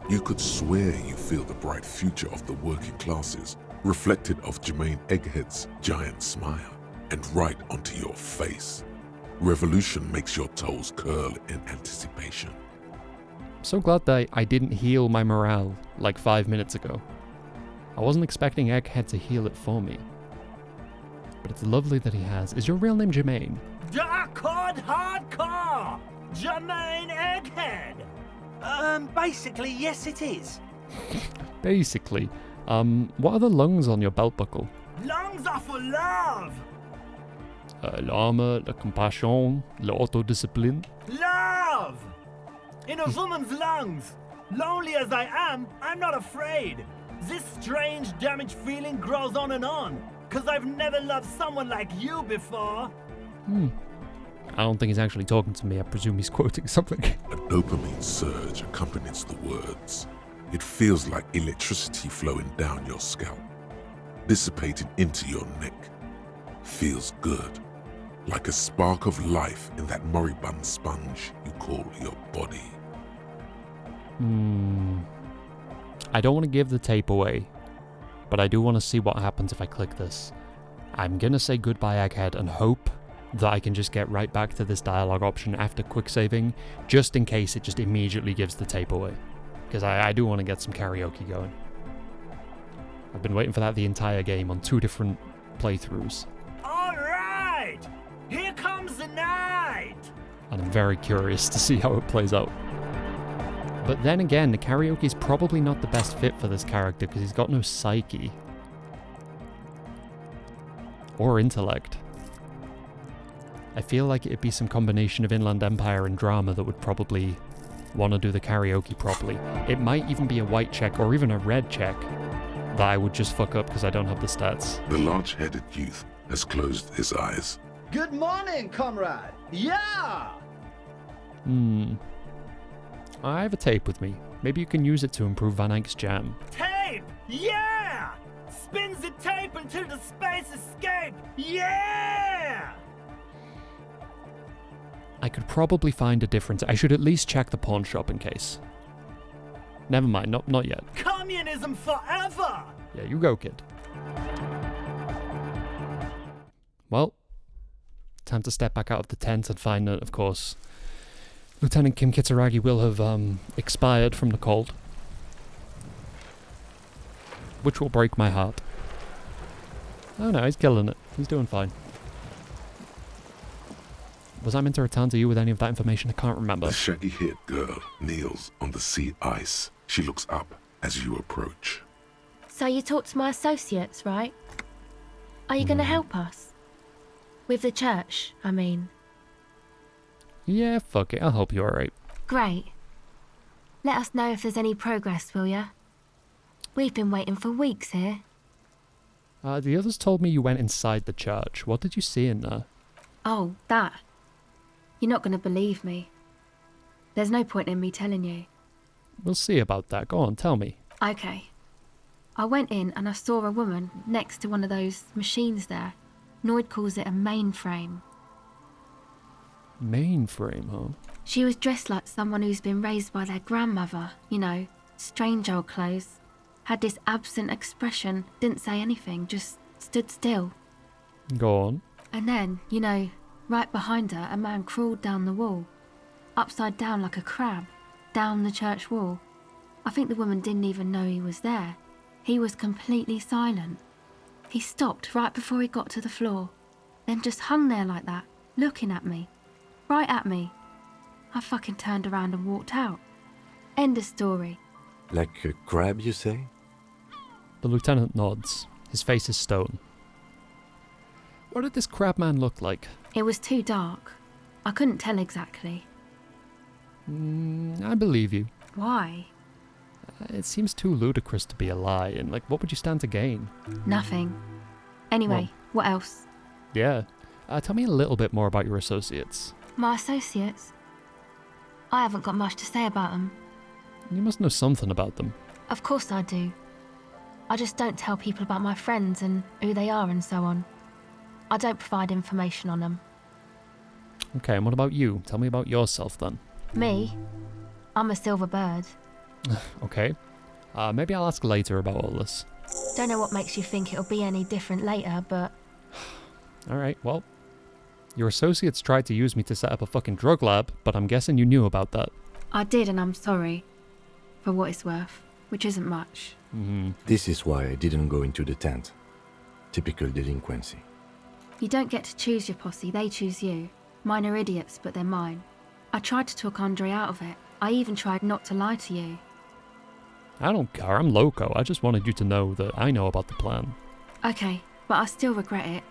C: You could swear you feel the bright future of the working classes, reflected of Jermaine Egghead's giant smile, and right onto your face. Revolution makes your toes curl in anticipation.
B: I'm so glad that I didn't heal my morale like 5 minutes ago. I wasn't expecting Egghead to heal it for me. But it's lovely that he has. Is your real name Jermaine?
K: Dark-cord hardcore! Jermaine Egghead!
I: Basically, yes it is.
B: Basically. What are the lungs on your belt buckle?
K: Lungs are for love!
B: L'arme, la compassion, l'autodiscipline.
K: Love! In a woman's lungs! Lonely as I am, I'm not afraid. This strange, damaged feeling grows on, 'cause I've never loved someone like you before.
B: I don't think he's actually talking to me. I presume he's quoting something.
C: A dopamine surge accompanies the words. It feels like electricity flowing down your scalp, dissipating into your neck. Feels good, like a spark of life in that moribund sponge you call your body.
B: I don't want to give the tape away, but I do want to see what happens if I click this. I'm gonna say goodbye, Egghead, and hope that I can just get right back to this dialogue option after quick saving, just in case it just immediately gives the tape away. Because I do want to get some karaoke going. I've been waiting for that the entire game on 2 different playthroughs.
K: Alright! Here comes the night!
B: And I'm very curious to see how it plays out. But then again, the karaoke is probably not the best fit for this character because he's got no psyche. Or intellect. I feel like it'd be some combination of Inland Empire and drama that would probably want to do the karaoke properly. It might even be a white check or even a red check that I would just fuck up because I don't have the stats.
C: The large-headed youth has closed his eyes.
J: Good morning, comrade. Yeah!
B: I have a tape with me. Maybe you can use it to improve Van Eyck's jam.
K: Tape! Yeah! Spins the tape until the space escape! Yeah!
B: I could probably find a difference. I should at least check the pawn shop in case. Never mind, not yet.
K: Communism forever!
B: Yeah, you go, kid. Well, time to step back out of the tent and find that, of course, Lieutenant Kim Kitsuragi will have expired from the cold. Which will break my heart. Oh no, he's killing it. He's doing fine. Was I meant to return to you with any of that information? I can't remember.
C: The shaggy-haired girl kneels on the sea ice. She looks up as you approach.
H: So you talked to my associates, right? Are you going to help us? With the church, I mean.
B: Yeah, fuck it. I'll help you, alright.
H: Great. Let us know if there's any progress, will ya? We've been waiting for weeks here.
B: The others told me you went inside the church. What did you see in there?
H: Oh, that. You're not going to believe me. There's no point in me telling you.
B: We'll see about that. Go on, tell me.
H: Okay. I went in and I saw a woman next to one of those machines there. Noid calls it a mainframe.
B: Mainframe, huh?
H: She was dressed like someone who's been raised by their grandmother, you know, strange old clothes. Had this absent expression, didn't say anything, just stood still.
B: Go on.
H: And then, you know, right behind her, a man crawled down the wall. Upside down like a crab, down the church wall. I think the woman didn't even know he was there. He was completely silent. He stopped right before he got to the floor, then just hung there like that, looking at me. Right at me. I fucking turned around and walked out. End of story.
D: Like a crab, you say?
B: The lieutenant nods. His face is stone. What did this crab man look like?
H: It was too dark. I couldn't tell exactly.
B: I believe you.
H: Why?
B: It seems too ludicrous to be a lie, and what would you stand to gain?
H: Nothing. Anyway, what else?
B: Yeah. Tell me a little bit more about your associates.
H: My associates? I haven't got much to say about them.
B: You must know something about them.
H: Of course I do. I just don't tell people about my friends and who they are and so on. I don't provide information on them.
B: Okay, and what about you? Tell me about yourself then.
H: Me? I'm a silver bird.
B: Okay. Maybe I'll ask later about all this.
H: Don't know what makes you think it'll be any different later, but...
B: Alright, well... Your associates tried to use me to set up a fucking drug lab, but I'm guessing you knew about that.
H: I did, and I'm sorry. For what it's worth. Which isn't much.
D: This is why I didn't go into the tent. Typical delinquency.
H: You don't get to choose your posse, they choose you. Mine are idiots, but they're mine. I tried to talk Andre out of it. I even tried not to lie to you.
B: I don't care, I'm loco. I just wanted you to know that I know about the plan.
H: Okay, but I still regret it.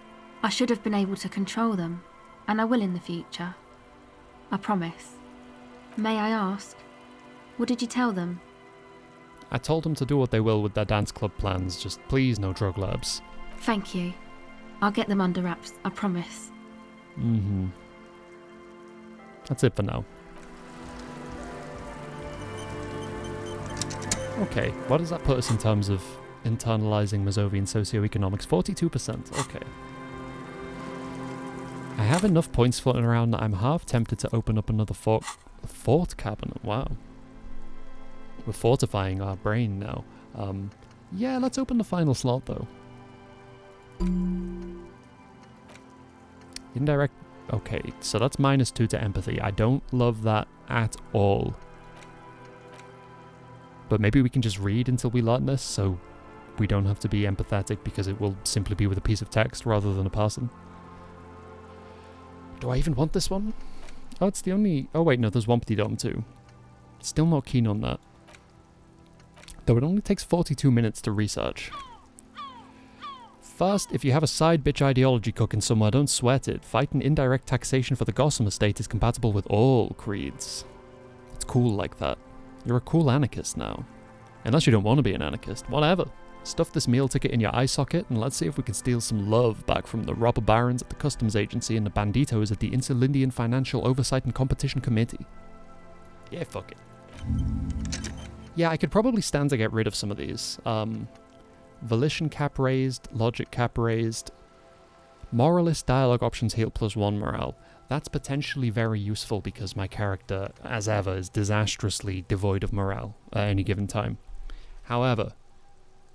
H: I should have been able to control them, and I will in the future. I promise. May I ask, what did you tell them?
B: I told them to do what they will with their dance club plans, just please no drug labs.
H: Thank you. I'll get them under wraps, I promise.
B: Mm-hmm. That's it for now. Okay, what does that put us in terms of internalizing Mazovian socioeconomics? 42%, okay. I have enough points floating around that I'm half tempted to open up another fort cabinet, wow. We're fortifying our brain now. Yeah, let's open the final slot though. Indirect, okay, so that's -2 to empathy. I don't love that at all. But maybe we can just read until we learn this, so we don't have to be empathetic because it will simply be with a piece of text rather than a person. Do I even want this one? Oh, it's the only... Oh wait, no, there's Wompty Dom too. Still not keen on that. Though it only takes 42 minutes to research. First, if you have a side bitch ideology cooking somewhere, don't sweat it. Fighting indirect taxation for the Gotham estate is compatible with all creeds. It's cool like that. You're a cool anarchist now. Unless you don't want to be an anarchist. Whatever. Stuff this meal ticket in your eye socket and let's see if we can steal some love back from the robber barons at the customs agency and the banditos at the Insulindian Financial Oversight and Competition Committee. Yeah, fuck it. Yeah, I could probably stand to get rid of some of these. Volition cap raised, logic cap raised. Moralist dialogue options heal +1 morale. That's potentially very useful because my character, as ever, is disastrously devoid of morale at any given time. However,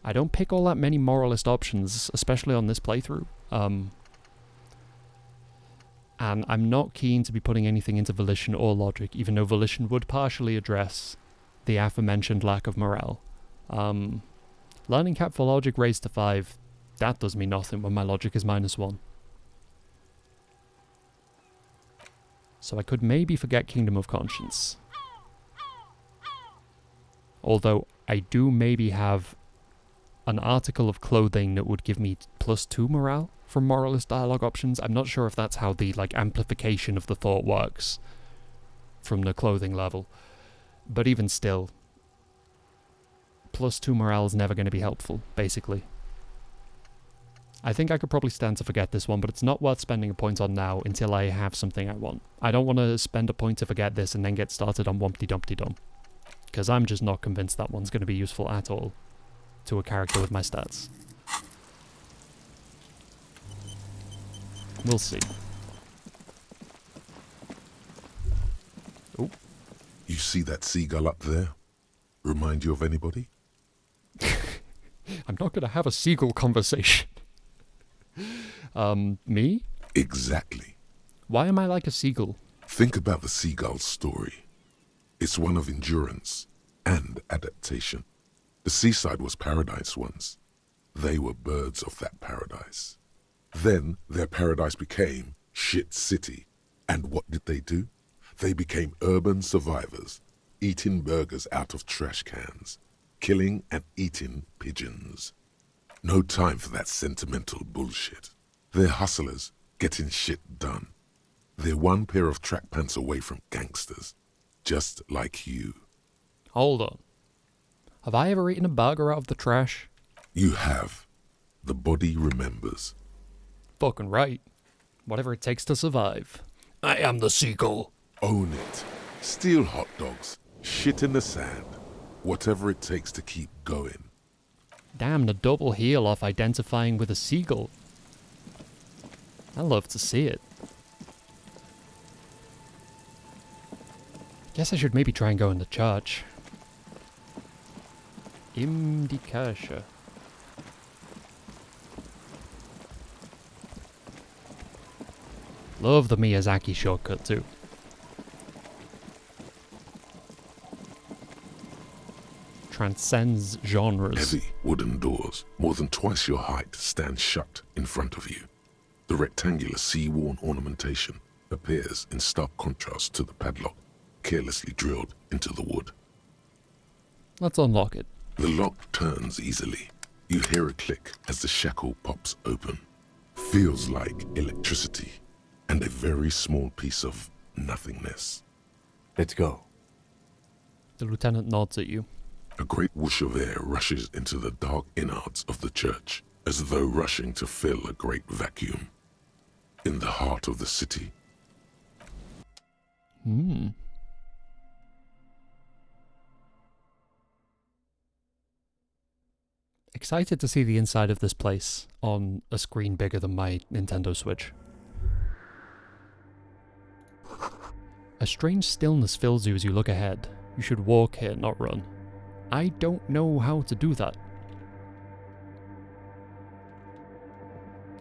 B: I don't pick all that many moralist options, especially on this playthrough. And I'm not keen to be putting anything into Volition or Logic, even though Volition would partially address the aforementioned lack of morale. Learning cap for Logic raised to 5, that does me nothing when my Logic is -1. So I could maybe forget Kingdom of Conscience. Although I do maybe have an article of clothing that would give me +2 morale from moralist dialogue options. I'm not sure if that's how the amplification of the thought works from the clothing level. But even still, +2 morale is never going to be helpful, basically. I think I could probably stand to forget this one, but it's not worth spending a point on now until I have something I want. I don't want to spend a point to forget this and then get started on Wompty Dumpty Dum. Because I'm just not convinced that one's going to be useful at all to a character with my stats. We'll see. Oh.
C: You see that seagull up there? Remind you of anybody?
B: I'm not going to have a seagull conversation. Me?
C: Exactly.
B: Why am I like a seagull?
C: Think about the seagull's story. It's one of endurance and adaptation. The seaside was paradise once. They were birds of that paradise. Then their paradise became shit city. And what did they do? They became urban survivors, eating burgers out of trash cans, killing and eating pigeons. No time for that sentimental bullshit. They're hustlers, getting shit done. They're one pair of track pants away from gangsters, just like you.
B: Hold on. Have I ever eaten a burger out of the trash?
C: You have. The body remembers.
B: Fucking right. Whatever it takes to survive. I am the seagull.
C: Own it. Steal hot dogs. Shit in the sand. Whatever it takes to keep going.
B: Damn, the double heel off identifying with a seagull. I love to see it. Guess I should maybe try and go into church. In die Kirche. Love the Miyazaki shortcut too. Transcends genres.
C: Heavy wooden doors, more than twice your height, stand shut in front of you. The rectangular sea-worn ornamentation appears in stark contrast to the padlock, carelessly drilled into the wood.
B: Let's unlock it.
C: The lock turns easily. You hear a click as the shackle pops open. Feels like electricity and a very small piece of nothingness.
D: Let's go.
B: The lieutenant nods at you.
C: A great whoosh of air rushes into the dark innards of the church, as though rushing to fill a great vacuum. In the heart of the city.
B: Excited to see the inside of this place on a screen bigger than my Nintendo Switch. A strange stillness fills you as you look ahead. You should walk here, not run. I don't know how to do that.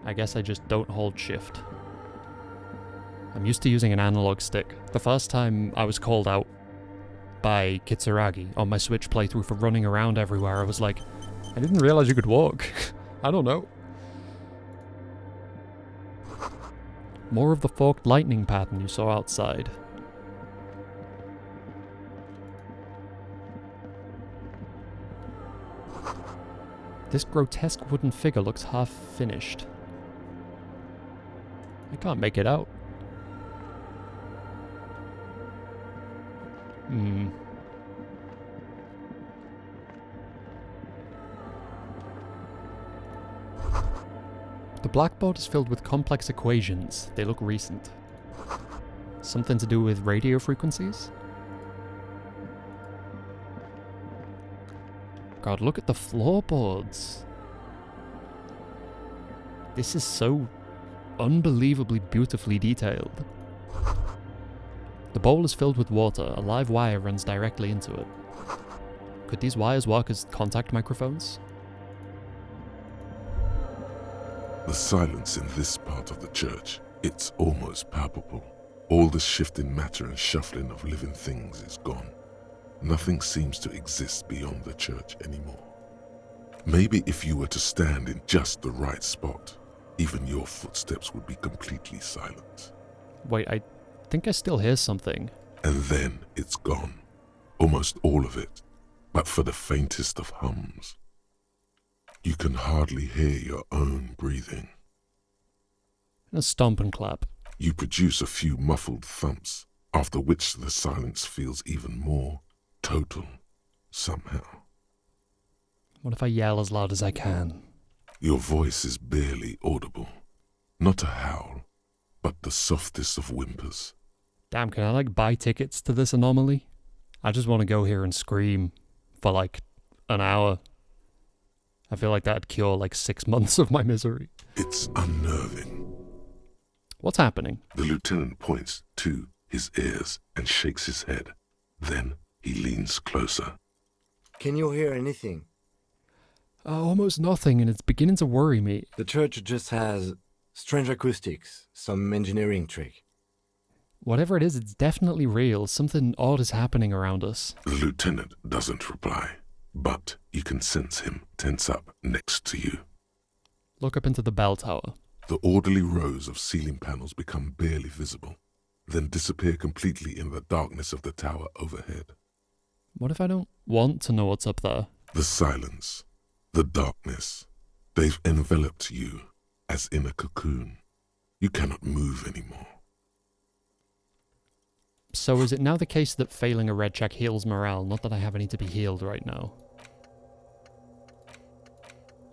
B: I guess I just don't hold shift. I'm used to using an analog stick. The first time I was called out by Kitsuragi on my Switch playthrough for running around everywhere, I was like, I didn't realize you could walk. I don't know. More of the forked lightning pattern you saw outside. This grotesque wooden figure looks half finished. I can't make it out. The blackboard is filled with complex equations. They look recent. Something to do with radio frequencies? God, look at the floorboards. This is so unbelievably beautifully detailed. The bowl is filled with water. A live wire runs directly into it. Could these wires work as contact microphones?
C: The silence in this part of the church, it's almost palpable. All the shifting matter and shuffling of living things is gone. Nothing seems to exist beyond the church anymore. Maybe if you were to stand in just the right spot, even your footsteps would be completely silent.
B: Wait, I think I still hear something.
C: And then it's gone. Almost all of it, but for the faintest of hums. You can hardly hear your own breathing.
B: And a stomp and clap.
C: You produce a few muffled thumps, after which the silence feels even more total, somehow.
B: What if I yell as loud as I can?
C: Your voice is barely audible. Not a howl, but the softest of whimpers.
B: Damn, can I buy tickets to this anomaly? I just want to go here and scream for an hour. I feel like that'd cure 6 months of my misery.
C: It's unnerving.
B: What's happening?
C: The lieutenant points to his ears and shakes his head. Then he leans closer.
D: Can you hear anything?
B: Almost nothing, and it's beginning to worry me.
D: The church just has strange acoustics, some engineering trick.
B: Whatever it is, it's definitely real. Something odd is happening around us.
C: The lieutenant doesn't reply, but you can sense him tense up next to you.
B: Look up into the bell tower.
C: The orderly rows of ceiling panels become barely visible, then disappear completely in the darkness of the tower overhead.
B: What if I don't want to know what's up there?
C: The silence, the darkness, they've enveloped you as in a cocoon. You cannot move anymore.
B: So is it now the case that failing a red check heals morale? Not that I have any to be healed right now.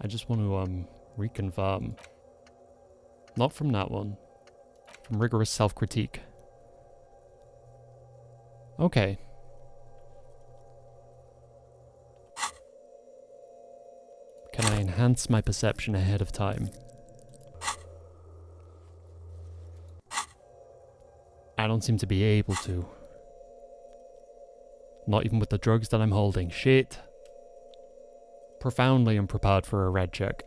B: I just want to reconfirm. Not from that one. From rigorous self-critique. Okay. Can I enhance my perception ahead of time? I don't seem to be able to. Not even with the drugs that I'm holding. Shit. Profoundly unprepared for a red check.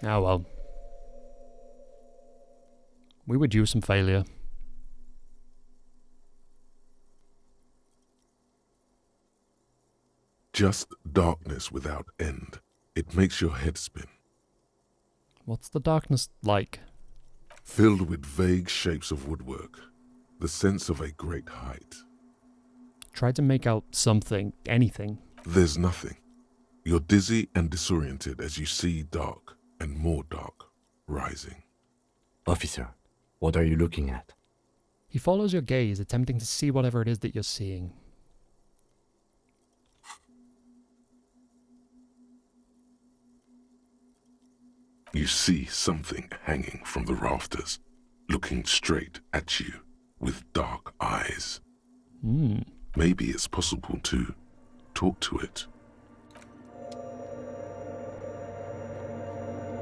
B: Oh well. We would use some failure.
C: Just darkness without end. It makes your head spin.
B: What's the darkness like?
C: Filled with vague shapes of woodwork. The sense of a great height.
B: try to make out something, anything.
C: There's nothing. You're dizzy and disoriented as you see dark and more dark rising.
D: Officer, what are you looking at?
B: He follows your gaze, attempting to see whatever it is that you're seeing.
C: You see something hanging from the rafters, looking straight at you with dark eyes. Maybe it's possible to talk to it.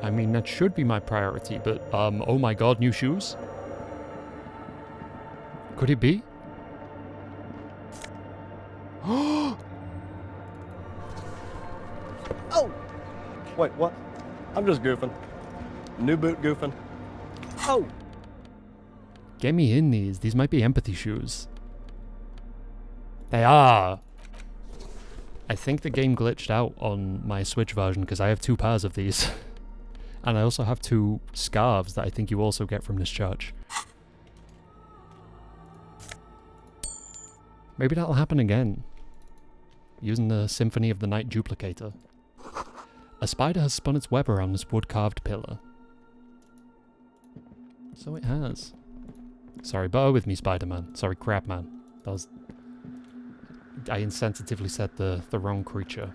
B: I mean, that should be my priority, but, oh my god, new shoes? Could it be?
A: Oh! Wait, what? I'm just goofing. New boot goofing. Oh!
B: Get me in these. These might be empathy shoes. They are! I think the game glitched out on my Switch version because I have 2 pairs of these. And I also have 2 scarves that I think you also get from this church. Maybe that'll happen again. Using the Symphony of the Night duplicator. A spider has spun its web around this wood-carved pillar. So it has. Sorry, bear with me, Spider-Man. Sorry, Crabman. That was... I insensitively said the wrong creature.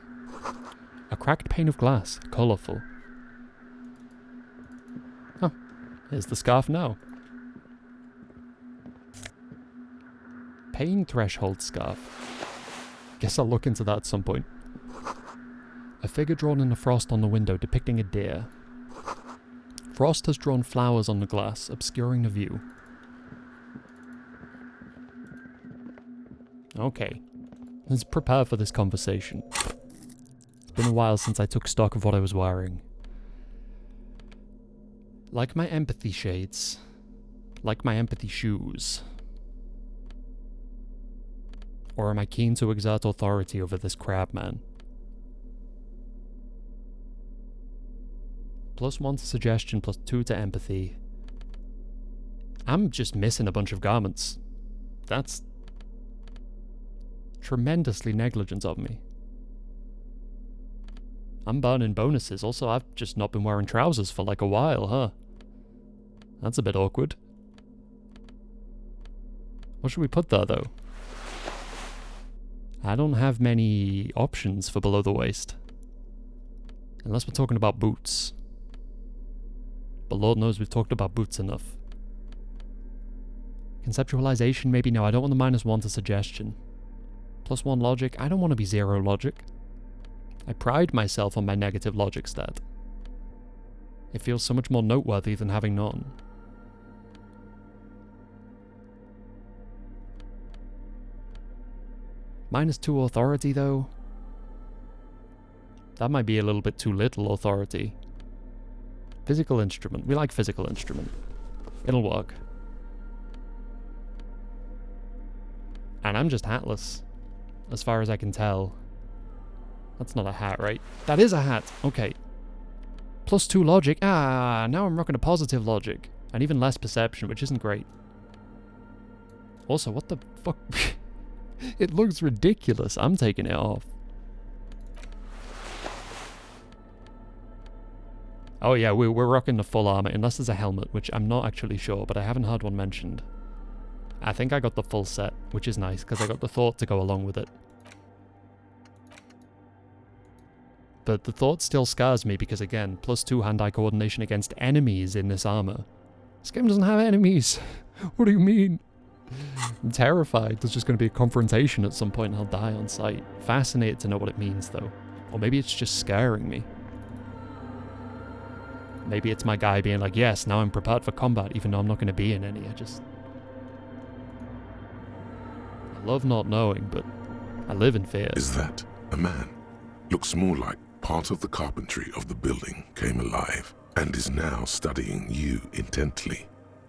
B: A cracked pane of glass. Colourful. Oh, here's the scarf now. Pain threshold scarf. Guess I'll look into that at some point. A figure drawn in the frost on the window depicting a deer. Frost has drawn flowers on the glass, obscuring the view. Okay. Let's prepare for this conversation. It's been a while since I took stock of what I was wearing. Like my empathy shades. Like my empathy shoes. Or am I keen to exert authority over this crabman? +1 to suggestion, +2 to empathy. I'm just missing a bunch of garments. That's tremendously negligent of me. I'm burning bonuses. Also, I've just not been wearing trousers for like a while, huh? That's a bit awkward. What should we put there, though? I don't have many options for below the waist. Unless we're talking about boots. But Lord knows we've talked about boots enough. Conceptualization, maybe no. I don't want the -1 to suggestion. +1 logic. I don't want to be 0 logic. I pride myself on my negative logic stat. It feels so much more noteworthy than having none. -2 authority, though. That might be a little bit too little authority. Physical instrument. We like physical instrument. It'll work. And I'm just hatless. As far as I can tell. That's not a hat, right? That is a hat! Okay. +2 logic. Ah, now I'm rocking a positive logic. And even less perception, which isn't great. Also, what the fuck? It looks ridiculous. I'm taking it off. Oh yeah, we're rocking the full armor, unless there's a helmet, which I'm not actually sure, but I haven't heard one mentioned. I think I got the full set, which is nice, because I got the thought to go along with it. But the thought still scars me, because again, +2 hand-eye coordination against enemies in this armor. This game doesn't have enemies! What do you mean? I'm terrified there's just going to be a confrontation at some point and I'll die on sight. Fascinated to know what it means, though. Or maybe it's just scaring me. Maybe it's my guy being like, yes, now I'm prepared for combat, even though I'm not going to be in any. I love not knowing, but I live in fear.
C: Is that a man? Looks more like part of the carpentry of the building came alive and is now studying you intently.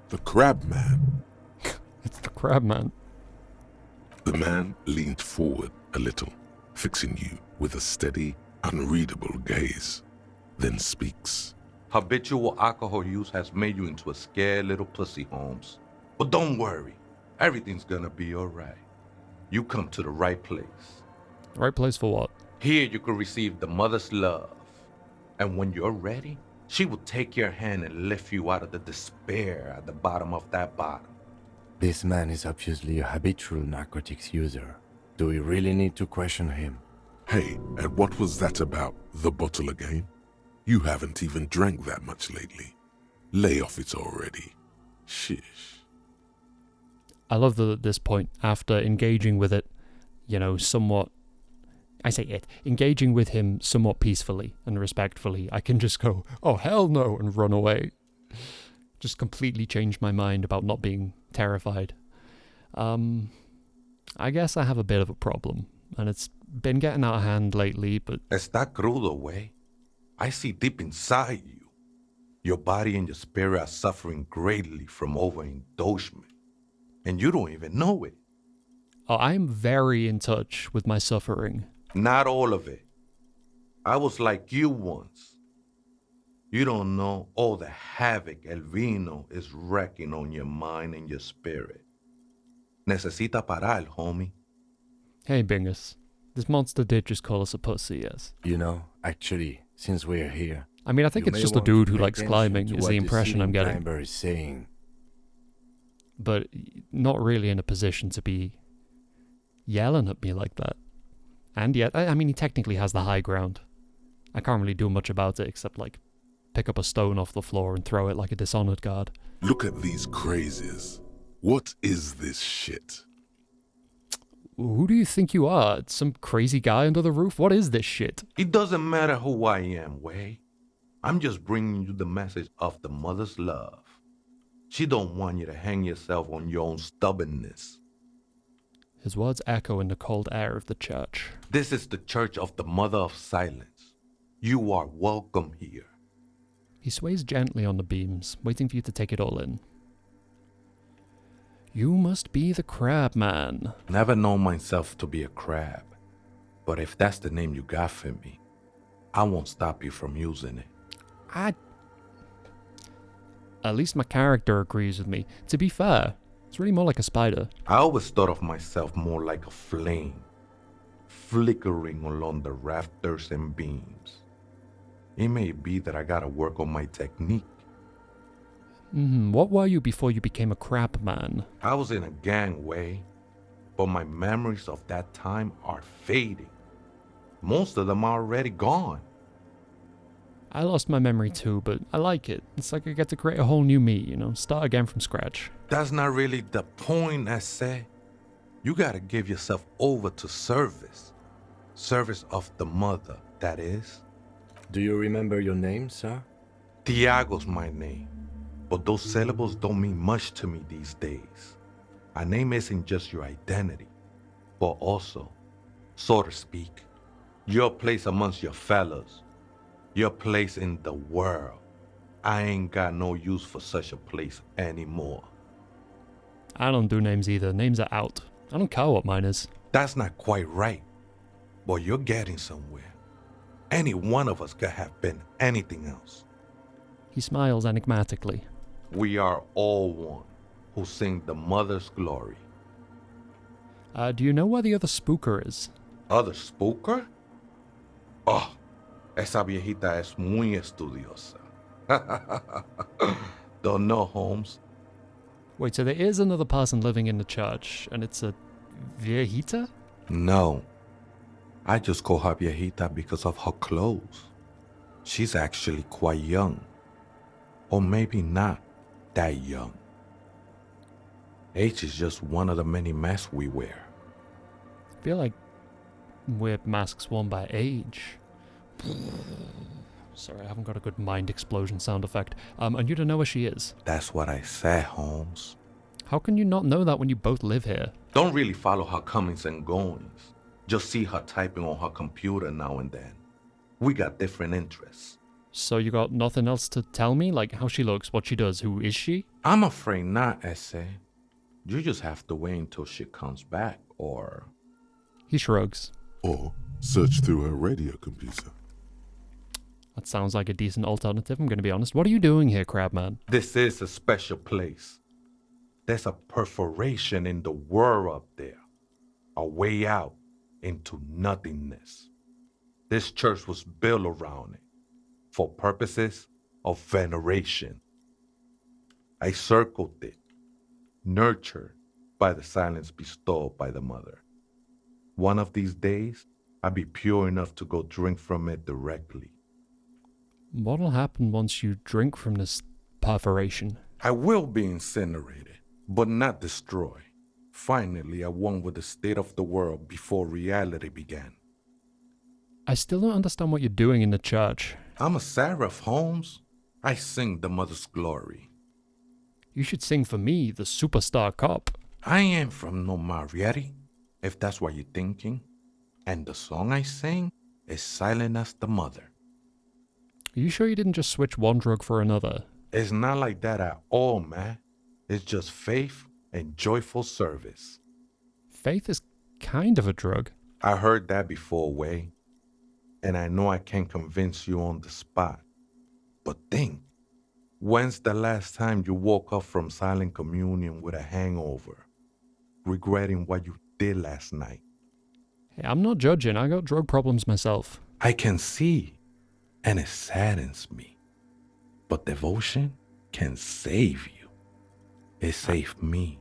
C: The crab man.
B: It's the crab man.
C: The man leaned forward a little, fixing you with a steady, unreadable gaze, then speaks.
M: Habitual alcohol use has made you into a scared little pussy, Holmes. But don't worry, everything's gonna be alright. You come to the right place.
B: Right place for what?
M: Here you can receive the mother's love. And when you're ready, she will take your hand and lift you out of the despair at the bottom of that bottle.
D: This man is obviously a habitual narcotics user. Do we really need to question him?
C: Hey, and what was that about, the bottle again? You haven't even drank that much lately. Lay off it already. Shish.
B: I love that at this point, after engaging with it, somewhat... I say it, engaging with him somewhat peacefully and respectfully, I can just go, oh hell no, and run away. Just completely changed my mind about not being terrified. I guess I have a bit of a problem, and it's been getting out of hand lately, but...
M: Está crudo, way. I see deep inside you. Your body and your spirit are suffering greatly from overindulgence, and you don't even know it.
B: Oh, I'm very in touch with my suffering.
M: Not all of it. I was like you once. You don't know all the havoc El Vino is wrecking on your mind and your spirit. Necesita parar, homie.
B: Hey, Bingus. This monster did just call us a pussy, yes.
D: Actually, since we're here...
B: I mean, I think it's just a dude who likes climbing, is the impression I'm getting.
D: Is saying.
B: But not really in a position to be yelling at me like that. And yet, I mean, he technically has the high ground. I can't really do much about it except, pick up a stone off the floor and throw it like a Dishonored guard.
C: Look at these crazies. What is this shit?
B: Who do you think you are? Some crazy guy under the roof? What is this shit?
M: It doesn't matter who I am, Way. I'm just bringing you the message of the mother's love. She don't want you to hang yourself on your own stubbornness.
B: His words echo in the cold air of the church.
M: This is the church of the Mother of Silence. You are welcome here.
B: He sways gently on the beams, waiting for you to take it all in. You must be the crab man.
M: Never known myself to be a crab. But if that's the name you got for me, I won't stop you from using it.
B: At least my character agrees with me. To be fair, it's really more like a spider.
M: I always thought of myself more like a flame, flickering along the rafters and beams. It may be that I gotta work on my technique.
B: What were you before you became a crab man?
M: I was in a gangway, but my memories of that time are fading. Most of them are already gone.
B: I lost my memory too, but I like it. It's like I get to create a whole new me, start again from scratch.
M: That's not really the point, I say. You gotta give yourself over to service. Service of the mother, that is.
D: Do you remember your name, sir?
M: Tiago's my name, but those syllables don't mean much to me these days. A name isn't just your identity, but also, so to speak, your place amongst your fellows. Your place in the world. I ain't got no use for such a place anymore.
B: I don't do names either. Names are out. I don't care what mine is.
M: That's not quite right. But you're getting somewhere. Any one of us could have been anything else.
B: He smiles enigmatically.
M: We are all one who sing the mother's glory.
B: Do you know where the other spooker is?
M: Other spooker? Oh, esa viejita es muy estudiosa. Don't know, Holmes.
B: Wait, so there is another person living in the church, and it's a viejita?
M: No. I just call her viejita because of her clothes. She's actually quite young. Or maybe not that young. Age is just one of the many masks we wear.
B: I feel like we're masks worn by age. Sorry, I haven't got a good mind explosion sound effect. And you don't know where she is.
M: That's what I said, Holmes.
B: How can you not know that when you both live here?
M: Don't really follow her comings and goings. Just see her typing on her computer now and then. We got different interests.
B: So you got nothing else to tell me? Like how she looks, what she does, who is she?
M: I'm afraid not, Essay. You just have to wait until she comes back, or...
B: He shrugs.
C: Or search through her radio computer.
B: That sounds like a decent alternative, I'm going to be honest. What are you doing here, Crabman?
M: This is a special place. There's a perforation in the world up there. A a way out into nothingness. This church was built around it for purposes of veneration. I circled it, nurtured by the silence bestowed by the mother. One of these days, I'll be pure enough to go drink from it directly.
B: What'll happen once you drink from this perforation?
M: I will be incinerated, but not destroyed. Finally, I won with the state of the world before reality began.
B: I still don't understand what you're doing in the church.
M: I'm a seraph, Holmes. I sing the mother's glory.
B: You should sing for me, the superstar cop.
M: I ain't from no Marietti, if that's what you're thinking. And the song I sing is silent as the mother.
B: Are you sure you didn't just switch one drug for another?
M: It's not like that at all, man. It's just faith and joyful service.
B: Faith is kind of a drug.
M: I heard that before, Way. And I know I can't convince you on the spot. But think, when's the last time you woke up from silent communion with a hangover, regretting what you did last night?
B: Hey, I'm not judging. I got drug problems myself.
M: I can see, and it saddens me. But devotion can save you. It saved me.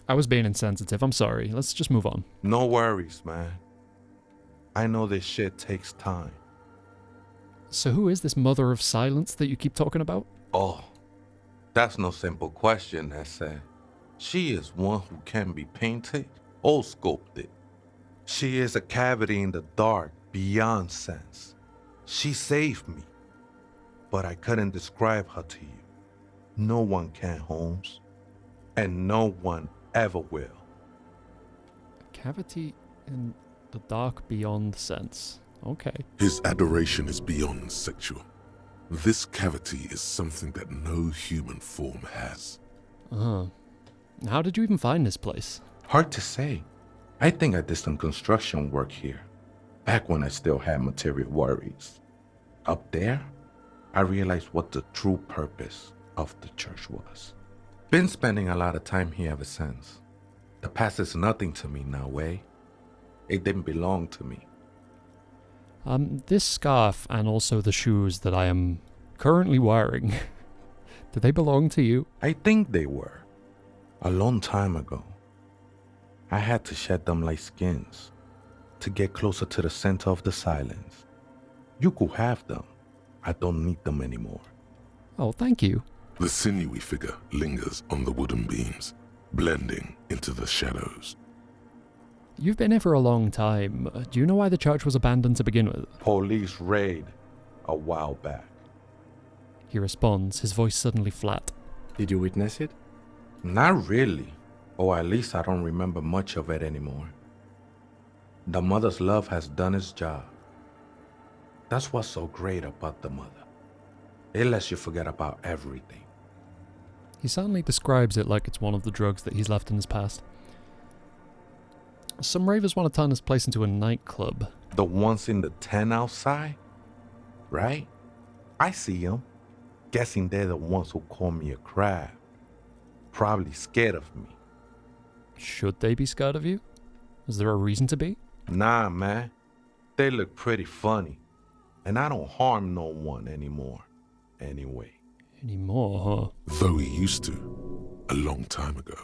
B: I was being insensitive. I'm sorry. Let's just move on.
M: No worries, man. I know this shit takes time.
B: So who is this mother of silence that you keep talking about?
M: Oh, that's no simple question, Essa. She is one who can be painted or sculpted. She is a cavity in the dark beyond sense. She saved me, but I couldn't describe her to you. No one can, Holmes, and no one ever will.
B: A cavity in the dark beyond sense. Okay.
C: His adoration is beyond sexual. This cavity is something that no human form has.
B: How did you even find this place?
M: Hard to say. I think I did some construction work here, back when I still had material worries. Up there, I realized what the true purpose of the church was. Been spending a lot of time here ever since. The past is nothing to me now, Way. It didn't belong to me.
B: This scarf and also the shoes that I am currently wearing, do they belong to you?
M: I think they were. A long time ago. I had to shed them like skins to get closer to the center of the silence. You could have them. I don't need them anymore.
B: Oh, thank you.
C: The sinewy figure lingers on the wooden beams, blending into the shadows.
B: You've been here for a long time. Do you know why the church was abandoned to begin with?
M: Police raid a while back.
B: He responds, his voice suddenly flat.
D: Did you witness it?
M: Not really. Or at least I don't remember much of it anymore. The mother's love has done its job. That's what's so great about the mother. It lets you forget about everything.
B: He certainly describes it like it's one of the drugs that he's left in his past. Some ravers want to turn this place into a nightclub.
M: The ones in the tent outside? Right? I see them. Guessing they're the ones who call me a crab. Probably scared of me.
B: Should they be scared of you? Is there a reason to be?
M: Nah, man. They look pretty funny. And I don't harm no one anymore. Anyway.
B: Anymore, huh?
C: Though he used to, a long time ago.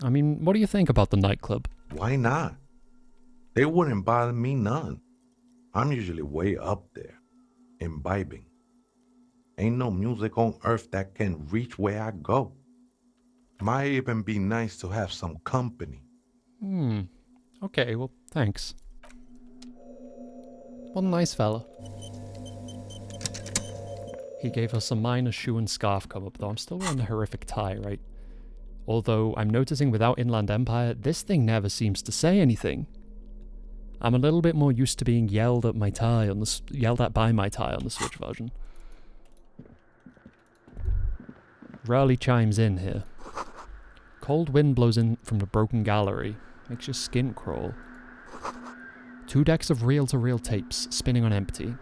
B: I mean, what do you think about the nightclub?
M: Why not? They wouldn't bother me none. I'm usually way up there, imbibing. Ain't no music on earth that can reach where I go. Might even be nice to have some company.
B: Okay, well, thanks. What a nice fella. He gave us a minor shoe and scarf come-up, though I'm still wearing the horrific tie, right? Although I'm noticing without Inland Empire, this thing never seems to say anything. I'm a little bit more used to being yelled at by my tie on the Switch version. Rarely chimes in here. Cold wind blows in from the broken gallery, makes your skin crawl. 2 decks of reel-to-reel tapes spinning on empty.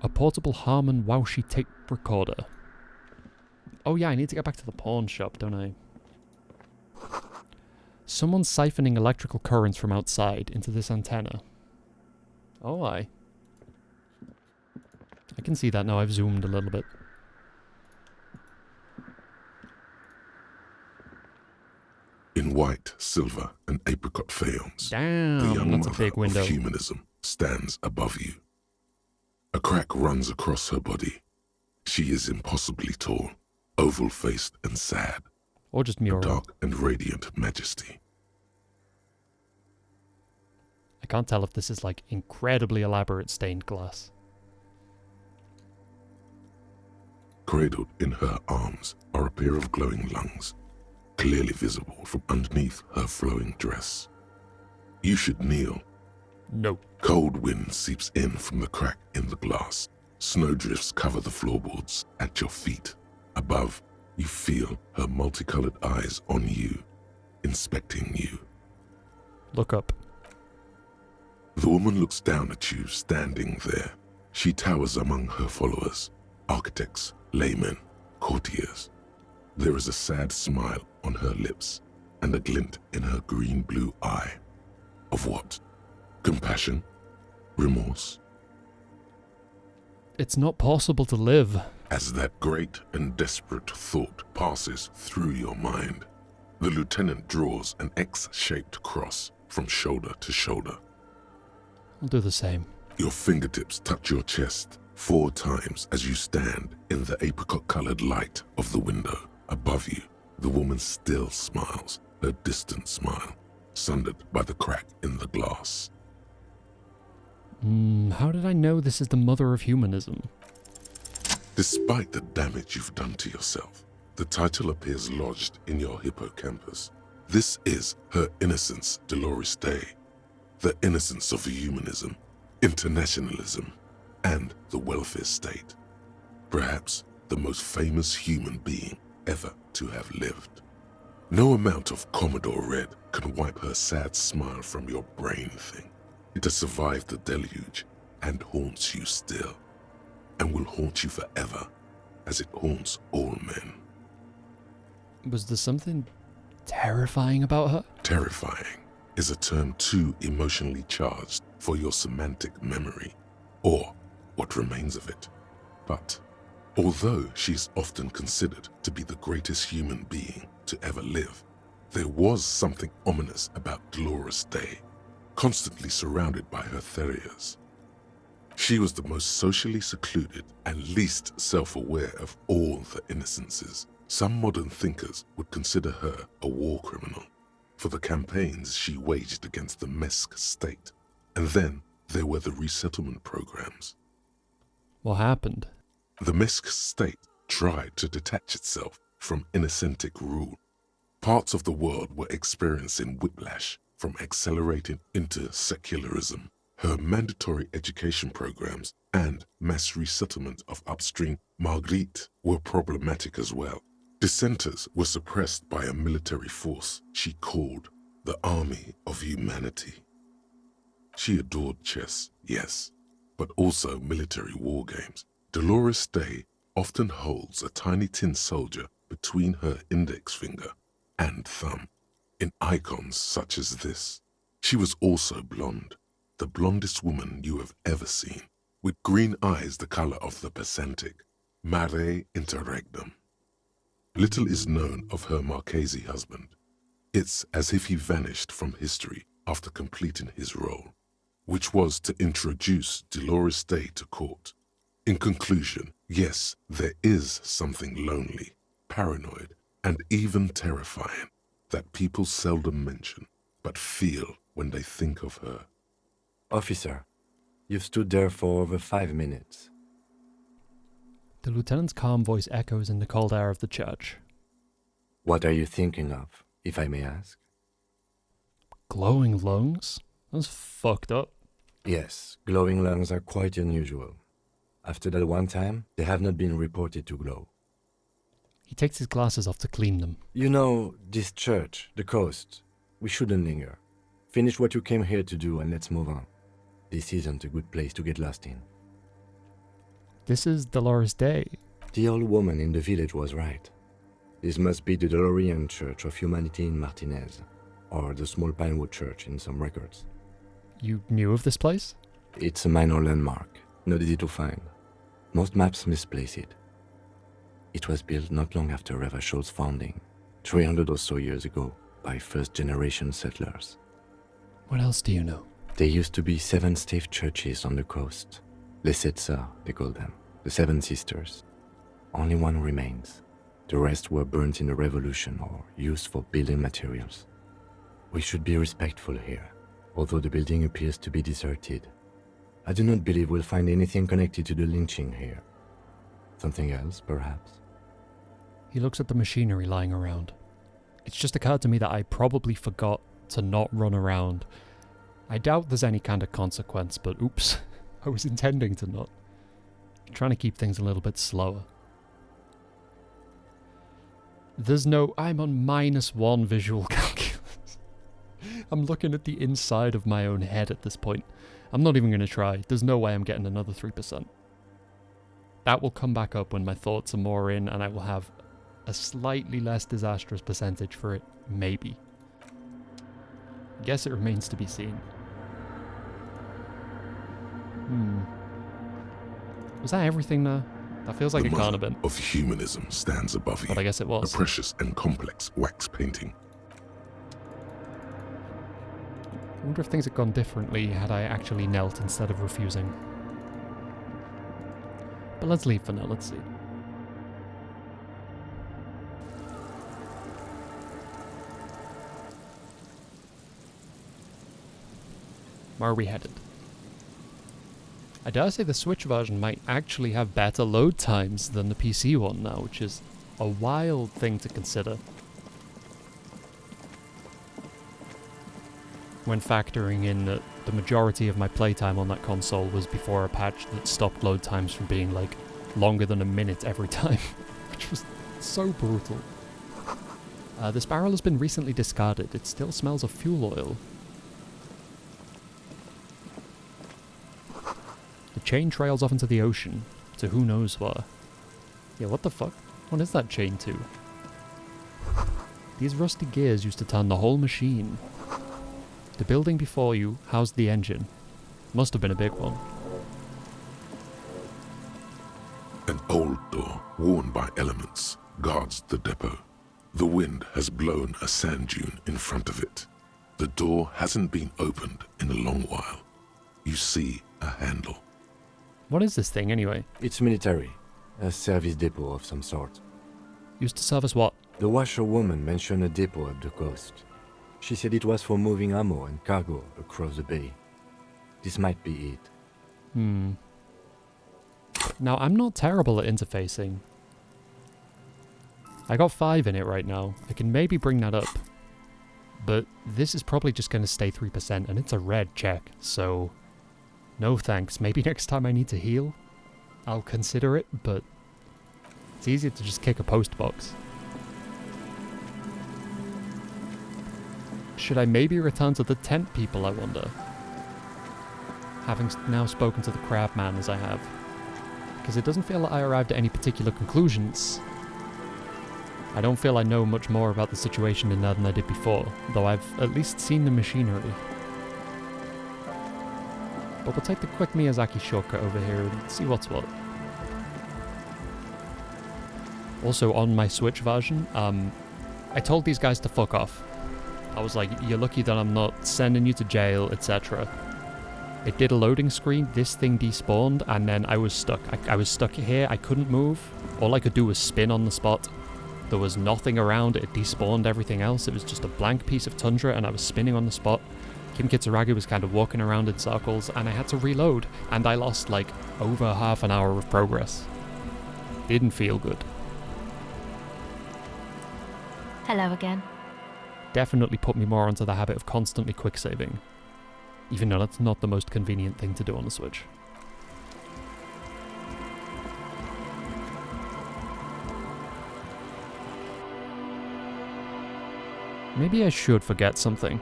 B: A portable Harman Waushi tape recorder. Oh yeah, I need to get back to the pawn shop, don't I? Someone's siphoning electrical currents from outside into this antenna. Oh, I can see that now. I've zoomed a little bit.
C: In white, silver, and apricot faience, the
B: Damn,
C: young
B: that's a
C: mother
B: big window.
C: of humanism stands above you. A crack runs across her body. She is impossibly tall, oval-faced and sad.
B: Or just
C: A
B: mural.
C: dark and radiant majesty.
B: I can't tell if this is like incredibly elaborate stained glass.
C: Cradled in her arms are a pair of glowing lungs, clearly visible from underneath her flowing dress. You should kneel.
B: No.
C: Cold wind seeps in from the crack in the glass. Snowdrifts cover the floorboards at your feet. Above, you feel her multicolored eyes on you, inspecting you.
B: Look up.
C: The woman looks down at you standing there. She towers among her followers, architects, laymen, courtiers. There is a sad smile on her lips and a glint in her green-blue eye. Of what? Compassion? Remorse?
B: It's not possible to live.
C: As that great and desperate thought passes through your mind, the lieutenant draws an X-shaped cross from shoulder to shoulder.
B: I'll do the same.
C: Your fingertips touch your chest 4 times as you stand in the apricot-colored light of the window. Above you, the woman still smiles, her distant smile, sundered by the crack in the glass.
B: How did I know this is the mother of humanism?
C: Despite the damage you've done to yourself, the title appears lodged in your hippocampus. This is her innocence, Dolores Day, the innocence of humanism, internationalism, and the welfare state. Perhaps the most famous human being ever to have lived. No amount of Commodore Red can wipe her sad smile from your brain thing. It has survived the deluge and haunts you still, and will haunt you forever, as it haunts all men.
B: Was there something terrifying about her?
C: Terrifying is a term too emotionally charged for your semantic memory, or what remains of it. But although she's often considered to be the greatest human being to ever live, there was something ominous about Dolores Day, constantly surrounded by her terriers. She was the most socially secluded and least self-aware of all the innocences. Some modern thinkers would consider her a war criminal for the campaigns she waged against the Mesk state. And then there were the resettlement programs.
B: What happened?
C: The Mesk state tried to detach itself from Innocentic rule. Parts of the world were experiencing whiplash from accelerating into secularism. Her mandatory education programs and mass resettlement of upstream Marguerite were problematic as well. Dissenters were suppressed by a military force she called the Army of Humanity. She adored chess, yes, but also military war games. Dolores Day often holds a tiny tin soldier between her index finger and thumb in icons such as this. She was also blonde, the blondest woman you have ever seen, with green eyes the color of the Pacific, mare interregnum. Little is known of her Marchese husband. It's as if he vanished from history after completing his role, which was to introduce Dolores Day to court. In conclusion, yes, there is something lonely, paranoid, and even terrifying that people seldom mention, but feel when they think of her.
D: Officer, you've stood there for over 5 minutes.
B: The lieutenant's calm voice echoes in the cold air of the church.
D: What are you thinking of, if I may ask?
B: Glowing lungs? That's fucked up.
D: Yes, glowing lungs are quite unusual. After that one time, they have not been reported to glow.
B: He takes his glasses off to clean them.
D: You know, this church, the coast, we shouldn't linger. Finish what you came here to do and let's move on. This isn't a good place to get lost in.
B: This is Dolores Day.
D: The old woman in the village was right. This must be the DeLorean Church of Humanity in Martinez. or the small Pinewood Church in some records.
B: You knew of this place?
D: It's a minor landmark, not easy to find. Most maps misplace it. It was built not long after Ravachol's founding, 300 or so years ago, by first-generation settlers.
B: What else do you know?
D: There used to be 7 stave churches on the coast. Les Sept Sœurs, they call them, the 7 sisters. Only one remains. The rest were burnt in the revolution or used for building materials. We should be respectful here, although the building appears to be deserted. I do not believe we'll find anything connected to the lynching here. Something else, perhaps?
B: He looks at the machinery lying around. It's just occurred to me that I probably forgot to not run around. I doubt there's any kind of consequence, but oops, I was intending to not. I'm trying to keep things a little bit slower. I'm on -1 visual calculus. I'm looking at the inside of my own head at this point. I'm not even going to try. There's no way I'm getting another 3%. That will come back up when my thoughts are more in and I will have a slightly less disastrous percentage for it, maybe. Guess it remains to be seen. Was that everything there? That feels like it can't have been.
C: The of humanism stands above you.
B: But I guess it was.
C: A precious and complex wax painting.
B: I wonder if things had gone differently had I actually knelt instead of refusing. But let's leave for now, let's see. Where are we headed? I dare say the Switch version might actually have better load times than the PC one now, which is a wild thing to consider. When factoring in that the majority of my playtime on that console was before a patch that stopped load times from being like longer than a minute every time, which was so brutal. This barrel has been recently discarded. It still smells of fuel oil. The chain trails off into the ocean, to who knows where. Yeah, what the fuck? What is that chain to? These rusty gears used to turn the whole machine. The building before you housed the engine. Must have been a big one.
C: An old door, worn by elements, guards the depot. The wind has blown a sand dune in front of it. The door hasn't been opened in a long while. You see a handle.
B: What is this thing anyway?
D: It's military. A service depot of some sort.
B: Used to service what?
D: The washerwoman mentioned a depot up the coast. She said it was for moving ammo and cargo across the bay. This might be it.
B: Now, I'm not terrible at interfacing. I got 5 in it right now. I can maybe bring that up. But this is probably just going to stay 3%, and it's a red check, so... no thanks. Maybe next time I need to heal, I'll consider it, but... it's easier to just kick a post box. Should I maybe return to the tent people, I wonder? Having now spoken to the crab man as I have. Because it doesn't feel like I arrived at any particular conclusions. I don't feel I know much more about the situation in there than I did before, though I've at least seen the machinery. But we'll take the quick Miyazaki shortcut over here and see what's what. Also, on my Switch version, I told these guys to fuck off. I was like, you're lucky that I'm not sending you to jail, etc. It did a loading screen, this thing despawned, and then I was stuck. I was stuck here, I couldn't move. All I could do was spin on the spot. There was nothing around, it despawned everything else. It was just a blank piece of tundra, and I was spinning on the spot. Kim Kitsuragi was kind of walking around in circles, and I had to reload, and I lost like over half an hour of progress. Didn't feel good.
H: Hello again.
B: Definitely put me more onto the habit of constantly quick saving. Even though that's not the most convenient thing to do on the Switch. Maybe I should forget something.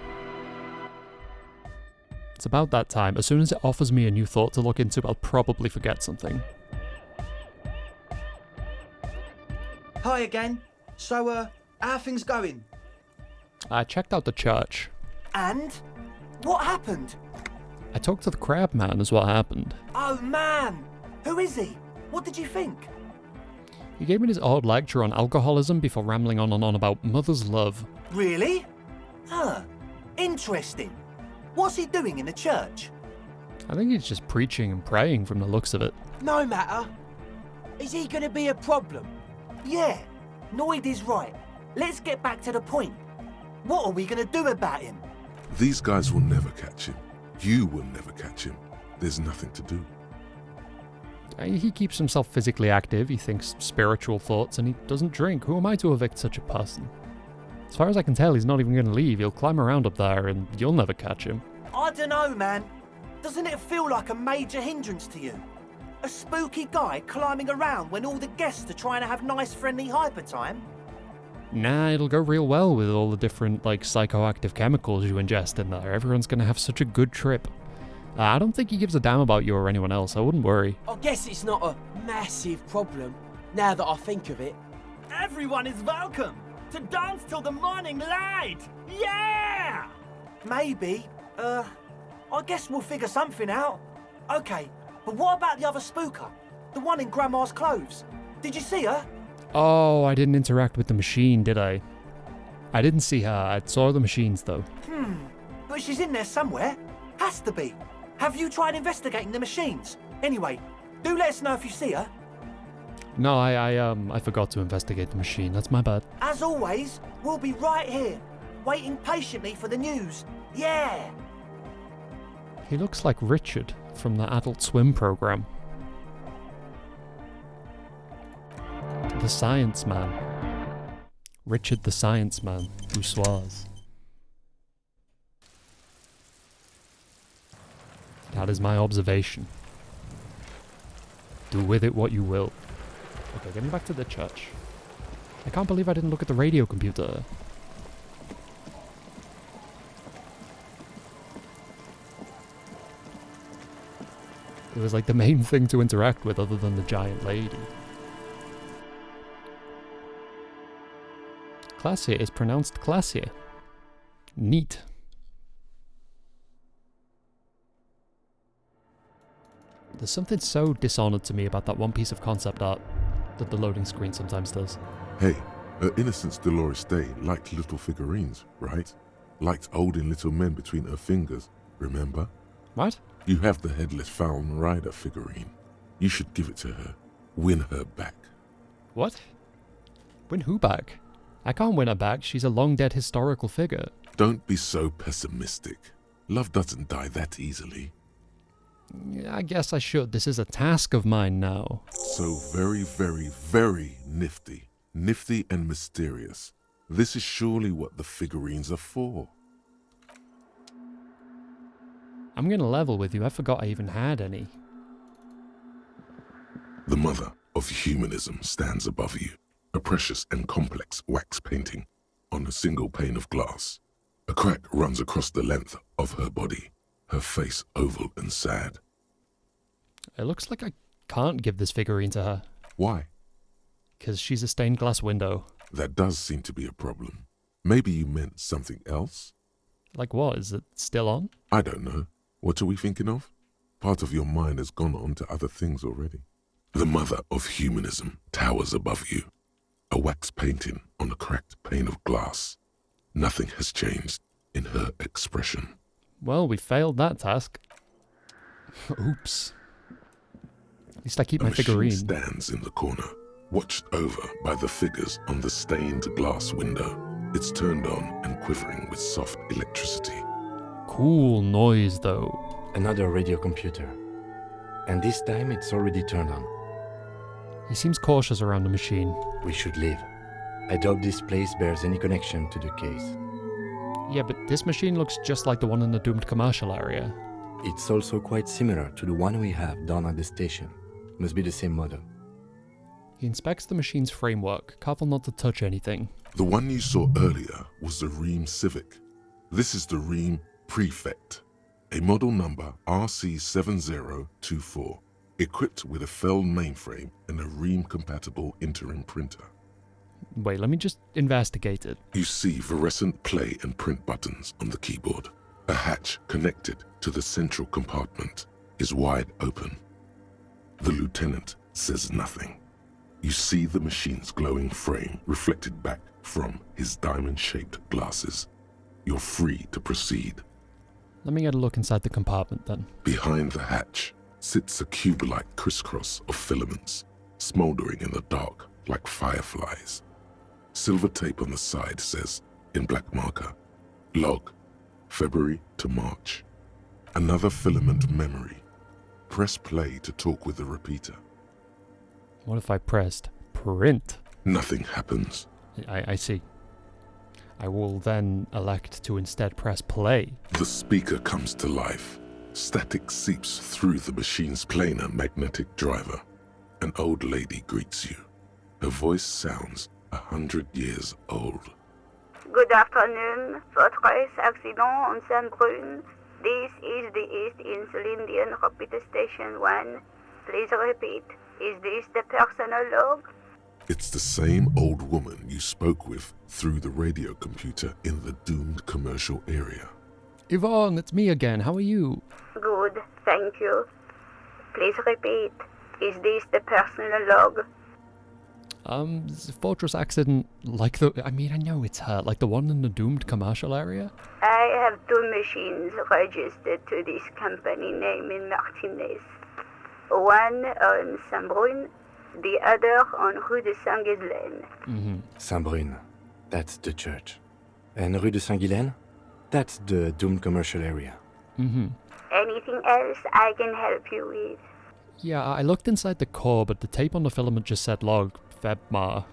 B: It's about that time. As soon as it offers me a new thought to look into, I'll probably forget something.
I: Hi again. So, how are things going?
B: I checked out the church.
I: And? What happened?
B: I talked to the crab man is what happened.
I: Oh man! Who is he? What did you think?
B: He gave me this odd lecture on alcoholism before rambling on and on about mother's love.
I: Really? Huh. Interesting. What's he doing in the church?
B: I think he's just preaching and praying from the looks of it.
J: No matter. Is he gonna be a problem?
I: Yeah, Noid is right. Let's get back to the point. What are we gonna do about him?
C: These guys will never catch him. You will never catch him. There's nothing to do.
B: He keeps himself physically active, he thinks spiritual thoughts, and he doesn't drink. Who am I to evict such a person? As far as I can tell, he's not even going to leave. He'll climb around up there, and you'll never catch him.
I: I dunno, man. Doesn't it feel like a major hindrance to you? A spooky guy climbing around when all the guests are trying to have nice, friendly hyper time?
B: Nah, it'll go real well with all the different, psychoactive chemicals you ingest in there. Everyone's going to have such a good trip. I don't think he gives a damn about you or anyone else. I wouldn't worry.
J: I guess it's not a massive problem, now that I think of it.
K: Everyone is welcome to dance till the morning light. Yeah!
I: Maybe. I guess we'll figure something out. Okay, but what about the other spooker? The one in Grandma's clothes? Did you see her?
B: Oh, I didn't interact with the machine, did I? I didn't see her. I saw the machines, though.
I: But she's in there somewhere. Has to be. Have you tried investigating the machines? Anyway, do let us know if you see her.
B: No, I forgot to investigate the machine. That's my bad.
I: As always, we'll be right here, waiting patiently for the news. Yeah!
B: He looks like Richard from the Adult Swim program. The Science Man. Richard the Science Man, Boussoirs. That is my observation. Do with it what you will. Okay, getting back to the church. I can't believe I didn't look at the radio computer. It was like the main thing to interact with other than the giant lady. Classier is pronounced classier. Neat. There's something so dishonored to me about that one piece of concept art that the loading screen sometimes does.
C: Hey, her Innocence Dolores Day liked little figurines, right? Liked holding little men between her fingers, remember?
B: What?
C: You have the headless Fallen Rider figurine. You should give it to her. Win her back.
B: What? Win who back? I can't win her back. She's a long-dead historical figure.
C: Don't be so pessimistic. Love doesn't die that easily.
B: I guess I should. This is a task of mine now.
C: So very, very, very nifty. Nifty and mysterious. This is surely what the figurines are for.
B: I'm gonna level with you. I forgot I even had any.
C: The mother of humanism stands above you. A precious and complex wax painting on a single pane of glass. A crack runs across the length of her body, her face oval and sad.
B: It looks like I can't give this figurine to her.
C: Why?
B: Because she's a stained glass window.
C: That does seem to be a problem. Maybe you meant something else?
B: Like what? Is it still on?
C: I don't know. What are we thinking of? Part of your mind has gone on to other things already. The mother of humanism towers above you. A wax painting on a cracked pane of glass. Nothing has changed in her expression.
B: Well, we failed that task. Oops. At least I keep my figurine.
C: She stands in the corner, watched over by the figures on the stained glass window. It's turned on and quivering with soft electricity.
B: Cool noise, though.
D: Another radio computer. And this time it's already turned on.
B: He seems cautious around the machine.
D: We should leave. I doubt this place bears any connection to the case.
B: Yeah, but this machine looks just like the one in the doomed commercial area.
D: It's also quite similar to the one we have down at the station. Must be the same model.
B: He inspects the machine's framework, careful not to touch anything.
C: The one you saw earlier was the Ream Civic. This is the Ream Prefect, a model number RC7024, equipped with a Feld mainframe and a Ream-compatible interim printer.
B: Wait, let me just investigate it.
C: You see fluorescent play and print buttons on the keyboard. A hatch connected to the central compartment is wide open. The lieutenant says nothing. You see the machine's glowing frame reflected back from his diamond-shaped glasses. You're free to proceed.
B: Let me get a look inside the compartment then.
C: Behind the hatch sits a cube-like crisscross of filaments, smoldering in the dark like fireflies. Silver tape on the side says, in black marker, log, February to March. Another filament memory. Press play to talk with the repeater.
B: What if I pressed print?
C: Nothing happens.
B: I see. I will then elect to instead press play.
C: The speaker comes to life. Static seeps through the machine's planar magnetic driver. An old lady greets you. Her voice sounds 100 years old.
N: Good afternoon. Votre accident on Saint-Brun. This is the East Elysium repeater station 1. Please repeat. Is this the personal log?
C: It's the same old woman you spoke with through the radio computer in the doomed commercial area.
B: Yvonne, it's me again. How are you?
N: Good, thank you. Please repeat. Is this the personal log?
B: Fortress accident, I know it's her, like the one in the doomed commercial area?
N: I have 2 machines registered to this company name in Martinez. One on Saint-Brun, the other on Rue de Saint-Ghislaine.
D: Saint-Brun, that's the church. And Rue de Saint-Ghislaine, that's the doomed commercial area.
N: Anything else I can help you with?
B: Yeah, I looked inside the core, but the tape on the filament just said log, Febmar.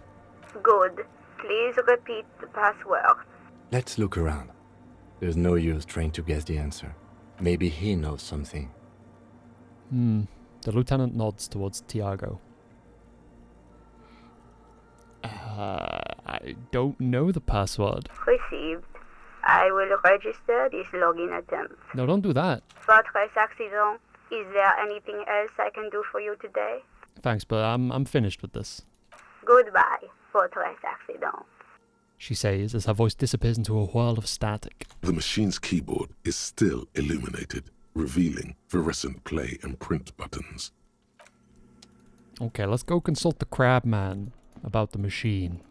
N: Good. Please repeat the password.
D: Let's look around. There's no use trying to guess the answer. Maybe he knows something.
B: The lieutenant nods towards Tiago. I don't know the password.
N: Received. I will register this login attempt.
B: No, don't do that.
N: Fortress accident. Is there anything else I can do for you today?
B: Thanks, but I'm finished with this.
N: Goodbye, Fortress accident.
B: She says as her voice disappears into a whirl of static.
C: The machine's keyboard is still illuminated, revealing fluorescent play and print buttons.
B: Okay, let's go consult the crab man about the machine.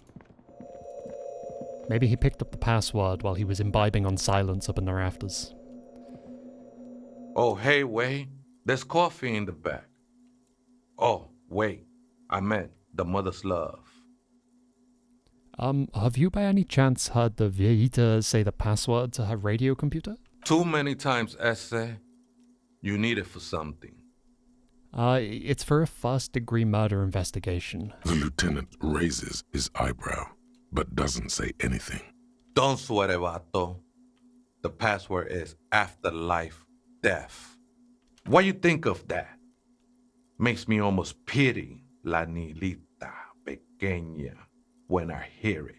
B: Maybe he picked up the password while he was imbibing on silence up in the rafters.
M: Oh, hey, wait. There's coffee in the back. Oh, wait. I meant the mother's love.
B: Have you by any chance heard the Viejita say the password to her radio computer?
M: Too many times, Esse. You need it for something.
B: It's for a first-degree murder investigation.
C: The lieutenant raises his eyebrow, but doesn't say anything.
M: Don't sweat it, vato. The password is afterlife death. What you think of that? Makes me almost pity La Nilita Pequeña when I hear it.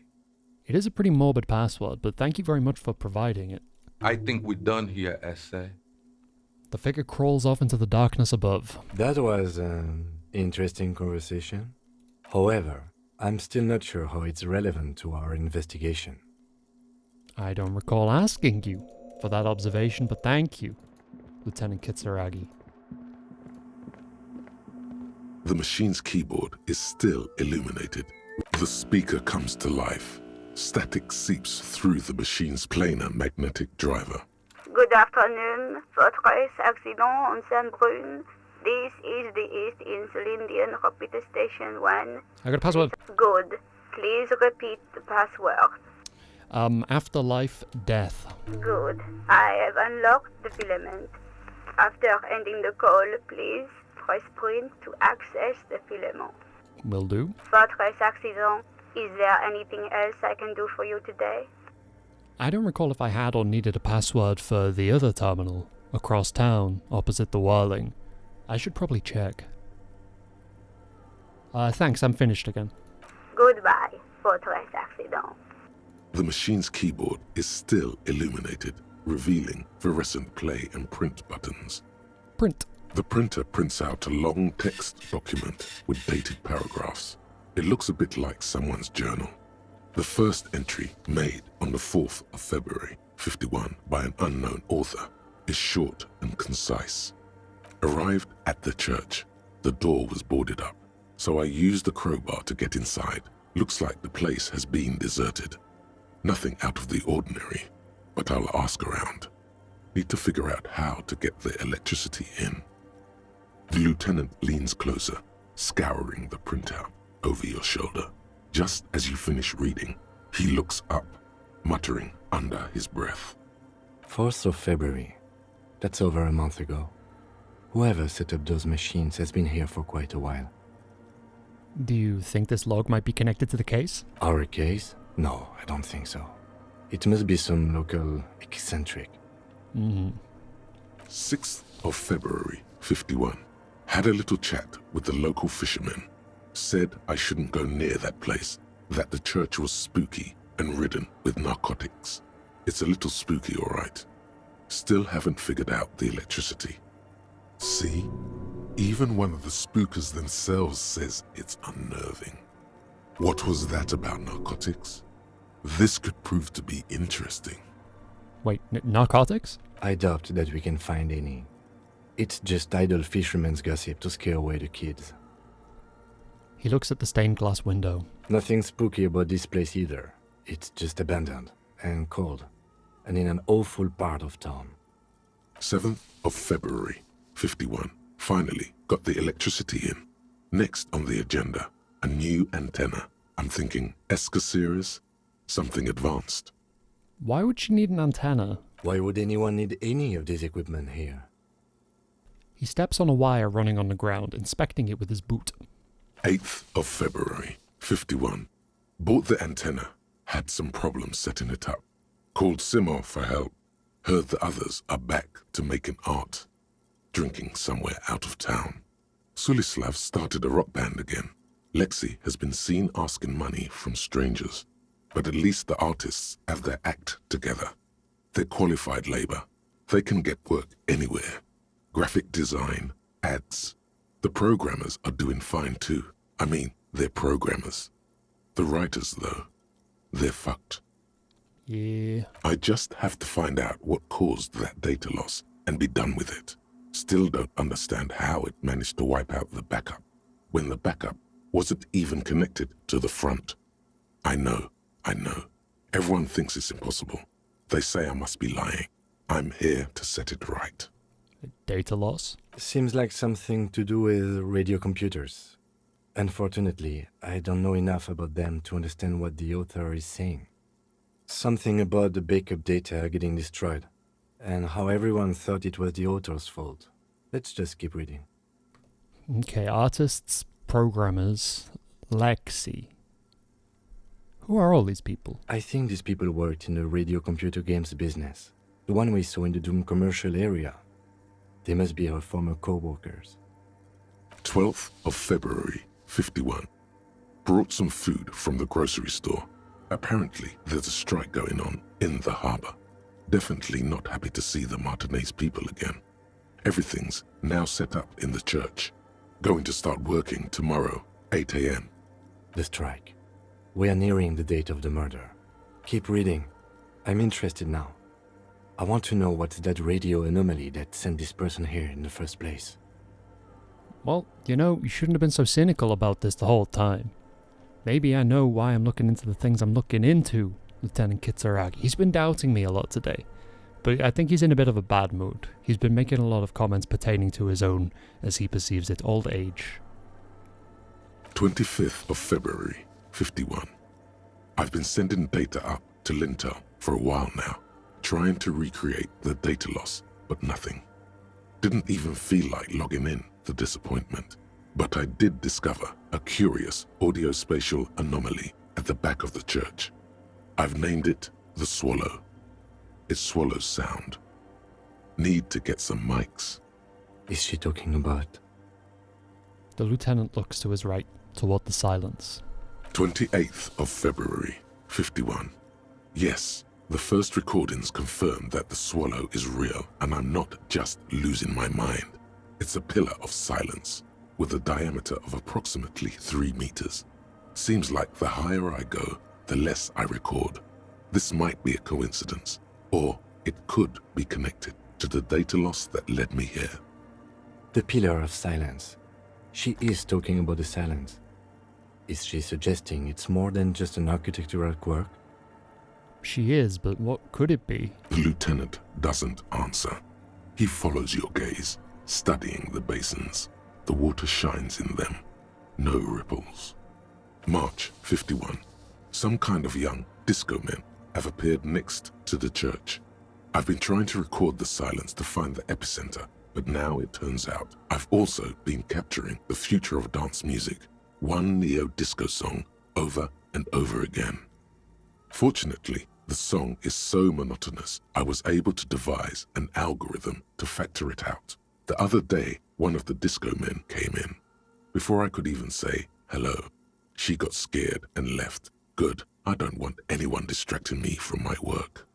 B: It is a pretty morbid password, but thank you very much for providing it.
M: I think we're done here, Esse.
B: The figure crawls off into the darkness above.
D: That was an interesting conversation. However, I'm still not sure how it's relevant to our investigation.
B: I don't recall asking you for that observation, but thank you, Lieutenant Kitsuragi.
C: The machine's keyboard is still illuminated. The speaker comes to life. Static seeps through the machine's planar magnetic driver.
N: Good afternoon. Fortress accident on Saint-Brun. This is the East Elysium repeater station 1.
B: I got a password.
N: Good. Please repeat the password.
B: Afterlife death.
N: Good. I have unlocked the filament. After ending the call, please press print to access the filament.
B: Will do.
N: Fortress accident. Is there anything else I can do for you today?
B: I don't recall if I had or needed a password for the other terminal, across town, opposite the whirling. I should probably check. Thanks, I'm finished again.
N: Goodbye, Fortress accident.
C: The machine's keyboard is still illuminated, revealing fluorescent play and print buttons.
B: Print.
C: The printer prints out a long text document with dated paragraphs. It looks a bit like someone's journal. The first entry, made on the 4th of February, 51, by an unknown author, is short and concise. Arrived at the church, the door was boarded up, so I used the crowbar to get inside. Looks like the place has been deserted. Nothing out of the ordinary, but I'll ask around. Need to figure out how to get the electricity in. The lieutenant leans closer, scouring the printout over your shoulder. Just as you finish reading, he looks up, muttering under his breath.
D: 4th of February. That's over a month ago. Whoever set up those machines has been here for quite a while.
B: Do you think this log might be connected to the case?
D: Our case? No, I don't think so. It must be some local eccentric.
C: 6th of February, 51. Had a little chat with the local fishermen. Said I shouldn't go near that place, that the church was spooky and ridden with narcotics. It's a little spooky, all right. Still haven't figured out the electricity. See? Even one of the spookers themselves says it's unnerving. What was that about narcotics? This could prove to be interesting.
B: Wait, narcotics?
D: I doubt that we can find any. It's just idle fishermen's gossip to scare away the kids.
B: He looks at the stained glass window.
D: Nothing spooky about this place either. It's just abandoned and cold, and in an awful part of town.
C: 7th of February, 51. Finally got the electricity in. Next on the agenda, a new antenna. I'm thinking ESCA series, something advanced.
B: Why would she need an antenna?
D: Why would anyone need any of this equipment here?
B: He steps on a wire running on the ground, inspecting it with his boot.
C: 8th of February, 51. Bought the antenna, had some problems setting it up. Called Simon for help. Heard the others are back to making art. Drinking somewhere out of town. Sulislav started a rock band again. Lexi has been seen asking money from strangers. But at least the artists have their act together. They're qualified labor. They can get work anywhere. Graphic design, ads. The programmers are doing fine too. I mean, they're programmers. The writers, though, they're fucked.
B: Yeah.
C: I just have to find out what caused that data loss and be done with it. Still don't understand how it managed to wipe out the backup, when the backup wasn't even connected to the front. I know. Everyone thinks it's impossible. They say I must be lying. I'm here to set it right.
B: Data loss?
D: Seems like something to do with radio computers. Unfortunately, I don't know enough about them to understand what the author is saying. Something about the backup data getting destroyed, and how everyone thought it was the author's fault. Let's just keep reading.
B: Okay, artists, programmers, Lexi. Who are all these people?
D: I think these people worked in the radio computer games business. The one we saw in the Doom commercial area. They must be our former co-workers.
C: 12th of February, 51. Brought some food from the grocery store. Apparently, there's a strike going on in the harbor. Definitely not happy to see the Martinez people again. Everything's now set up in the church. Going to start working tomorrow, 8 a.m.
D: The strike. We are nearing the date of the murder. Keep reading. I'm interested now. I want to know what's that radio anomaly that sent this person here in the first place.
B: Well, you shouldn't have been so cynical about this the whole time. Maybe I know why I'm looking into the things I'm looking into, Lieutenant Kitsuragi. He's been doubting me a lot today, but I think he's in a bit of a bad mood. He's been making a lot of comments pertaining to his own, as he perceives it, old age.
C: 25th of February, 51. I've been sending data up to Lintel for a while now, trying to recreate the data loss, but nothing. Didn't even feel like logging in, the disappointment. But I did discover a curious audio-spatial anomaly at the back of the church. I've named it the Swallow. It swallows sound. Need to get some mics.
D: Is she talking about?
B: The lieutenant looks to his right, toward the silence.
C: 28th of February, 51. Yes, the first recordings confirm that the Swallow is real, and I'm not just losing my mind. It's a pillar of silence, with a diameter of approximately 3 meters. Seems like the higher I go, the less I record. This might be a coincidence, or it could be connected to the data loss that led me here.
D: The Pillar of Silence. She is talking about the silence. Is she suggesting it's more than just an architectural quirk?
B: She is, but what could it be?
C: The lieutenant doesn't answer. He follows your gaze, studying the basins. The water shines in them. No ripples. March 51. Some kind of young disco men have appeared next to the church. I've been trying to record the silence to find the epicenter, but now it turns out I've also been capturing the future of dance music, one neo-disco song over and over again. Fortunately, the song is so monotonous, I was able to devise an algorithm to factor it out. The other day, one of the disco men came in. Before I could even say hello, she got scared and left. Good, I don't want anyone distracting me from my work.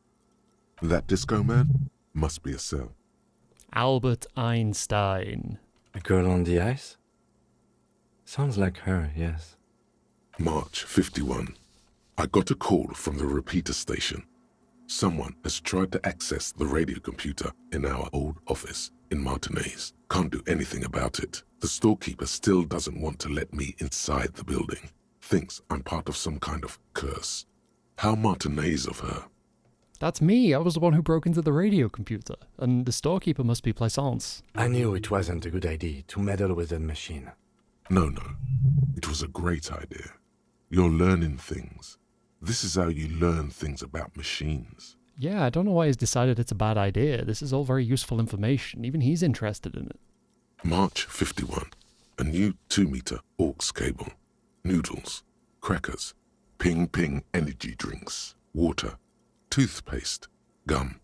C: That disco man must be a cell.
B: Albert Einstein.
D: A girl on the ice? Sounds like her, yes.
C: March 51. I got a call from the repeater station. Someone has tried to access the radio computer in our old office in Martinez. Can't do anything about it. The storekeeper still doesn't want to let me inside the building. Thinks I'm part of some kind of curse. How Martinez of her.
B: That's me. I was the one who broke into the radio computer. And the storekeeper must be Plaisance.
D: I knew it wasn't a good idea to meddle with that machine.
C: No. It was a great idea. You're learning things. This is how you learn things about machines.
B: Yeah, I don't know why he's decided it's a bad idea. This is all very useful information. Even he's interested in it.
C: March 51. A new 2-meter aux cable. Noodles. Crackers. Ping energy drinks. Water. Toothpaste. Gum.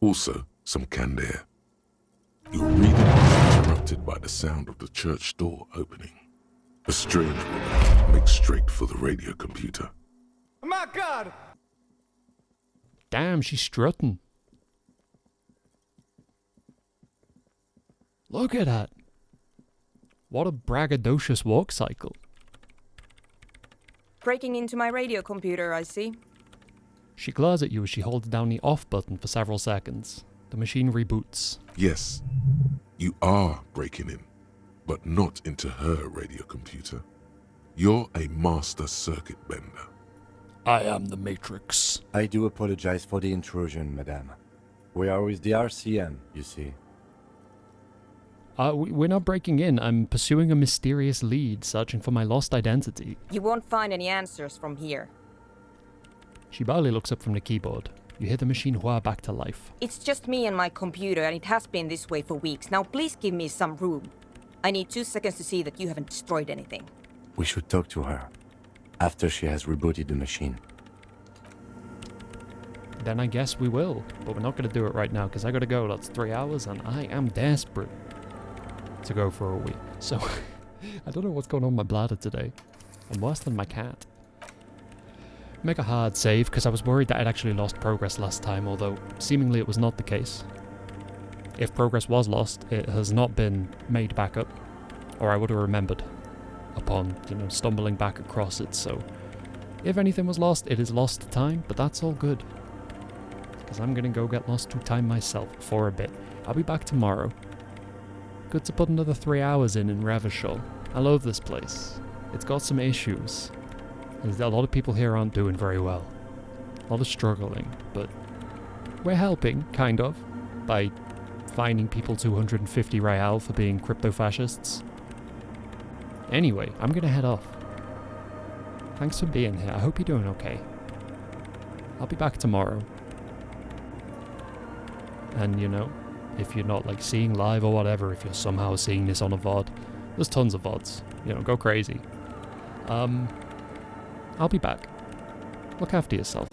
C: Also some canned air. Your reading is interrupted by the sound of the church door opening. A strange woman makes straight for the radio computer.
J: My God!
B: Damn, she's strutting. Look at that. What a braggadocious walk cycle.
O: Breaking into my radio computer, I see.
B: She glares at you as she holds down the off button for several seconds. The machine reboots.
C: Yes, you are breaking in, but not into her radio computer. You're a master circuit bender.
B: I am the Matrix.
D: I do apologize for the intrusion, madame. We are with the RCM, you see.
B: We're not breaking in. I'm pursuing a mysterious lead, searching for my lost identity.
O: You won't find any answers from here.
B: She barely looks up from the keyboard. You hear the machine whir back to life.
O: It's just me and my computer, and it has been this way for weeks. Now please give me some room. I need 2 seconds to see that you haven't destroyed anything.
D: We should talk to her after she has rebooted the machine.
B: Then I guess we will. But we're not going to do it right now because I got to go. That's 3 hours and I am desperate to go for a wee. So I don't know what's going on with my bladder today. I'm worse than my cat. Make a hard save because I was worried that I'd actually lost progress last time, although seemingly it was not the case. If progress was lost, it has not been made back up, or I would have remembered upon, stumbling back across it. So if anything was lost, it is lost to time, but that's all good. Because I'm going to go get lost to time myself for a bit. I'll be back tomorrow. Good to put another 3 hours in Revachol. I love this place. It's got some issues. A lot of people here aren't doing very well. A lot of struggling, but we're helping, kind of, by fining people 250 Real for being crypto-fascists. Anyway, I'm gonna head off. Thanks for being here. I hope you're doing okay. I'll be back tomorrow. And if you're not seeing live or whatever, if you're somehow seeing this on a VOD, there's tons of VODs. Go crazy. I'll be back. Look after yourself.